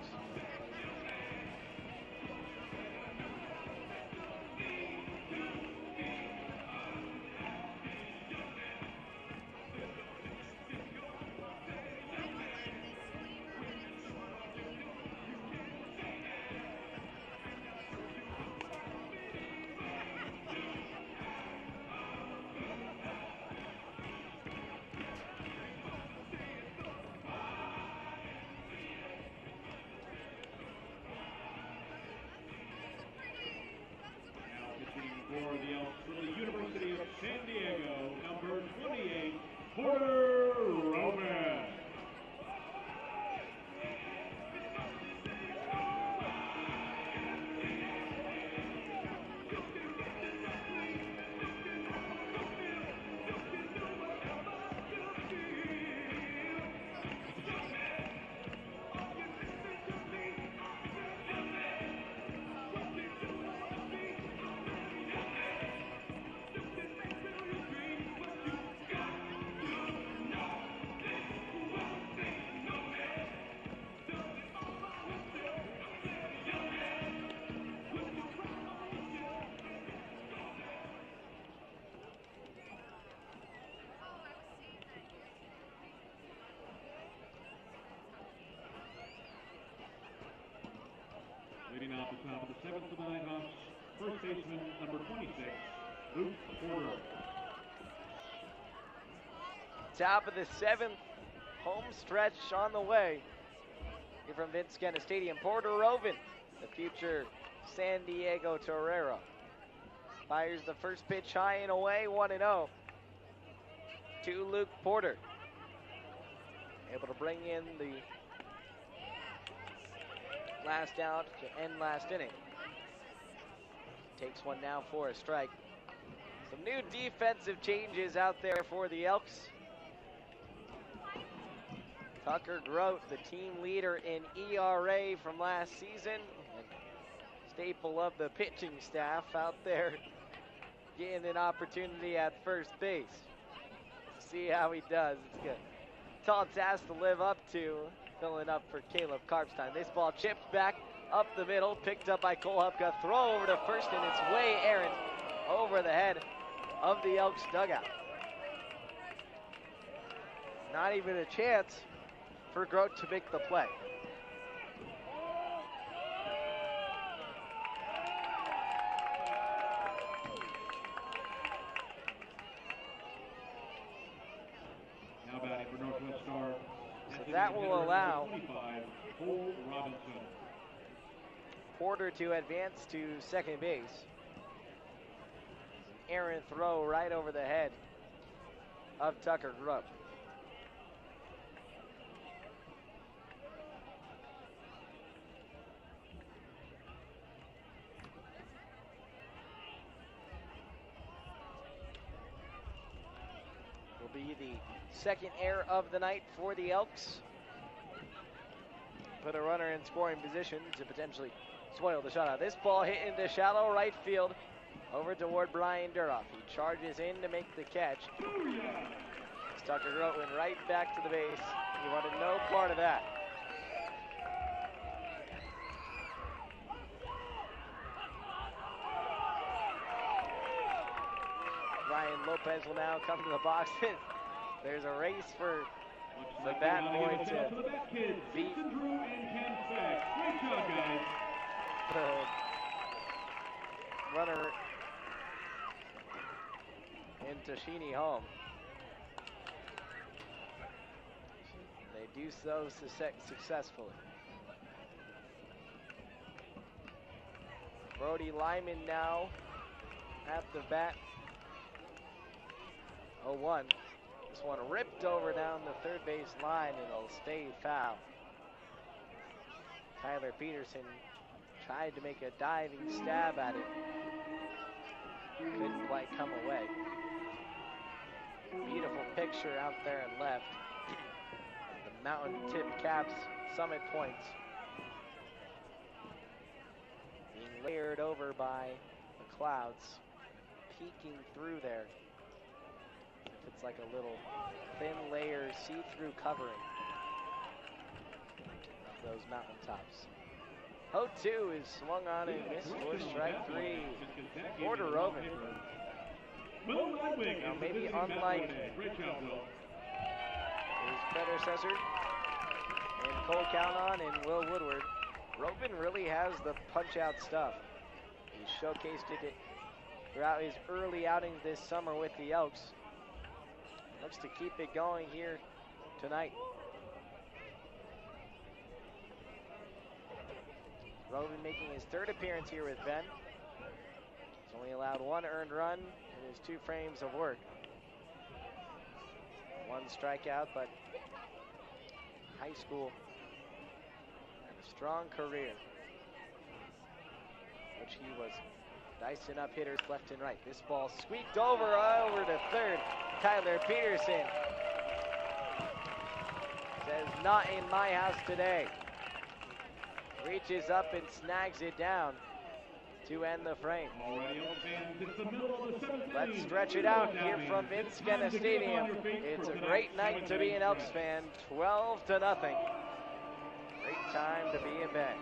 Speaker 3: For the Elks from the University of San Diego, number 28, Porter Roman. Leading off the top of the 7th for the Nighthawks, first baseman number 26, Luke Porter.
Speaker 1: Top of the 7th home stretch on the way. Here from Vince Kenna Stadium, Porter Roven, the future San Diego Torero. Fires the first pitch high and away, 1-0 to Luke Porter. Able to bring in the last out to end last inning. Takes one now for a strike. Some new defensive changes out there for the Elks. Tucker Grote, the team leader in ERA from last season, and staple of the pitching staff out there getting an opportunity at first base. See how he does. It's good. Tall task to live up to, filling up for Caleb Karpstein. This ball chipped back up the middle, picked up by Cole Hupka, throw over to first, and it's way errant over the head of the Elks dugout. Not even a chance for Grote to make the play.
Speaker 3: Now batting for Northwest Star.
Speaker 1: So that will allow
Speaker 3: 25, Cole Robinson.
Speaker 1: Porter to advance to second base. Errant throw right over the head of Tucker Grote. Will be the second error of the night for the Elks. Put a runner in scoring position to potentially spoil the shutout. This ball hit into shallow right field over toward Brian Duroff. He charges in to make the catch. Tucker Grote went right back to the base. He wanted no part of that. Ryan Lopez will now come to the box. There's a race for the bat boy to beat
Speaker 3: Drew and Ken Sack. Great job, guys.
Speaker 1: the runner in Tashini home. They do so successfully. Brody Lyman now at the bat. 0-1. This one ripped over down the third base line, and it'll stay foul. Tyler Peterson tried to make a diving stab at it. Couldn't quite come away. Beautiful picture out there in left. The mountain tip caps, summit points, being layered over by the clouds, peeking through there. It's like a little thin layer, see-through covering of those mountaintops. 0-2 is swung on and missed for strike 3. Order over. Now maybe unlike his predecessor and Cole Count-on and Will Woodward, Robin really has the punch-out stuff. He showcased it throughout his early outings this summer with the Elks. Looks to keep it going here tonight. Robin making his third appearance here with Ben. He's only allowed 1 earned run in his 2 frames of work. 1 strikeout, but high school and a strong career, which he was dicing up hitters left and right. This ball squeaked over to third. Tyler Peterson says, "Not in my house today." Reaches up and snags it down to end the frame. Let's stretch it out here from Vince Skenna Stadium. It's a great night to be an Elks fan. 12-0. Great time to be in bed.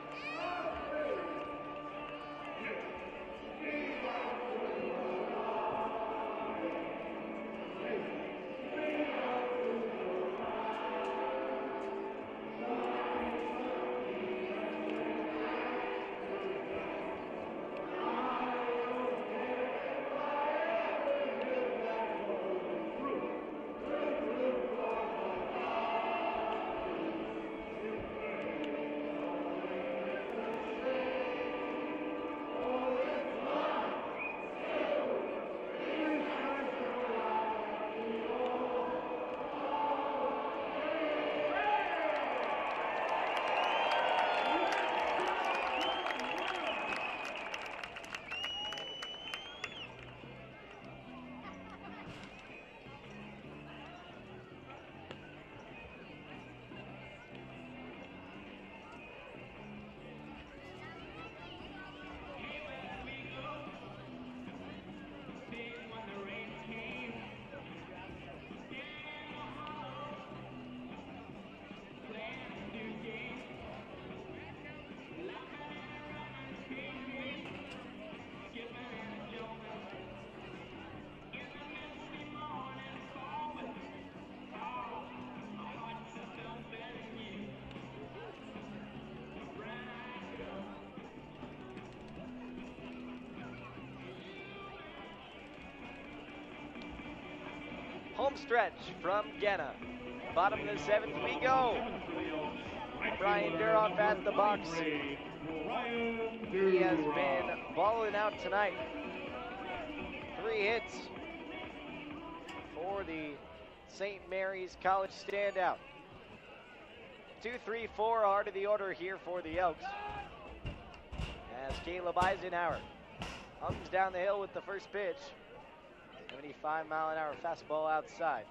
Speaker 1: Home stretch from Genna. Bottom of the 7th we go. Brian Duroff at the box. He has been balling out tonight. 3 hits for the St. Mary's College standout. 2-3-4 are to the order here for the Elks, as Caleb Eisenhower hums down the hill with the first pitch. 75-mile-an-hour fastball outside.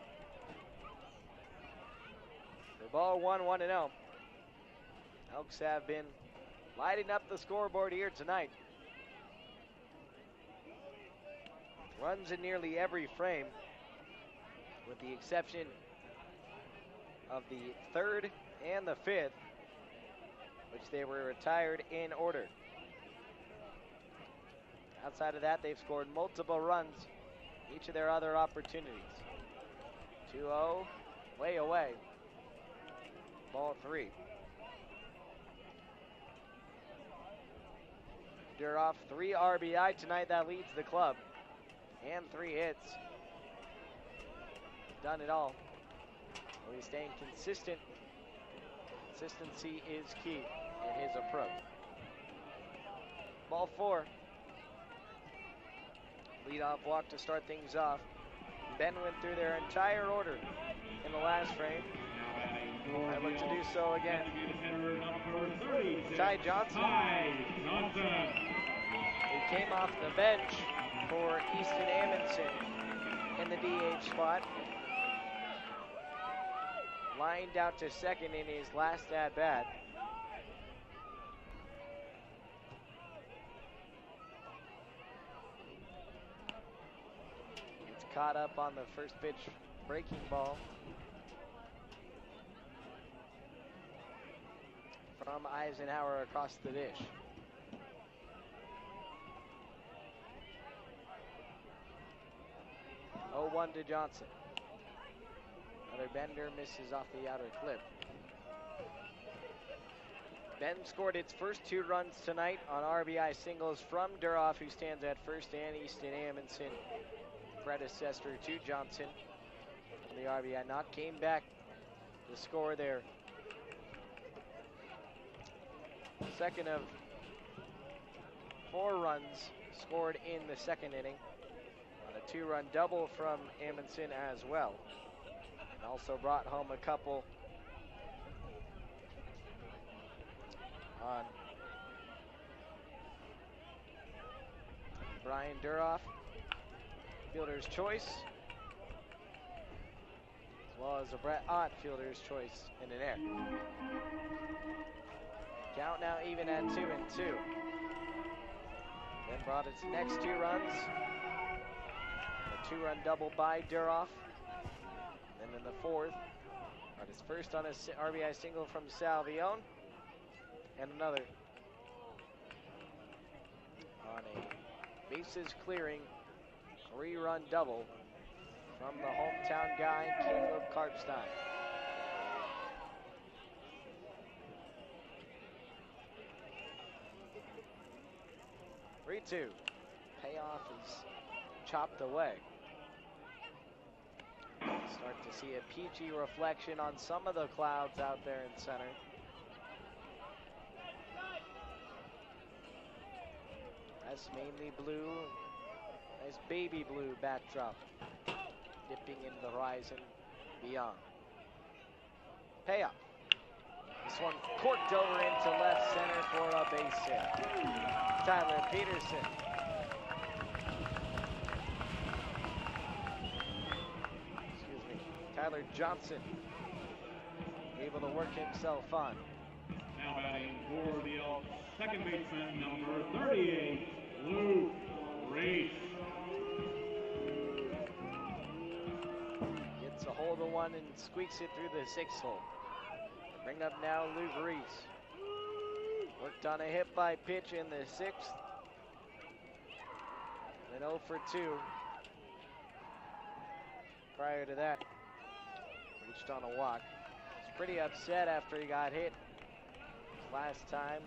Speaker 1: The ball 1-1-0. Elks have been lighting up the scoreboard here tonight. Runs in nearly every frame, with the exception of the 3rd and the 5th, which they were retired in order. Outside of that, they've scored multiple runs each of their other opportunities. 2-0, way away. Ball 3. Duroff, 3 RBI tonight. That leads the club. And 3 hits. Done it all. He's staying consistent. Consistency is key in his approach. Ball 4. Leadoff walk to start things off. Ben went through their entire order in the last frame. I look to do so again. Ty Johnson. He came off the bench for Easton Amundsen in the DH spot. Lined out to second in his last at-bat. It's caught up on the first pitch breaking ball from Eisenhower across the dish. Oh, 1 to Johnson. Another bender misses off the outer clip. Ben scored its first 2 runs tonight on RBI singles from Duroff, who stands at first, and Easton Amundsen, predecessor to Johnson. The RBI knock came back to score there. Second of 4 runs scored in the second inning. On a 2-run double from Amundsen as well. And also brought home a couple on Brian Duroff, fielder's choice, as well as a Brett Ott, fielder's choice in an air. Count now even at 2-2. Then brought its next 2 runs. A 2-run double by Duroff. And in the 4th, got his first on a RBI single from Salvione. And another on a bases clearing 3-run double from the hometown guy, Caleb Karpstein. Three-two. Payoff is chopped away. Start to see a peachy reflection on some of the clouds out there in center. That's mainly blue. Nice baby blue backdrop. Dipping into the horizon beyond. Payoff. This one corked over into left center for a base hit. Tyler Peterson. Tyler Johnson able to work himself on.
Speaker 3: Now batting for the Elks, second baseman, number 38, Luke Reese.
Speaker 1: Gets a hold of one and squeaks it through the 6th hole. Bring up now Luke Reese. Worked on a hit by pitch in the 6th. Then 0 for 2. Prior to that, reached on a walk. Was pretty upset after he got hit last time.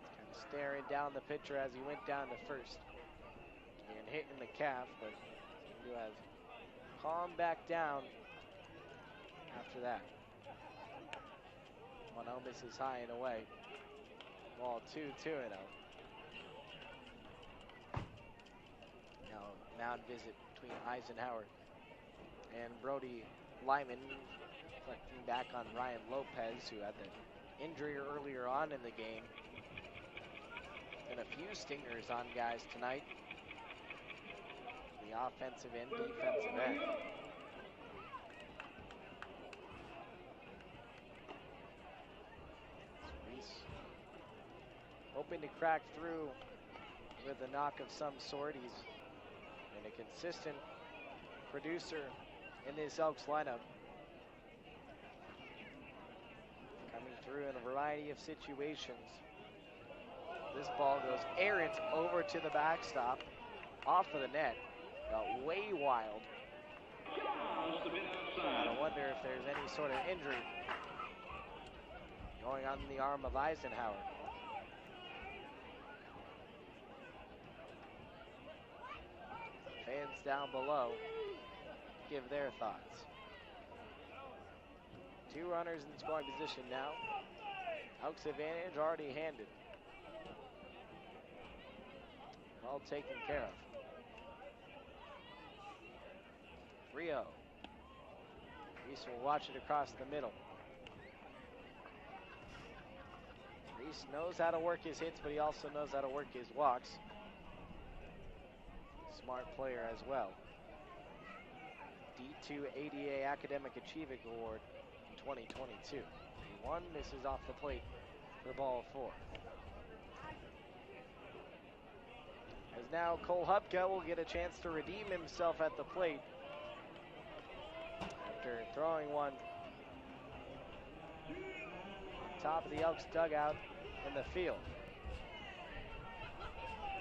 Speaker 1: Kind of staring down the pitcher as he went down to first. Getting hit in the calf, but he has calmed back down after that. 1-0 misses high and away. Ball 2-2-0. Now mound visit between Eisenhower and Brody Lyman, reflecting back on Ryan Lopez, who had the injury earlier on in the game. And a few stingers on guys tonight. The offensive and defensive end. Reese hoping to crack through with a knock of some sort. He's been a consistent producer in this Elks lineup. Coming through in a variety of situations. This ball goes errant over to the backstop, off of the net. Got way wild. I wonder if there's any sort of injury going on in the arm of Eisenhower. Fans down below give their thoughts. 2 runners in scoring position now. Elks advantage already handed. well taken care of. 3-0. Reese will watch it across the middle. Reese knows how to work his hits, but he also knows how to work his walks. Smart player as well. D2 ADA Academic Achievement Award in 2022. One misses off the plate for ball 4. As now Cole Hupka will get a chance to redeem himself at the plate after throwing one on top of the Elks dugout in the field.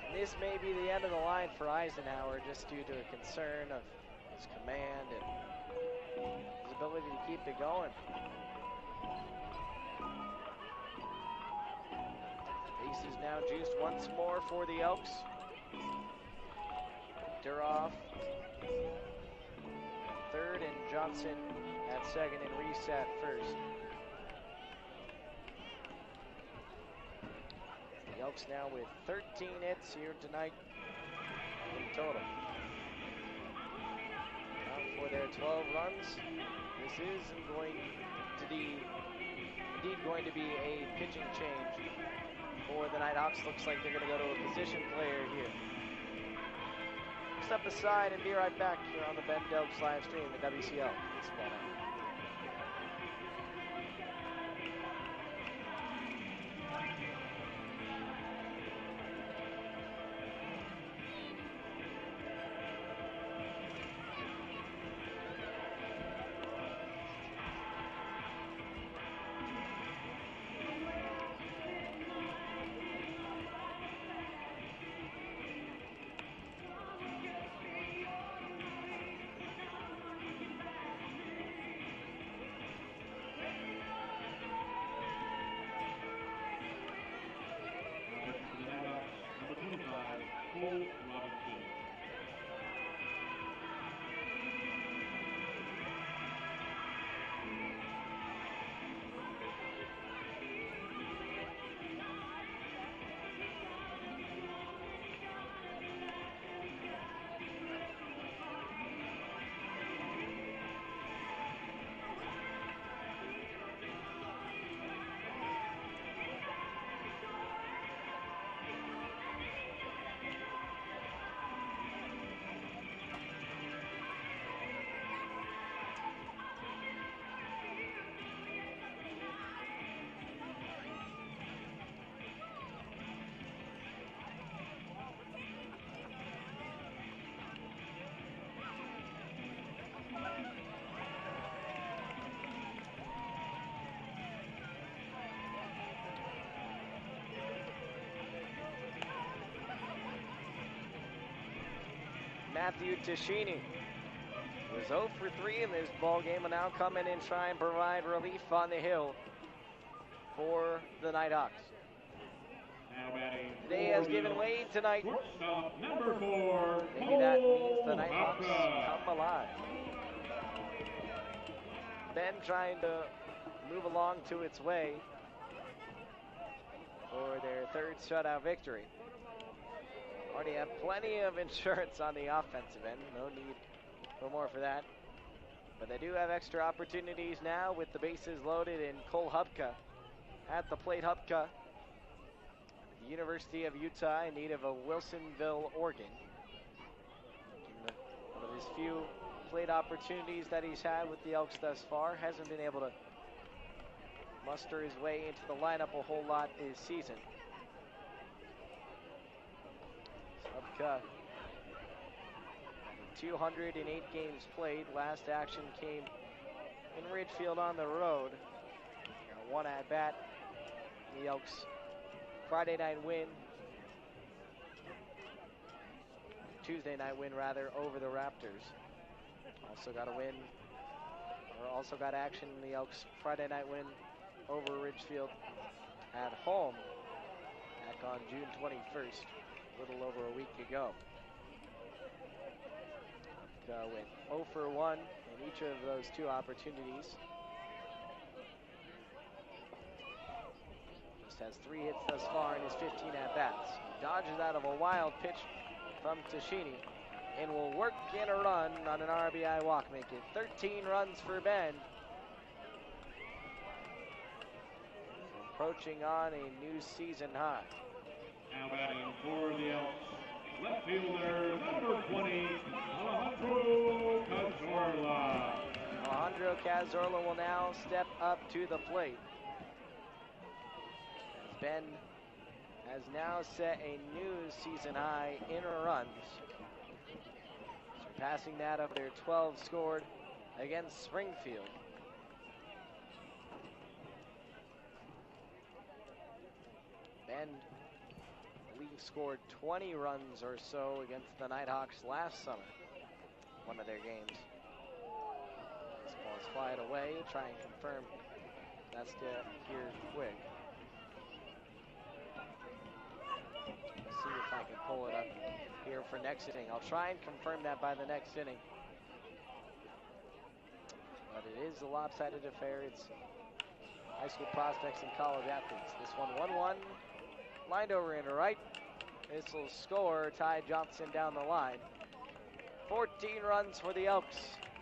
Speaker 1: And this may be the end of the line for Eisenhower, just due to a concern of his command and his ability to keep it going. Bases now juiced once more for the Elks. Duroff at third and Johnson at second and Reese at first. The Elks now with 13 hits here tonight in total. Now for their 12 runs, this is going to be indeed going to be a pitching change for the Nighthawks. Looks like they're going to go to a position player here. Step aside and be right back here on the Ben Elks live stream at WCL. Baseball Night. Matthew Tashini was 0 for 3 in this ball game, and now come in and try and provide relief on the hill for the Nighthawks. Today has given way tonight.
Speaker 3: Number 4,
Speaker 1: maybe that means the Nighthawks come alive. Ben trying to move along to its way for their third shutout victory. Already have plenty of insurance on the offensive end. No need for more for that. But they do have extra opportunities now with the bases loaded and Cole Hupka at the plate. Hupka, the University of Utah, in need of a Wilsonville organ. One of his few plate opportunities that he's had with the Elks thus far. Hasn't been able to muster his way into the lineup a whole lot this season. Hupka, 208 games played. Last action came in Ridgefield on the road. One at bat. The Elks Friday night win. Tuesday night win rather over the Raptors. Also got a win, or also got action in the Elks Friday night win over Ridgefield at home back on June 21st. A little over a week ago. Went 0 for 1 in each of those two opportunities. Just has 3 hits thus far in his 15 at-bats. Dodges out of a wild pitch from Tashini and will work in a run on an RBI walk, make it 13 runs for Bend. Approaching on a new season high.
Speaker 3: Now batting for the Elks, left fielder number 20, Alejandro Cazorla.
Speaker 1: Alejandro Cazorla will now step up to the plate. As Bend has now set a new season high in runs, surpassing that of their 12 scored against Springfield. Bend, I believe, scored 20 runs or so against the Nighthawks last summer, one of their games. This ball is flied away, try and confirm that's here quick. See if I can pull it up here for next inning. I'll try and confirm that by the next inning. But it is a lopsided affair. It's high school prospects and college athletes. This one 1-1, lined over into right. This will score Ty Johnson down the line. 14 runs for the Elks,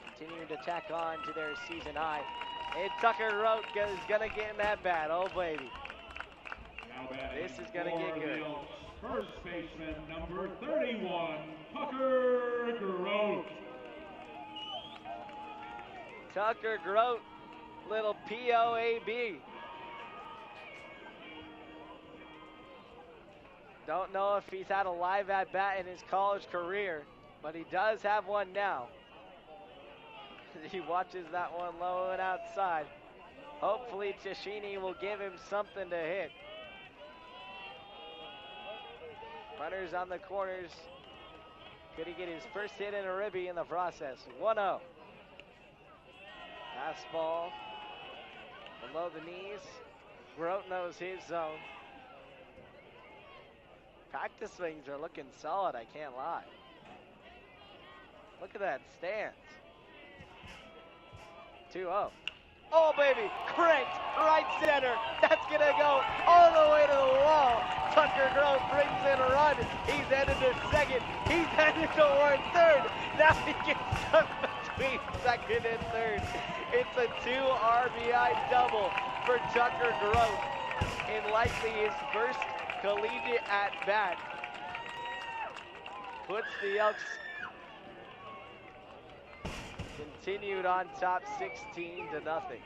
Speaker 1: continuing to tack on to their season high. And Tucker Grote is gonna get in that bat. Oh baby, this is gonna get good.
Speaker 3: First baseman number 31, Tucker Grote.
Speaker 1: Tucker Grote, little POAB. Don't know if he's had a live at bat in his college career, but he does have one now. He watches that one low and outside. Hopefully Tashini will give him something to hit. Runners on the corners. Could he get his first hit in a ribby in the process? 1-0. Fastball below the knees. Grote knows his zone. Practice swings are looking solid, I can't lie. Look at that stance. 2-0. Oh baby, cranked right center. That's gonna go all the way to the wall. Tucker Grote brings in a run. He's headed to second. He's headed toward third. Now he gets stuck between second and third. It's a 2 RBI double for Tucker Grote in likely his first collegiate at bat. Puts the Elks continued on top 16-0.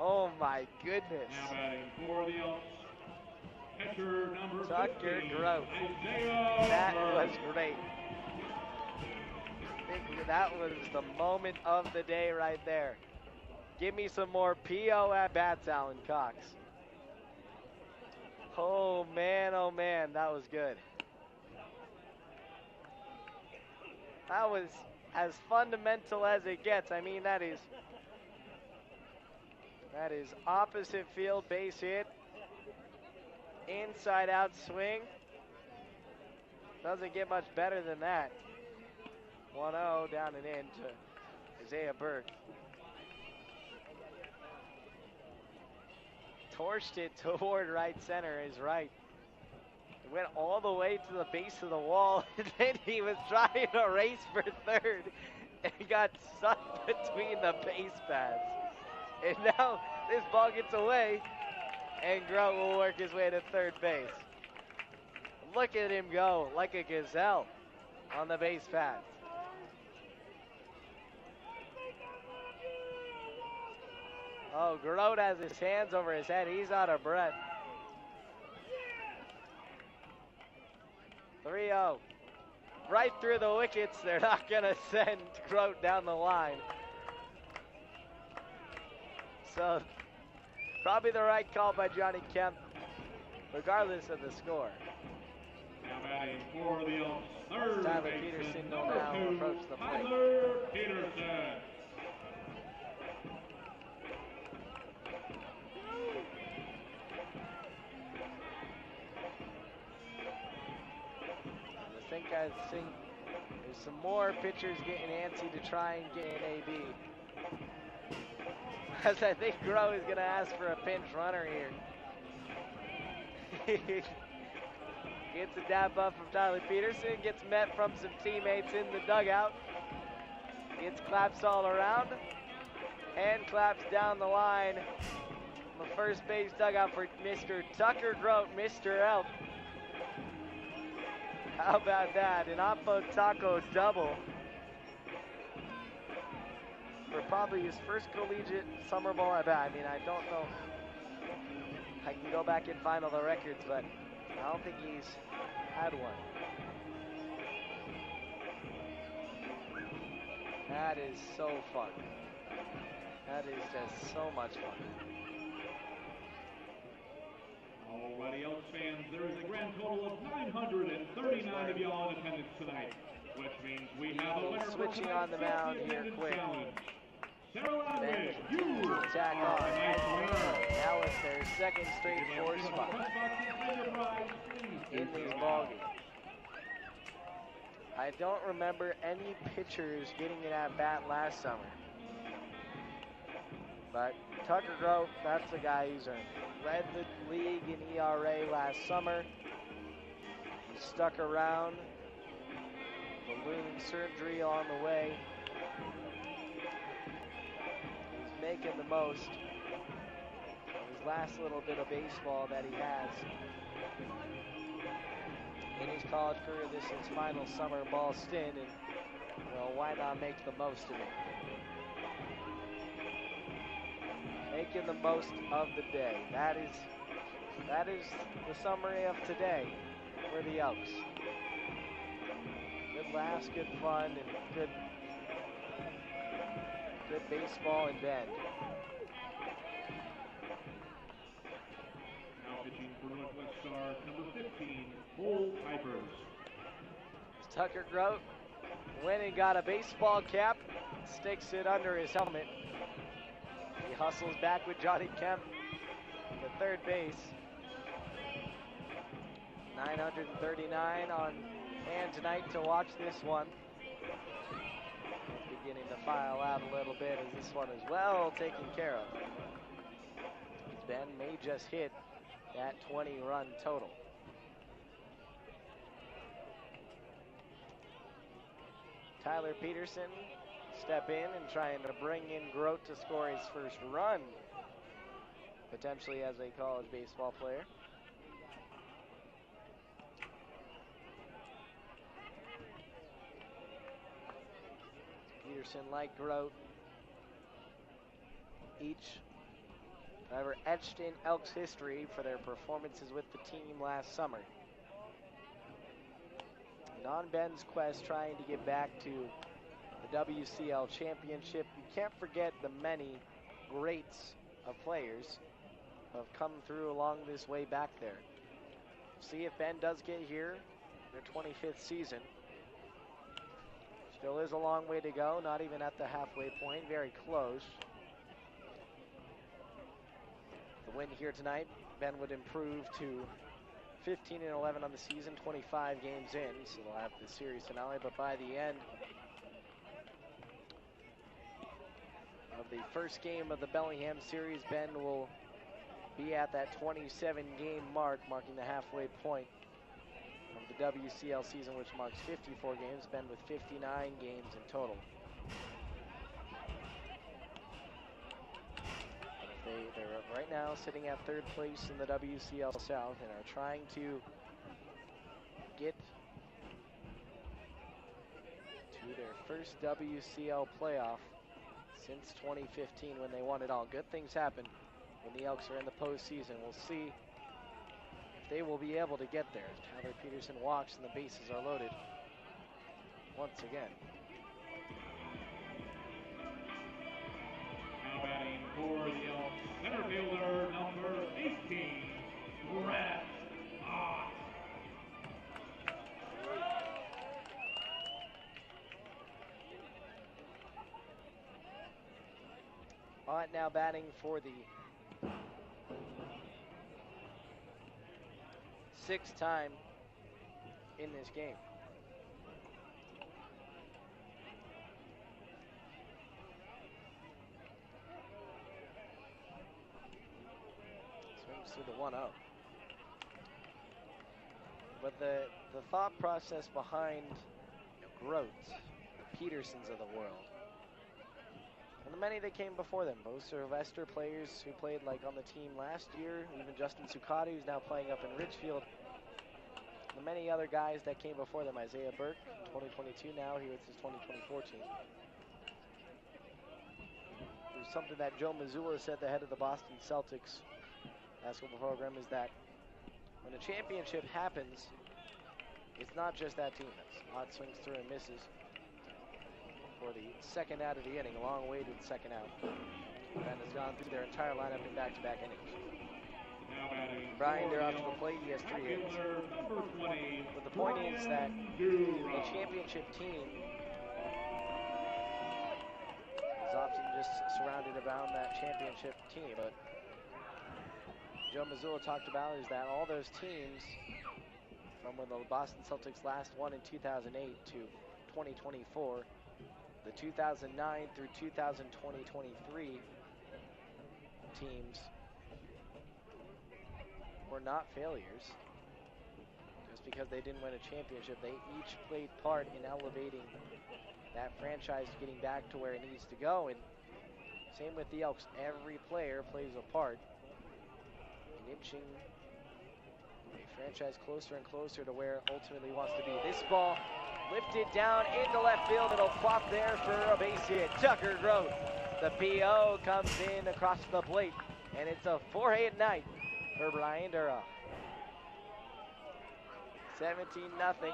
Speaker 1: Oh my goodness.
Speaker 3: Now batting for the Elks, catcher number
Speaker 1: Tucker
Speaker 3: 15,
Speaker 1: Grote.
Speaker 3: Isaiah
Speaker 1: That
Speaker 3: Burke.
Speaker 1: was great. I think that was the moment of the day right there. Give me some more PO at bats, Alan Cox. Oh man, that was good. That was as fundamental as it gets. I mean, that is opposite field base hit, inside out swing. Doesn't get much better than that. 1-0 down and in to Isaiah Burke. Torched it toward right center, is right. It went all the way to the base of the wall, and then he was trying to race for third and got sucked between the base paths. And now this ball gets away, and Grote will work his way to third base. Look at him go like a gazelle on the base paths. Oh, Grote has his hands over his head. He's out of breath. 3-0. Right through the wickets. They're not going to send Grote down the line. So, probably the right call by Johnny Kemp, regardless of the score.
Speaker 3: Now batting for the Elks, third
Speaker 1: Tyler
Speaker 3: baseman
Speaker 1: Peterson will
Speaker 3: number
Speaker 1: now
Speaker 3: 2,
Speaker 1: approach the plate.
Speaker 3: Tyler Peterson.
Speaker 1: I think there's some more pitchers getting antsy to try and get an AB. As I think Groh is going to ask for a pinch runner here. Gets a dab up from Tyler Peterson, gets met from some teammates in the dugout. Gets claps all around, hand claps down the line. The first base dugout for Mr. Tucker Grote, Mr. Elk. How about that? An Oppo Taco double for probably his first collegiate summer ball at bat. I mean, I don't know. I can go back and find all the records, but I don't think he's had one. That is so fun. That is just so much fun.
Speaker 3: Alrighty, Elks fans, there is a grand total of 939 of y'all in attendance tonight, which means we have a winner for
Speaker 1: Switching on the mound here quick.
Speaker 3: Sarah
Speaker 1: Ben
Speaker 3: Landry, you
Speaker 1: tack
Speaker 3: are
Speaker 1: on.
Speaker 3: tonight's winner.
Speaker 1: Now it's their second straight four spot in these ballgames. I don't remember any pitchers getting an at-bat last summer. But Tucker Grote, that's the guy who's led the league in ERA last summer. He stuck around. Balloon surgery on the way. He's making the most of his last little bit of baseball that he has. In his college career, this is his final summer ball stint, and well, why not make the most of it? Making the most of the day. That is the summary of today for the Elks. Good laughs, good fun, and good baseball in Bend.
Speaker 3: Now pitching for Northwest Star, number 15, Bull Pipers.
Speaker 1: Tucker Grote went and got a baseball cap, sticks it under his helmet. He hustles back with Johnny Kemp to third base. 939 on hand tonight to watch this one. It's beginning to file out a little bit as this one is well taken care of. Ben may just hit that 20-run total. Tyler Peterson step in and trying to bring in Grote to score his first run, potentially as a college baseball player. Peterson, like Grote, each however etched in Elks history for their performances with the team last summer. And on Ben's quest trying to get back to the WCL championship, you can't forget the many greats of players who have come through along this way back there. See if Ben does get here, their 25th season. Still is a long way to go, not even at the halfway point, very close. The win here tonight, Ben would improve to 15-11 on the season, 25 games in, so they'll have the series finale, but by the end of the first game of the Bellingham series, Ben will be at that 27-game mark, marking the halfway point of the WCL season, which marks 54 games, Ben with 59 games in total. They're right now sitting at third place in the WCL South and are trying to get to their first WCL playoff since 2015 when they won it all. Good things happen when the Elks are in the postseason. We'll see if they will be able to get there. Tyler Peterson walks and the bases are loaded once again.
Speaker 3: Now batting for the Elks, center fielder number 18, Brett Ott.
Speaker 1: Ott now batting for the 6th time in this game. the 1-0. But the thought process behind Groats, the Petersons of the world, and the many that came before them, both Sylvester players who played like on the team last year, even Justin Sucati, who's now playing up in Ridgefield, the many other guys that came before them, Isaiah Burke, in 2022 now, here with his 2024 team. There's something that Joe Mazzulla said, the head of the Boston Celtics basketball program, is that when a championship happens, it's not just that team. It's odd swings through and misses for the second out of the inning, a long-awaited second out. Ben has gone through their entire lineup in back-to-back innings. Brian Durr up to the plate, he has 3 hits. But the point is that a championship team is often just surrounded around that championship team. But Joe Mazzulla talked about is that all those teams, from when the Boston Celtics last won in 2008 to 2024, the 2009 through 2023 teams were not failures just because they didn't win a championship. They each played part in elevating that franchise, getting back to where it needs to go. And same with the Elks. Every player plays a part in inching a franchise closer and closer to where it ultimately wants to be. This ball lifted down into left field. It'll pop there for a base hit. Tucker Groat. The PO comes in across the plate, and it's a 4-hit night for Brian Durra. 17-0.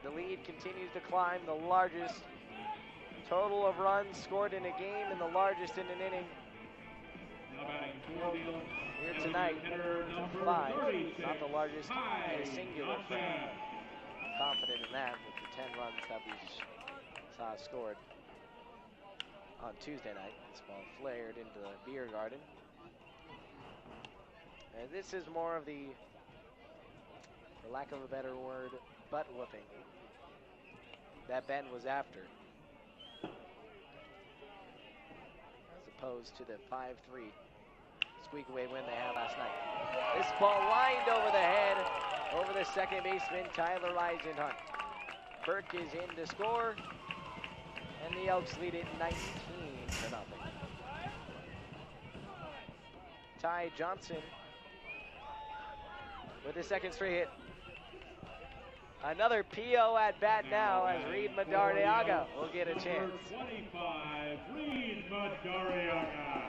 Speaker 1: The lead continues to climb. The largest total of runs scored in a game and the largest in an inning here tonight. 5, not the largest in a singular frame. Confident in that with the 10 runs that we saw scored on Tuesday night. This ball flared into the beer garden. And this is more of the, for lack of a better word, butt whooping that Ben was after, as opposed to the 5-3 squeak away win they had last night. This ball lined over the head, over the second baseman, Tyler Eisenhunt. Burke is in to score, and the Elks lead it 19-0. Ty Johnson with his second straight hit. Another PO at bat now as Reed Madariaga will get a chance.
Speaker 3: 25, Reed Madariaga.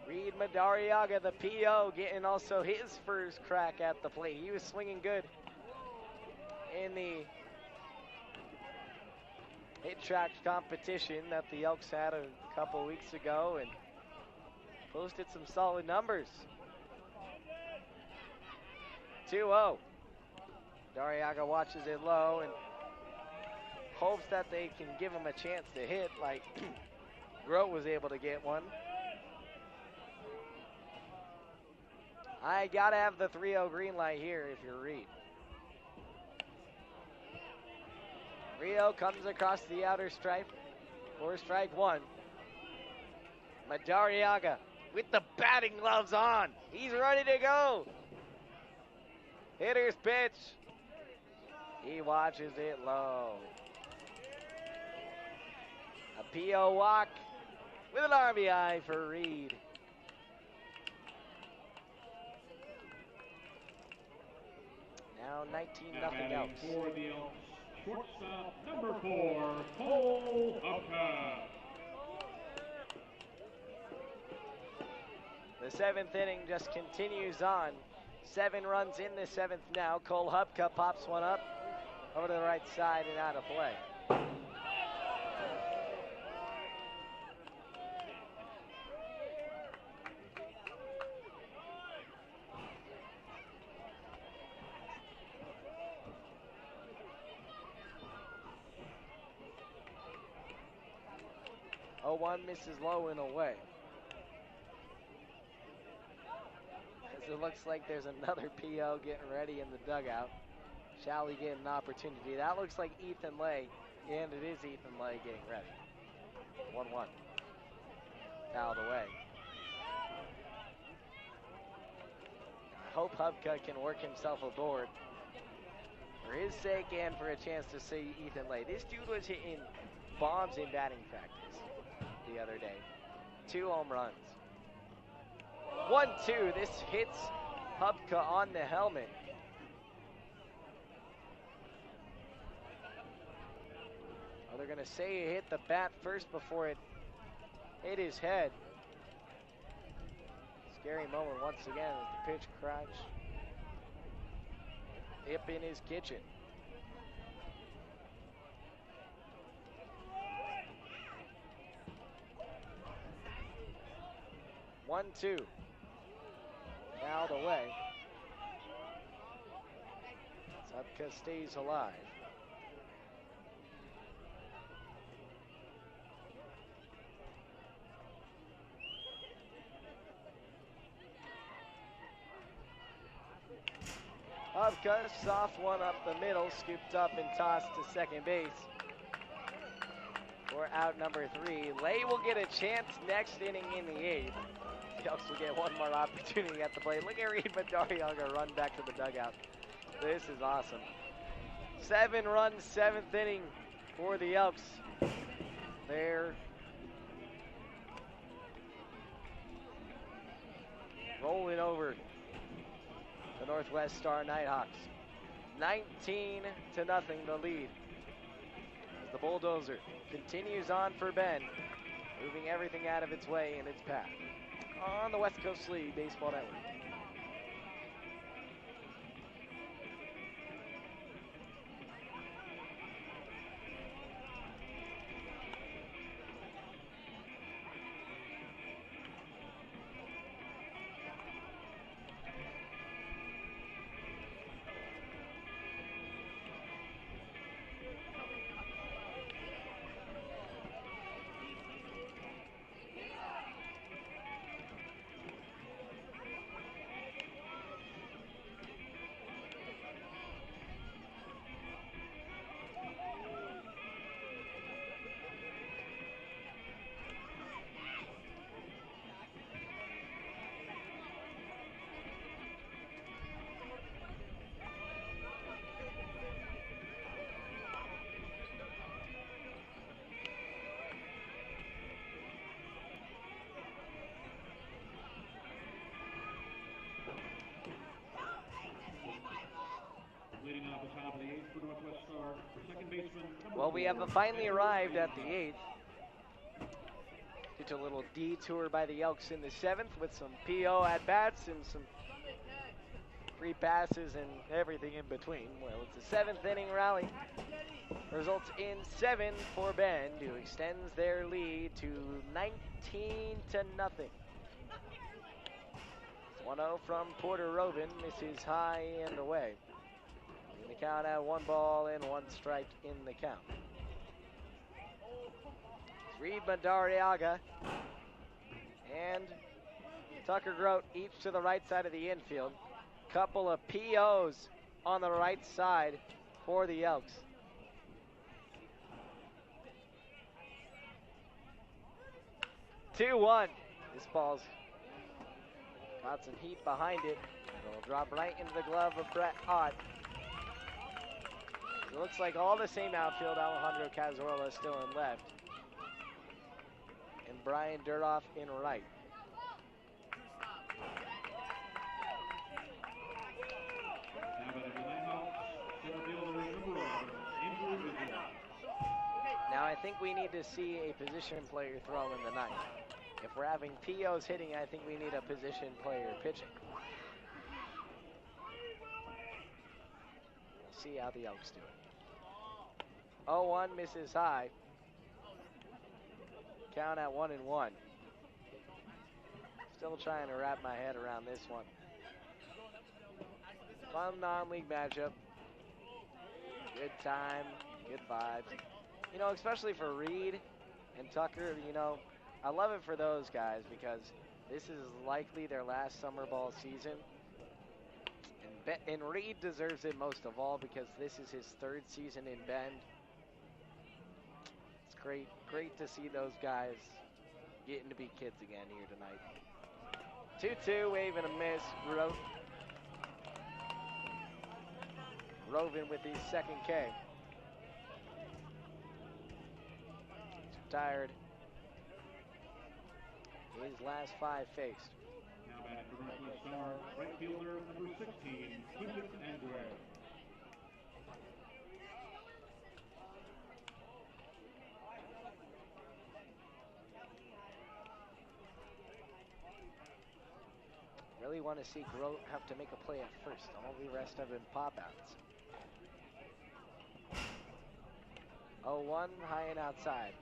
Speaker 1: Reed Madariaga, the PO, getting also his first crack at the plate. He was swinging good in the hit track competition that the Elks had a couple weeks ago and posted some solid numbers. 2-0. Dariaga watches it low and hopes that they can give him a chance to hit like Groat was able to get one. I gotta have the 3-0 green light here if you're Reed. Rio comes across the outer stripe for strike one. Madariaga with the batting gloves on. He's ready to go. Hitter's pitch. He watches it low. A PO walk with an RBI for Reed. Now 19-0 Elks.
Speaker 3: For the Elks, shortstop number 4, Cole Hupka.
Speaker 1: The 7th inning just continues on. 7 runs in the 7th now. Cole Hupka pops one up over to the right side and out of play. One misses low and away. As it looks like there's another PO getting ready in the dugout. Shall he get an opportunity? That looks like Ethan Lay, and it is Ethan Lay getting ready. 1-1. Fouled away. I hope Hubka can work himself aboard for his sake and for a chance to see Ethan Lay. This dude was hitting bombs in batting practice the other day. 2 home runs. 1-2. This hits Hubka on the helmet. Oh, they're going to say it hit the bat first before it hit his head. Scary moment once again as the pitch crunch. Hip in his kitchen. One, two. Fouled away. Hubka stays alive. Hubka, soft one up the middle, scooped up and tossed to second base for out number 3. Lay will get a chance next inning in the 8th. The Elks will get one more opportunity at the plate. Look at Reed Madariaga run back to the dugout. This is awesome. 7 runs, 7th inning for the Elks. They're rolling over the Northwest Star Nighthawks. 19-0 the lead. As the bulldozer continues on for Ben, moving everything out of its way in its path. On the West Coast League Baseball Network.
Speaker 3: Leading off the top of the 8th for Northwest Star, second baseman.
Speaker 1: Well, we have finally arrived at the 8th. Due to a little detour by the Elks in the 7th with some PO at-bats and some free passes and everything in between. Well, it's a 7th inning rally. Results in 7 for Bend, who extends their lead to 19-0. It's 1-0 from Porter Rovin, misses high and away. In the count at 1 ball and 1 strike in the count. It's Reed Madariaga and Tucker Grote each to the right side of the infield. Couple of POs on the right side for the Elks. Two-one. This ball's got some heat behind it. It'll drop right into the glove of Brett Ott. It looks like all the same outfield. Alejandro Cazorla still in left. And Brian Durdoff in right. Now I think we need to see a position player throw in the ninth. If we're having POs hitting, I think we need a position player pitching. We'll see how the Elks do it. 0-1 misses high. Count at 1-1. Still trying to wrap my head around this one. Fun non-league matchup. Good time, good vibes. You know, especially for Reed and Tucker, you know, I love it for those guys because this is likely their last summer ball season. And And Reed deserves it most of all because this is his 3rd season in Bend. It's great to see those guys getting to be kids again here tonight. 2-2, wave and a miss. Rovin with his 2nd K. He's retired. His last 5 faced.
Speaker 3: Now batting for Northwest Star, right fielder number 16, Quinton Andrew.
Speaker 1: Really want to see Grote have to make a play at first. All the rest have been pop-outs. 0-1, high and outside.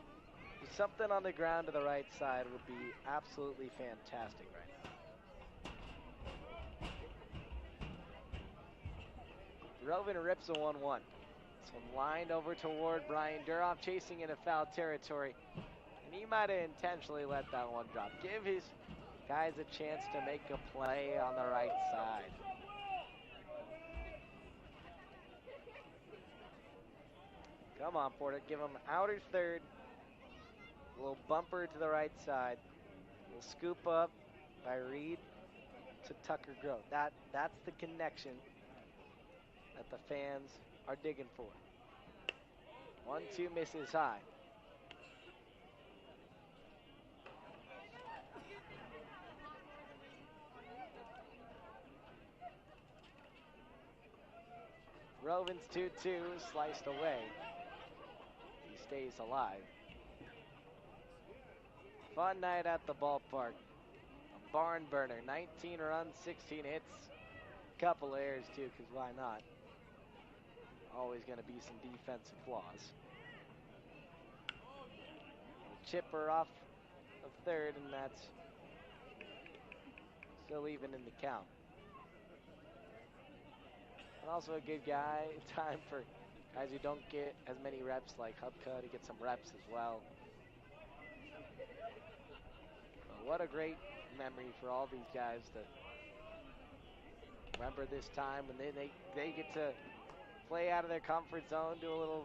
Speaker 1: Something on the ground to the right side would be absolutely fantastic right now. Rovin rips a 1-1. This one lined over toward Brian Duroff, chasing into foul territory. And he might have intentionally let that one drop. Give his guys a chance to make a play on the right side. Come on, Porter, give him outer third. A little bumper to the right side. A little scoop up by Reed to Tucker Grote. That's the connection that the fans are digging for. 1-2 misses high. Rovin's 2-2 sliced away. He stays alive. Fun night at the ballpark. A barn burner. 19 runs, 16 hits. Couple errors too, because why not? Always going to be some defensive flaws. Chipper off of third, and that's still even in the count. And also a good guy, time for guys who don't get as many reps like Hubka to get some reps as well. But what a great memory for all these guys to remember this time when they get to play out of their comfort zone, do a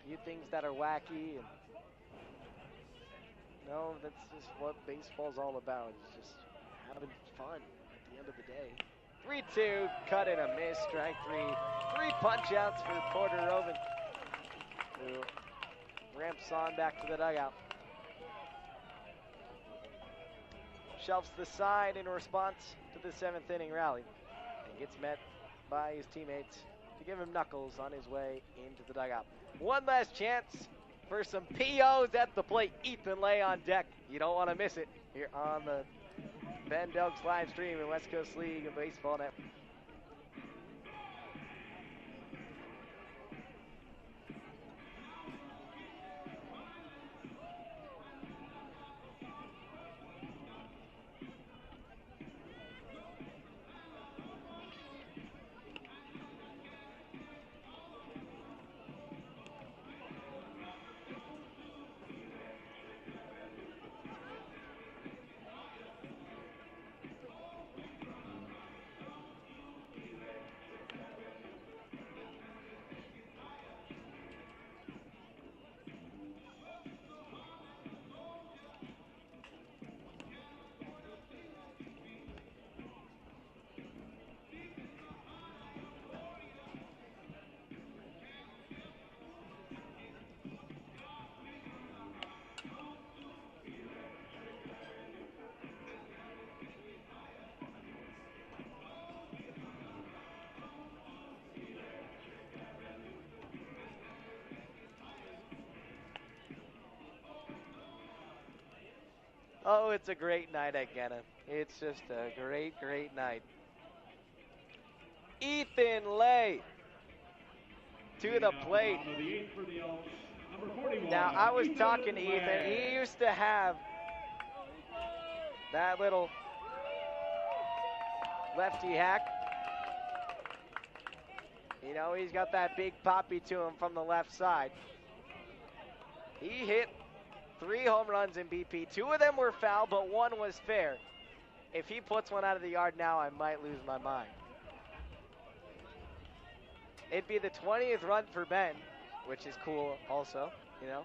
Speaker 1: few things that are wacky, and no, that's just what baseball's all about. It's just having fun at the end of the day. 3-2, cut and a miss, strike 3. 3 punch-outs for Porter Rovin, who ramps on back to the dugout. Shelves the side in response to the 7th inning rally and gets met by his teammates to give him knuckles on his way into the dugout. One last chance for some POs at the plate. Ethan Lay on deck. You don't want to miss it here on the Bend Elks live stream in West Coast League and Baseball Network. Oh, it's a great night at Genna. It's just a great, great night. Ethan Lay to the plate. Now, I was talking to Ethan. He used to have that little lefty hack. You know, he's got that big poppy to him from the left side. He hit 3 home runs in BP. 2 of them were foul, but 1 was fair. If he puts one out of the yard now, I might lose my mind. It'd be the 20th run for Ben, which is cool also, you know.